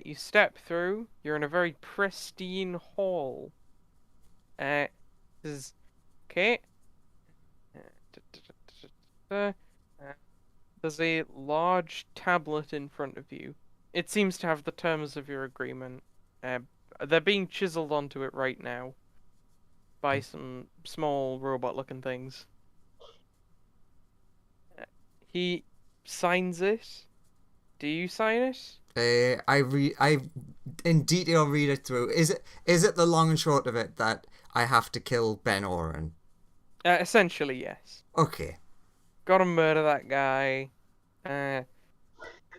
You step through. You're in a very pristine hall. This is okay. There's a large tablet in front of you. It seems to have the terms of your agreement. They're being chiseled onto it right now by some small robot-looking things. He signs it, Do you sign it? I in detail read it through. Is it the long and short of it that I have to kill Ben Oren? Essentially, yes. Okay. Gotta murder that guy. Uh,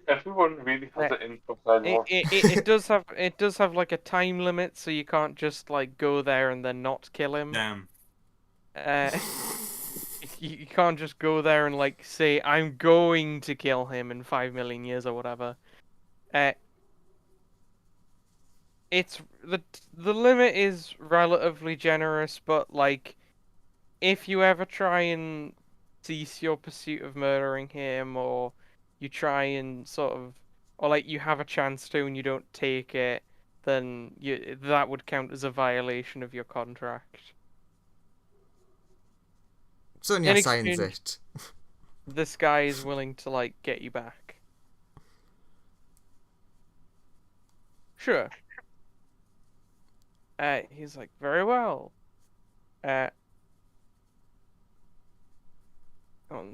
Everyone really has Uh, it in for side war. it does have like a time limit, so you can't just like go there and then not kill him. Damn. You can't just go there and like say I'm going to kill him in 5 million years or whatever. It's the limit is relatively generous, but like if you ever try and cease your pursuit of murdering him, or you try and sort of, or like you have a chance to and you don't take it, then that would count as a violation of your contract. Sunya In signs exchange- it. This guy is willing to like get you back. Sure. He's like, very well. 1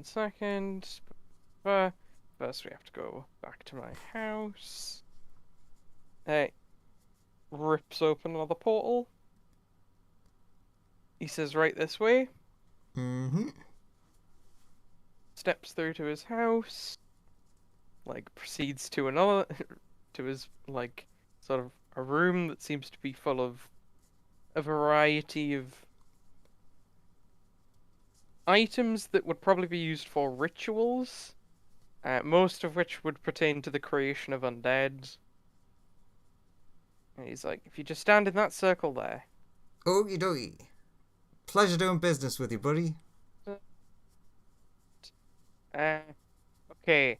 second. First we have to go back to my house. Rips open another portal. He says, right this way. Mm-hmm. Steps through to his house. Like, proceeds to another, to his, like, sort of a room that seems to be full of a variety of items that would probably be used for rituals, most of which would pertain to the creation of undead. And he's like, if you just stand in that circle there. Okie dokie. Pleasure doing business with you, buddy. Okay.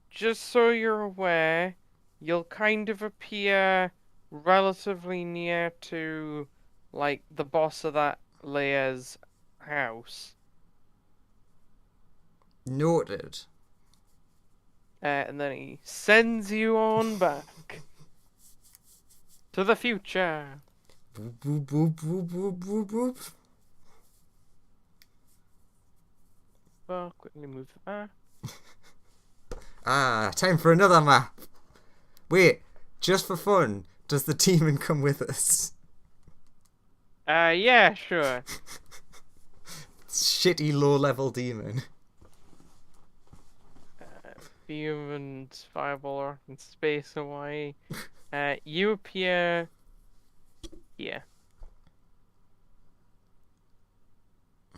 Just so you're aware, you'll kind of appear relatively near to, like, the boss of that layer's house. Noted. And then he sends you on back to the future. Boop, boop, boop, boop, boop, boop, boop. Well, quickly move the map. Ah, time for another map. Wait, just for fun, does the demon come with us? Yeah, sure. Shitty low-level demon. Fume and Fireball are in space away. You appear here.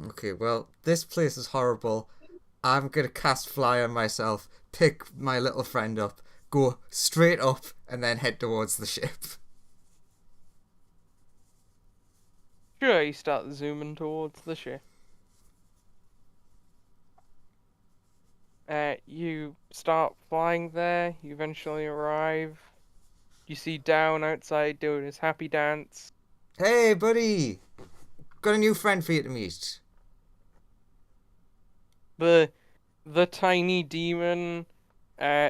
Okay, well, this place is horrible. I'm gonna cast fly on myself, pick my little friend up, go straight up, and then head towards the ship. Sure, you start zooming towards the ship. You start flying there, you eventually arrive. You see Down outside doing his happy dance. Hey, buddy! Got a new friend for you to meet. The tiny demon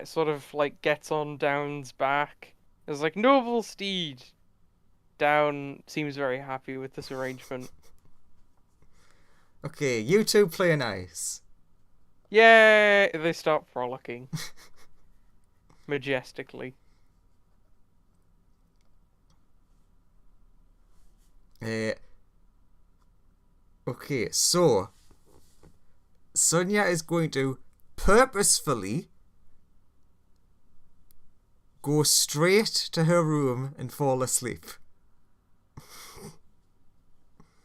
sort of like gets on Down's back. It's like, noble steed. Down seems very happy with this arrangement. Okay, you two play nice. Yeah, they start frolicking. Majestically. Okay, so Sunya is going to purposefully go straight to her room and fall asleep.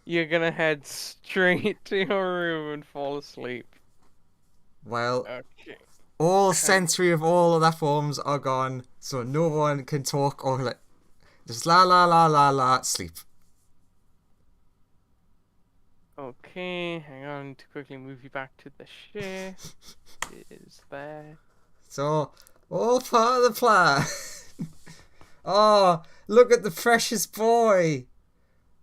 You're gonna head straight to your room and fall asleep. While Okay. all sensory of all other forms are gone, so no one can talk or like just la la la la la sleep. Okay, hang on to quickly move you back to the ship. It is there. So all part of the plan. Oh, look at the precious boy.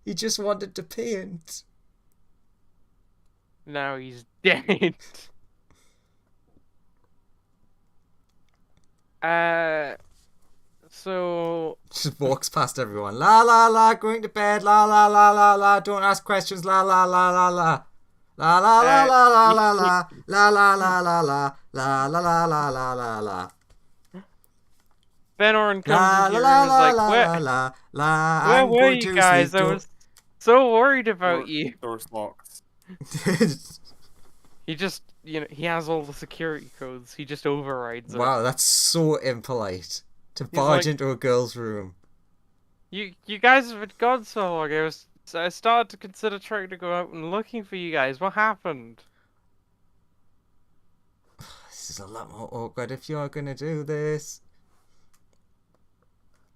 He just wanted to paint. Now he's dead. So Just walks past everyone. La la la, going to bed. La la la la la. Don't ask questions. La la la la la. La la la la la la la la la la la la la la la la la la la. Benorn comes La into la your la room and is la like, la where, la la la. where I'm were going you to guys? sleep. I was so worried about you. Door's locked. He just, he has all the security codes. He just overrides it. Wow, that's so impolite to He's barge like, into a girl's room. You guys have been gone so long. I started to consider trying to go out and looking for you guys. What happened? This is a lot more awkward if you're gonna do this.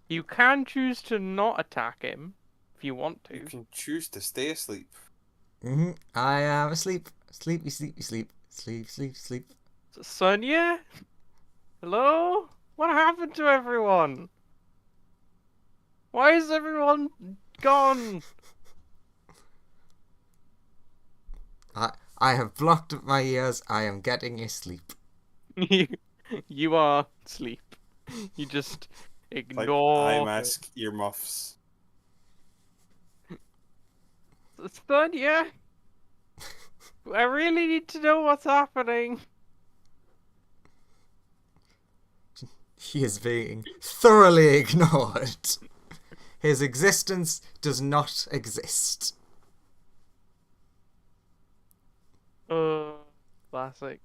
You can choose to not attack him if you want to. You can choose to stay asleep. I am asleep. Sleepy, sleepy, sleep. Sleep, sleep, sleep. Sunya? Hello? What happened to everyone? Why is everyone gone? I have blocked up my ears. I am getting asleep. You are asleep. You just Like ignore. eye mask, earmuffs. Sunya? I really need to know what's happening. He is being thoroughly ignored. His existence does not exist. Classic.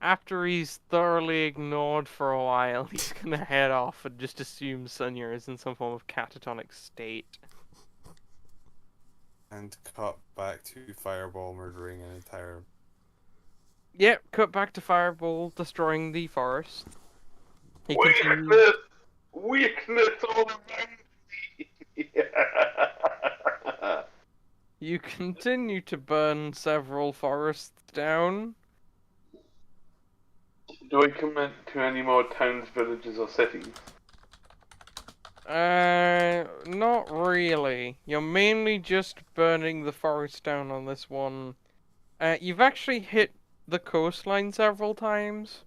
After he's thoroughly ignored for a while, he's gonna head off and just assume Sunya is in some form of catatonic state. And cut back to Fireball murdering an entire... Yep, cut back to Fireball destroying the forest. He continues... Weakness! Weakness all around me! You continue to burn several forests down. Do I commit to any more towns, villages, or cities? Not really. You're mainly just burning the forest down on this one. You've actually hit the coastline several times.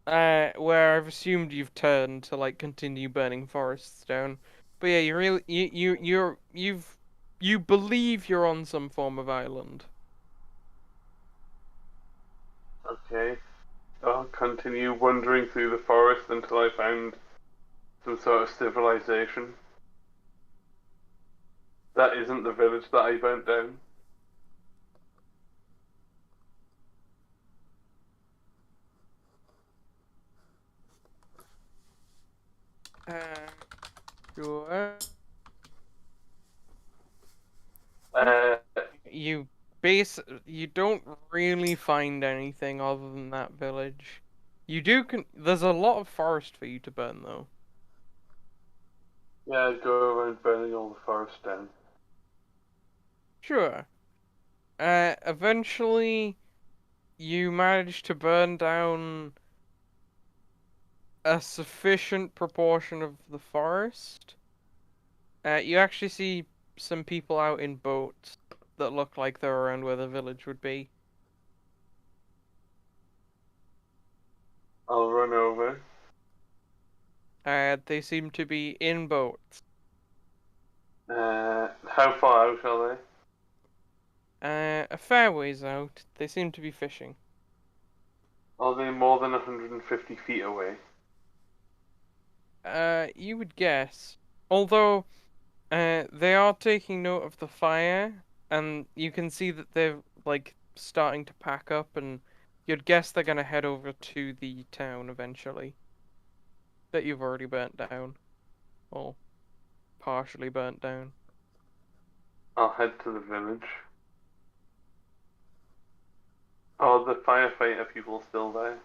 Where I've assumed you've turned to like continue burning forests down. But yeah, you believe you're on some form of island. Okay. I'll continue wandering through the forest until I found some sort of civilization. That isn't the village that I burnt down. Sure. Uh, You don't really find anything other than that village. There's a lot of forest for you to burn though. yeah, I'd go around burning all the forest down. Sure. Eventually you manage to burn down a sufficient proportion of the forest. You actually see some people out in boats that look like they're around where the village would be. I'll run over. They seem to be in boats. How far out are they? A fair ways out. They seem to be fishing. Are they more than 150 feet away? You would guess. Although, they are taking note of the fire, and you can see that they're, like, starting to pack up, and you'd guess they're gonna head over to the town eventually. That you've already burnt down. Or partially burnt down. I'll head to the village. Are the firefighter people still there?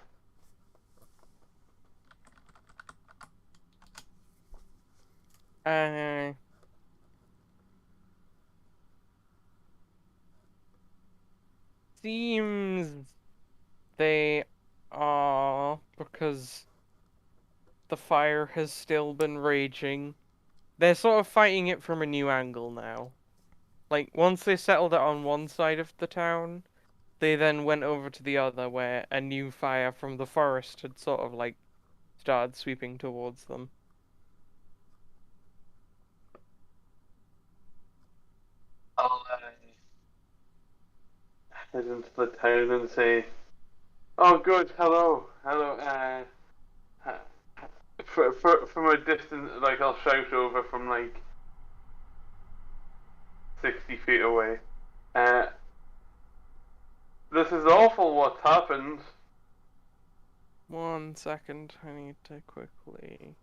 Seems they are, because the fire has still been raging. They're sort of fighting it from a new angle now. Like, once they settled it on one side of the town, they then went over to the other where a new fire from the forest had sort of, like, started sweeping towards them. head into the town and say, "Oh, good, hello, hello." From a distance, like I'll shout over from like 60 feet away. This is awful. What's happened? 1 second, I need to quickly.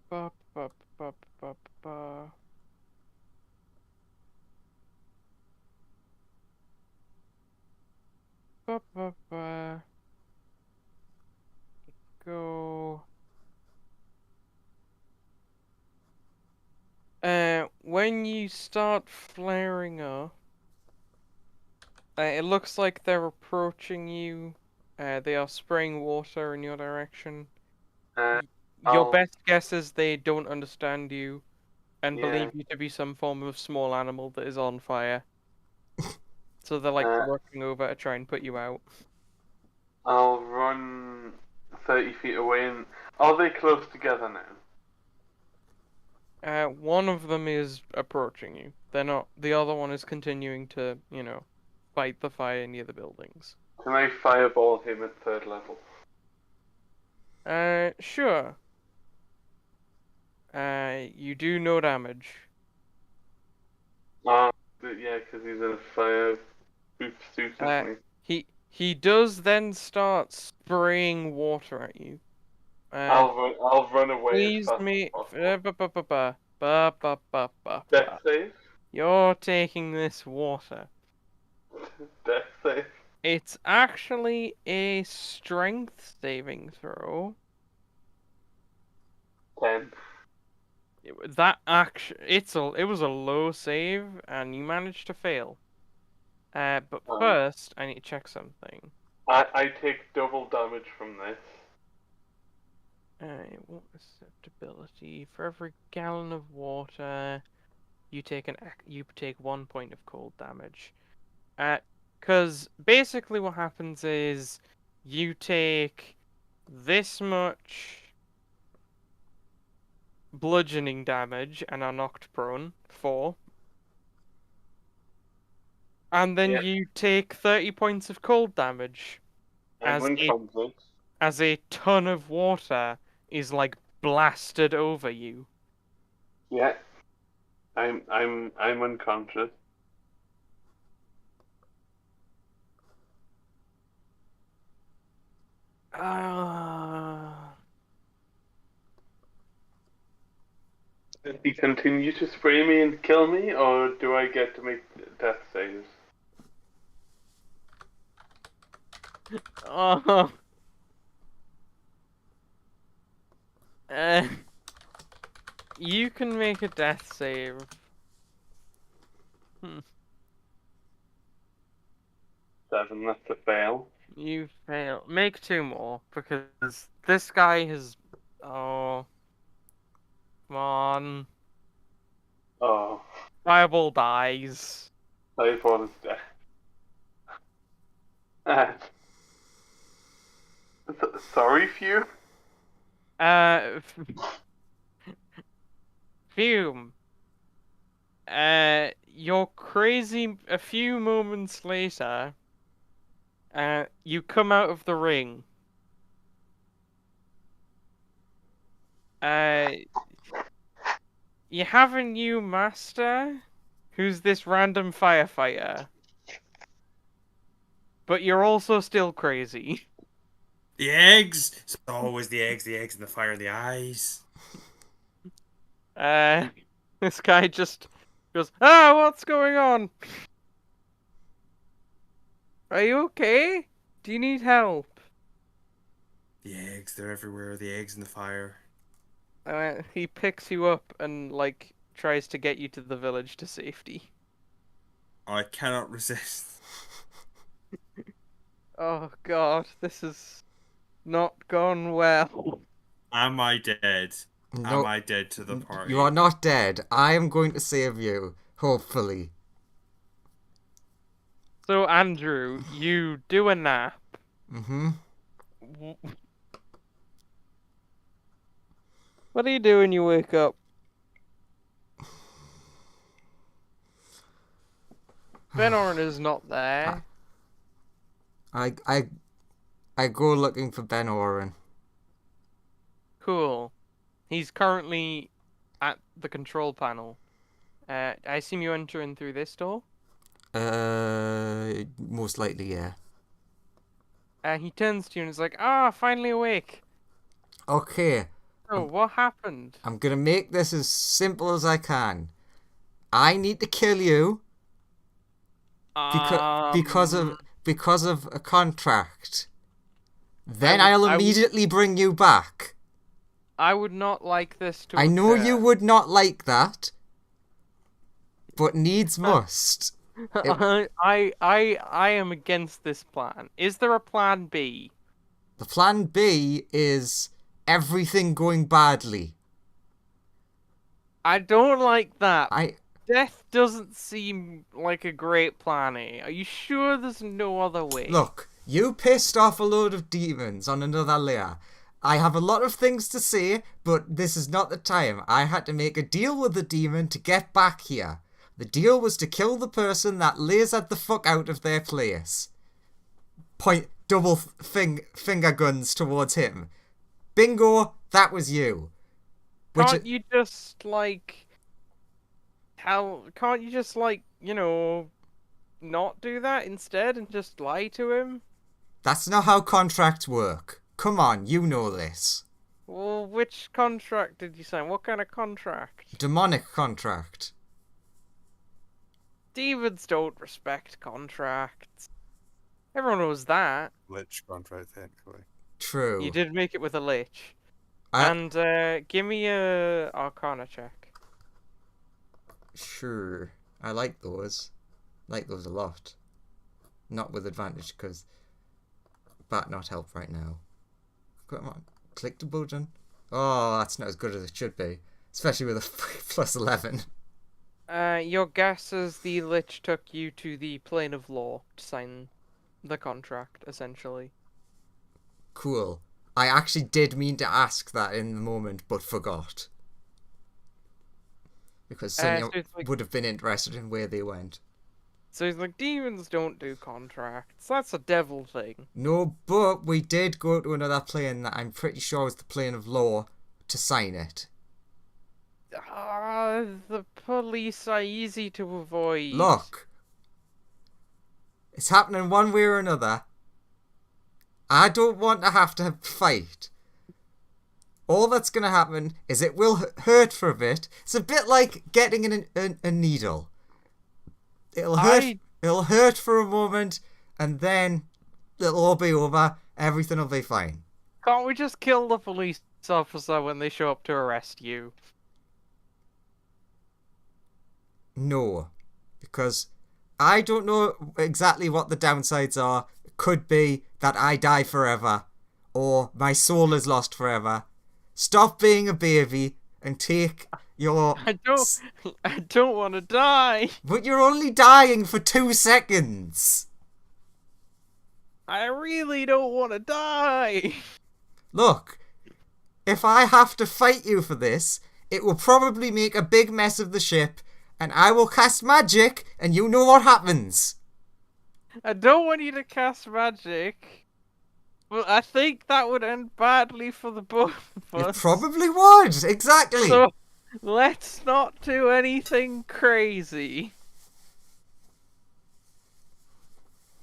Ba ba ba ba ba. Ba ba ba. Go. When you start flaring up, it looks like they're approaching you. They are spraying water in your direction. Uh, Your I'll- best guess is they don't understand you and Yeah. believe you to be some form of small animal that is on fire. So they're like Uh, rushing over to try and put you out. I'll run 30 feet away. And are they close together now? One of them is approaching you. They're not. The other one is continuing to, fight the fire near the buildings. Can I fireball him at 3rd level? Sure. You do no damage. Yeah, because he's in a fire suit, isn't He does then start spraying water at you. he? I'll run away Please as fast me. as possible. Ba. Death save? You're taking this water. Death save? It's actually a strength saving throw. 10. It was a low save, and you managed to fail. But first, I need to check something. I take double damage from this. What susceptibility? For every gallon of water, you take 1 point of cold damage. Because basically what happens is you take this much bludgeoning damage and are knocked prone, 4. And then Yeah. you take 30 points of cold damage I'm unconscious. as a ton of water is like blasted over you. Yeah. I'm unconscious. Does he continue to spray me and kill me, or do I get to make death saves? Oh. You can make a death save. 7, that's a fail. You fail. Make 2 more, because this guy has... Oh. Come on. Oh, Fireball dies. I thought it's death. Sorry, Few? Fume. You're crazy. A few moments later, you come out of the ring. You have a new master, who's this random firefighter. But you're also still crazy. The eggs! It's always the eggs and the fire, the eyes. This guy just goes, what's going on? Are you okay? Do you need help? The eggs, they're everywhere. The eggs and the fire. He picks you up and, like, tries to get you to the village to safety. I cannot resist. Oh god, this has not gone well. Am I dead? No, Am I dead to the party? you are not dead. I am going to save you, hopefully. So, Andrew, you do a nap. Mm-hmm. What do you do when you wake up? Ben Oren is not there. I go looking for Ben Oren. Cool. He's currently at the control panel. I assume you enter in through this door? Most likely, yeah. He turns to you and is like, "Ah, finally awake." Okay, Oh, what happened? I'm gonna make this as simple as I can. I need to kill you because of a contract. Then I'll immediately bring you back. I would not like this to I know occur. you would not like that, but needs must. I am against this plan. Is there a plan B? The plan B is everything going badly. I don't like that. I Death doesn't seem like a great plan A. Are you sure there's no other way? Look, you pissed off a load of demons on another layer. I have a lot of things to say, but this is not the time. I had to make a deal with the demon to get back here. The deal was to kill the person that lasered the fuck out of their place. Point double finger guns towards him. Bingo, that was you. Can't you just, like... Can't you just, like, you know... not do that instead and just lie to him? That's not how contracts work. Come on, you know this. Well, which contract did you sign? What kind of contract? Demonic contract. Demons don't respect contracts. Everyone knows that. Lich contract, technically. True. You did make it with a lich. I- And give me a Arcana check. Sure. I like those. Like those a lot. Not with advantage, because that not help right now. Come on. Click the button. Oh, that's not as good as it should be. Especially with a plus 11. Your guess is the lich took you to the plane of law to sign the contract, essentially. Cool. I actually did mean to ask that in the moment, but forgot. Because Sunya so it's like- would have been interested in where they went. So he's like, demons don't do contracts. That's a devil thing. No, but we did go to another plane that I'm pretty sure was the plane of law to sign it. The police are easy to avoid. Look. It's happening one way or another. I don't want to have to fight. All that's going to happen is it will hurt for a bit. It's a bit like getting a needle. It'll hurt for a moment, and then it'll all be over. Everything will be fine. Can't we just kill the police officer when they show up to arrest you? No. Because I don't know exactly what the downsides are. It could be that I die forever, or my soul is lost forever. Stop being a baby and take your... I don't want to die. But you're only dying for 2 seconds. I really don't want to die. Look, if I have to fight you for this, it will probably make a big mess of the ship, and I will cast magic, and you know what happens. I don't want you to cast magic. But I think that would end badly for the both of It us. probably would, exactly. So, let's not do anything crazy.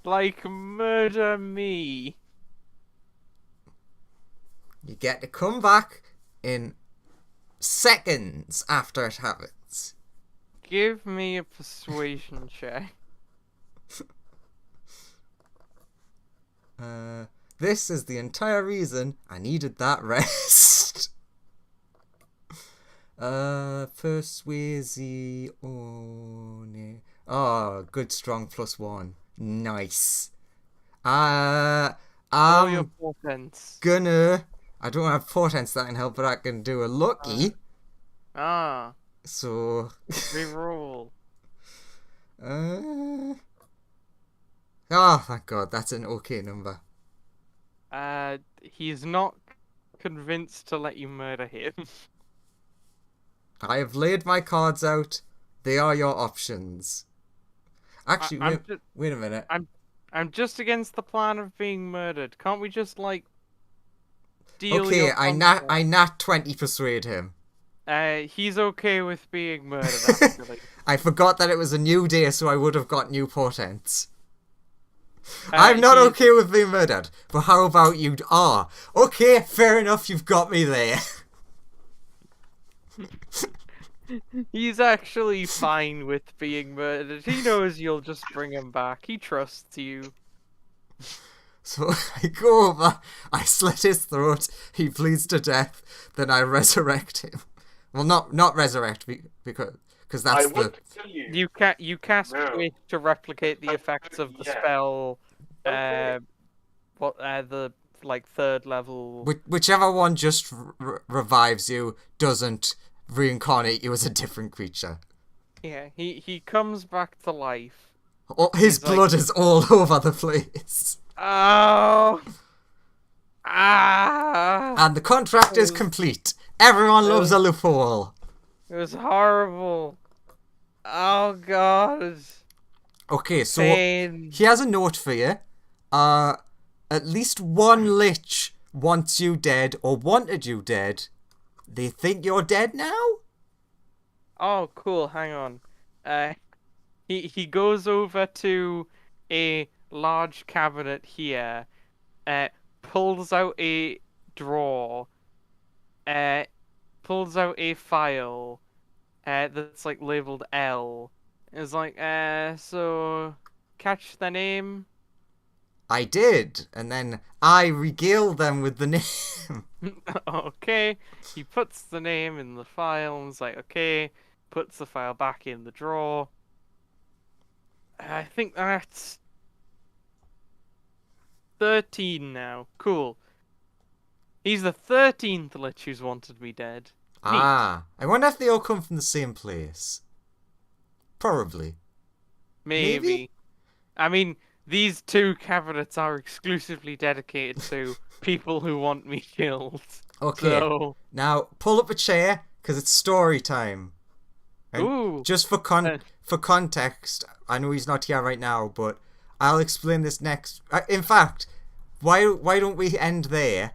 Like murder me. You get to come back in seconds after it happens. Give me a persuasion check. This is the entire reason I needed that rest. Persuasion. Oh, good strong +1. Nice. Roll your I'm portents. gonna... I don't have portents that can help, but I can do a lucky. So... Reroll. Oh, thank God, that's an okay number. He's not convinced to let you murder him. I have laid my cards out. They are your options. Actually, wait a minute. I'm just against the plan of being murdered. Can't we just like deal? Okay, your I nat 20 persuade him. He's okay with being murdered. Actually, I forgot that it was a new day, so I would have got new portents. I'm not okay with being murdered, but how about you are? Okay, fair enough, you've got me there. He's actually fine with being murdered. He knows you'll just bring him back. He trusts you. So I go over, I slit his throat, he bleeds to death, then I resurrect him. Well, not resurrect, because that's I want to kill you. You cast No. Wake to replicate the effects of the Yeah. spell. Okay. The like third level. Whichever one just revives you doesn't reincarnate you as a different creature. Yeah, he comes back to life. Oh, his He's like- blood is all over the place. Oh. Ah. And the contract is complete. Everyone loves a loophole. It was horrible. Oh god. Okay, so Pain. he has a note for you. At least one lich wants you dead or wanted you dead. They think you're dead now? Oh, cool. Hang on. He goes over to a large cabinet here. Pulls out a drawer. Pulls out a file. That's like labeled L. It's like, so catch the name. I did, and then I regale them with the name. Okay. He puts the name in the file and is like, okay. Puts the file back in the drawer. I think that's 13 now. Cool. He's the 13th lich who's wanted me dead. Neat. Ah, I wonder if they all come from the same place. Probably. Maybe. I mean, these two cabinets are exclusively dedicated to people who want me killed. Okay, So, now pull up a chair, because it's story time. And ooh. just for context, I know he's not here right now, but I'll explain this next. In fact, why don't we end there?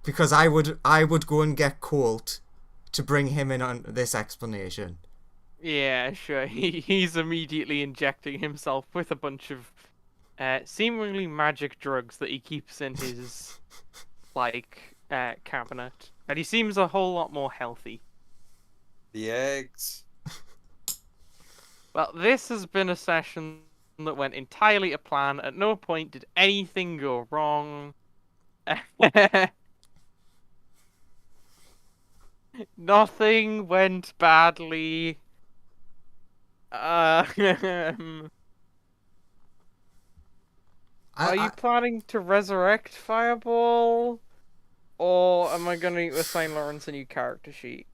Because I would go and get Colt to bring him in on this explanation. Yeah, sure. He's immediately injecting himself with a bunch of seemingly magic drugs that he keeps in his cabinet, and he seems a whole lot more healthy. The eggs. Well, this has been a session that went entirely to plan. At no point did anything go wrong. Nothing went badly. Are you planning to resurrect Fireball? Or am I going to assign Lawrence a new character sheet?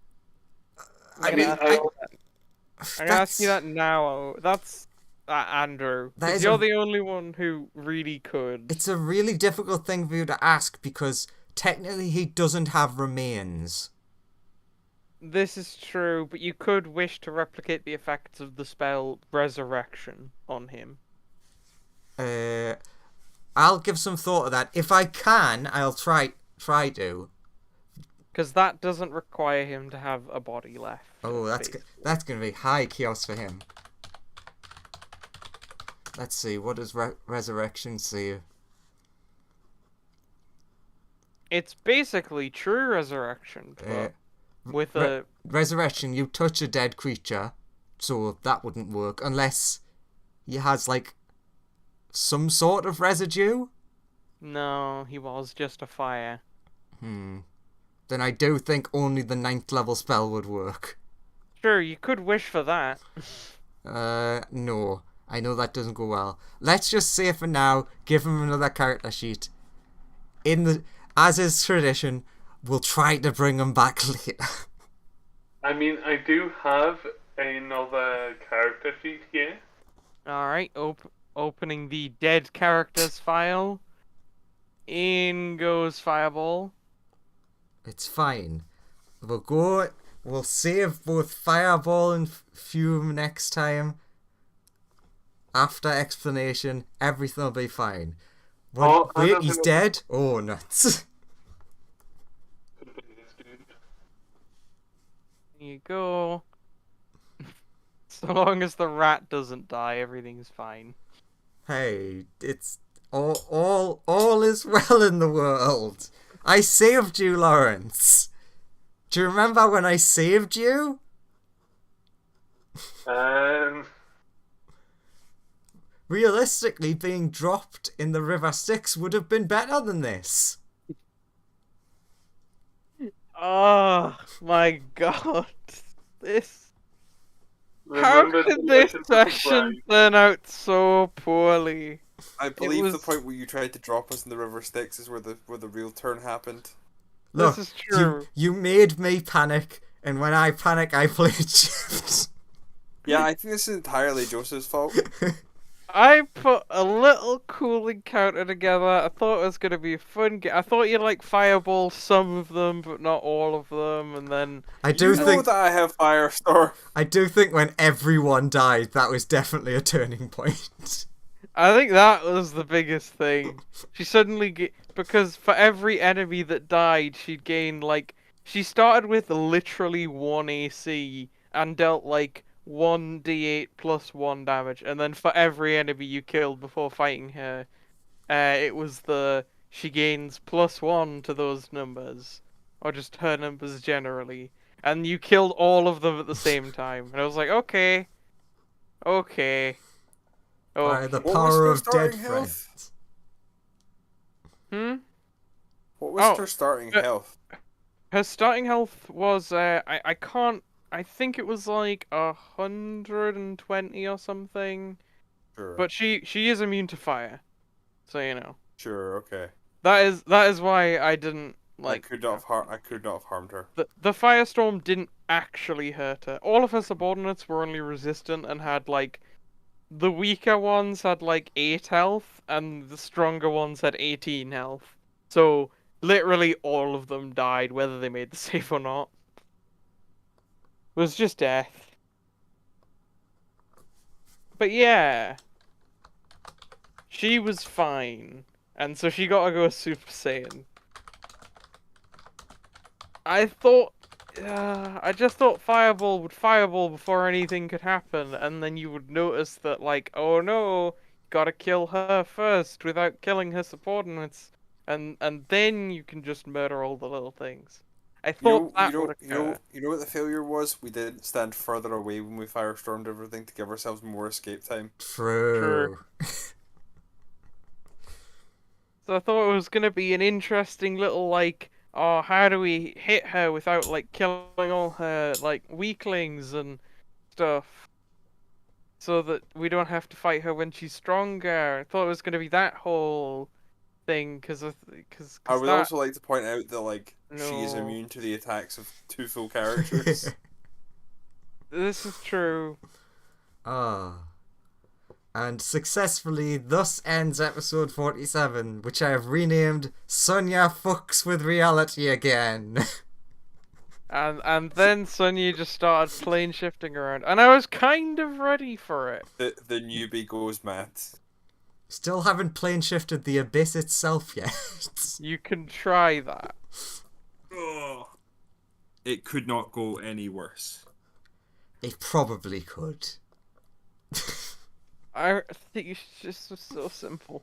I I'm mean, gonna ask you that now. That's Andrew. That 'Cause is you're a- the only one who really could. It's a really difficult thing for you to ask because technically he doesn't have remains. This is true, but you could wish to replicate the effects of the spell Resurrection on him. I'll give some thought to that. If I can, I'll try to. Because that doesn't require him to have a body left. Oh, that's going to be high chaos for him. Let's see, what does Resurrection say? It's basically true resurrection, but with a... Resurrection, you touch a dead creature, so that wouldn't work, unless he has, like, some sort of residue? No, he was just a fire. Then I do think only the 9th level spell would work. Sure, you could wish for that. No. I know that doesn't go well. Let's just say for now, give him another character sheet. As is tradition, we'll try to bring him back later. I mean, I do have another character sheet here. Alright, opening the dead characters file. In goes Fireball. It's fine. We'll go We'll save both Fireball and Fume next time. After explanation, everything will be fine. Oh, I Wait, don't he's think dead? Oh, nuts. Could be this dude. There you go. So long as the rat doesn't die, everything's fine. Hey, it's all is well in the world. I saved you, Lawrence. Do you remember when I saved you? Realistically, being dropped in the River Styx would have been better than this. Oh my god. This. How Remember to could this listen to session turn out so poorly? I believe the was- point where you tried to drop us in the River Styx is where the real turn happened. Look, This is true. you made me panic, and when I panic, I play shift. Yeah, I think this is entirely Joseph's fault. I put a little cooling counter together. I thought it was gonna be a fun game. I thought you'd like fireball some of them, but not all of them. And then I do You know think that I have Firestorm. I do think when everyone died, that was definitely a turning point. I think that was the biggest thing. She suddenly because for every enemy that died, she'd gain like she started with literally 1 AC and dealt like 1d8 plus 1 damage, and then for every enemy you killed before fighting her, it was she gains +1 to those numbers, or just her numbers generally, and you killed all of them at the same time, and I was like, okay. By the What was power her of dead starting health? friends. What was Oh, her starting uh, health? Her starting health was I think it was like 120 or something. Sure. But she is immune to fire. So you know. Sure, okay. That is why I didn't I could not have harmed her. the firestorm didn't actually hurt her. All of her subordinates were only resistant and had like the weaker ones had like 8 health and the stronger ones had 18 health. So literally all of them died, whether they made the save or not. It was just death. But yeah. She was fine. And so she got to go Super Saiyan. I just thought Fireball would Fireball before anything could happen, and then you would notice that, like, oh no, gotta kill her first without killing her subordinates, and then you can just murder all the little things. I thought that would occur. You know what the failure was? We didn't stand further away when we firestormed everything to give ourselves more escape time. True. So I thought it was gonna be an interesting little, like, oh, how do we hit her without, like, killing all her, like, weaklings and stuff, so that we don't have to fight her when she's stronger. I thought it was gonna be that whole thing, because I would also like to point out that, like, she is No. immune to the attacks of 2 full characters. This is true. Ah. And successfully, thus ends episode 47, which I have renamed Sunya Fucks with Reality Again. And then Sunya just started plane shifting around, and I was kind of ready for it. the newbie goes mad. Still haven't plane shifted the abyss itself yet. You can try that. Oh, it could not go any worse. It probably could. I think it's just so simple.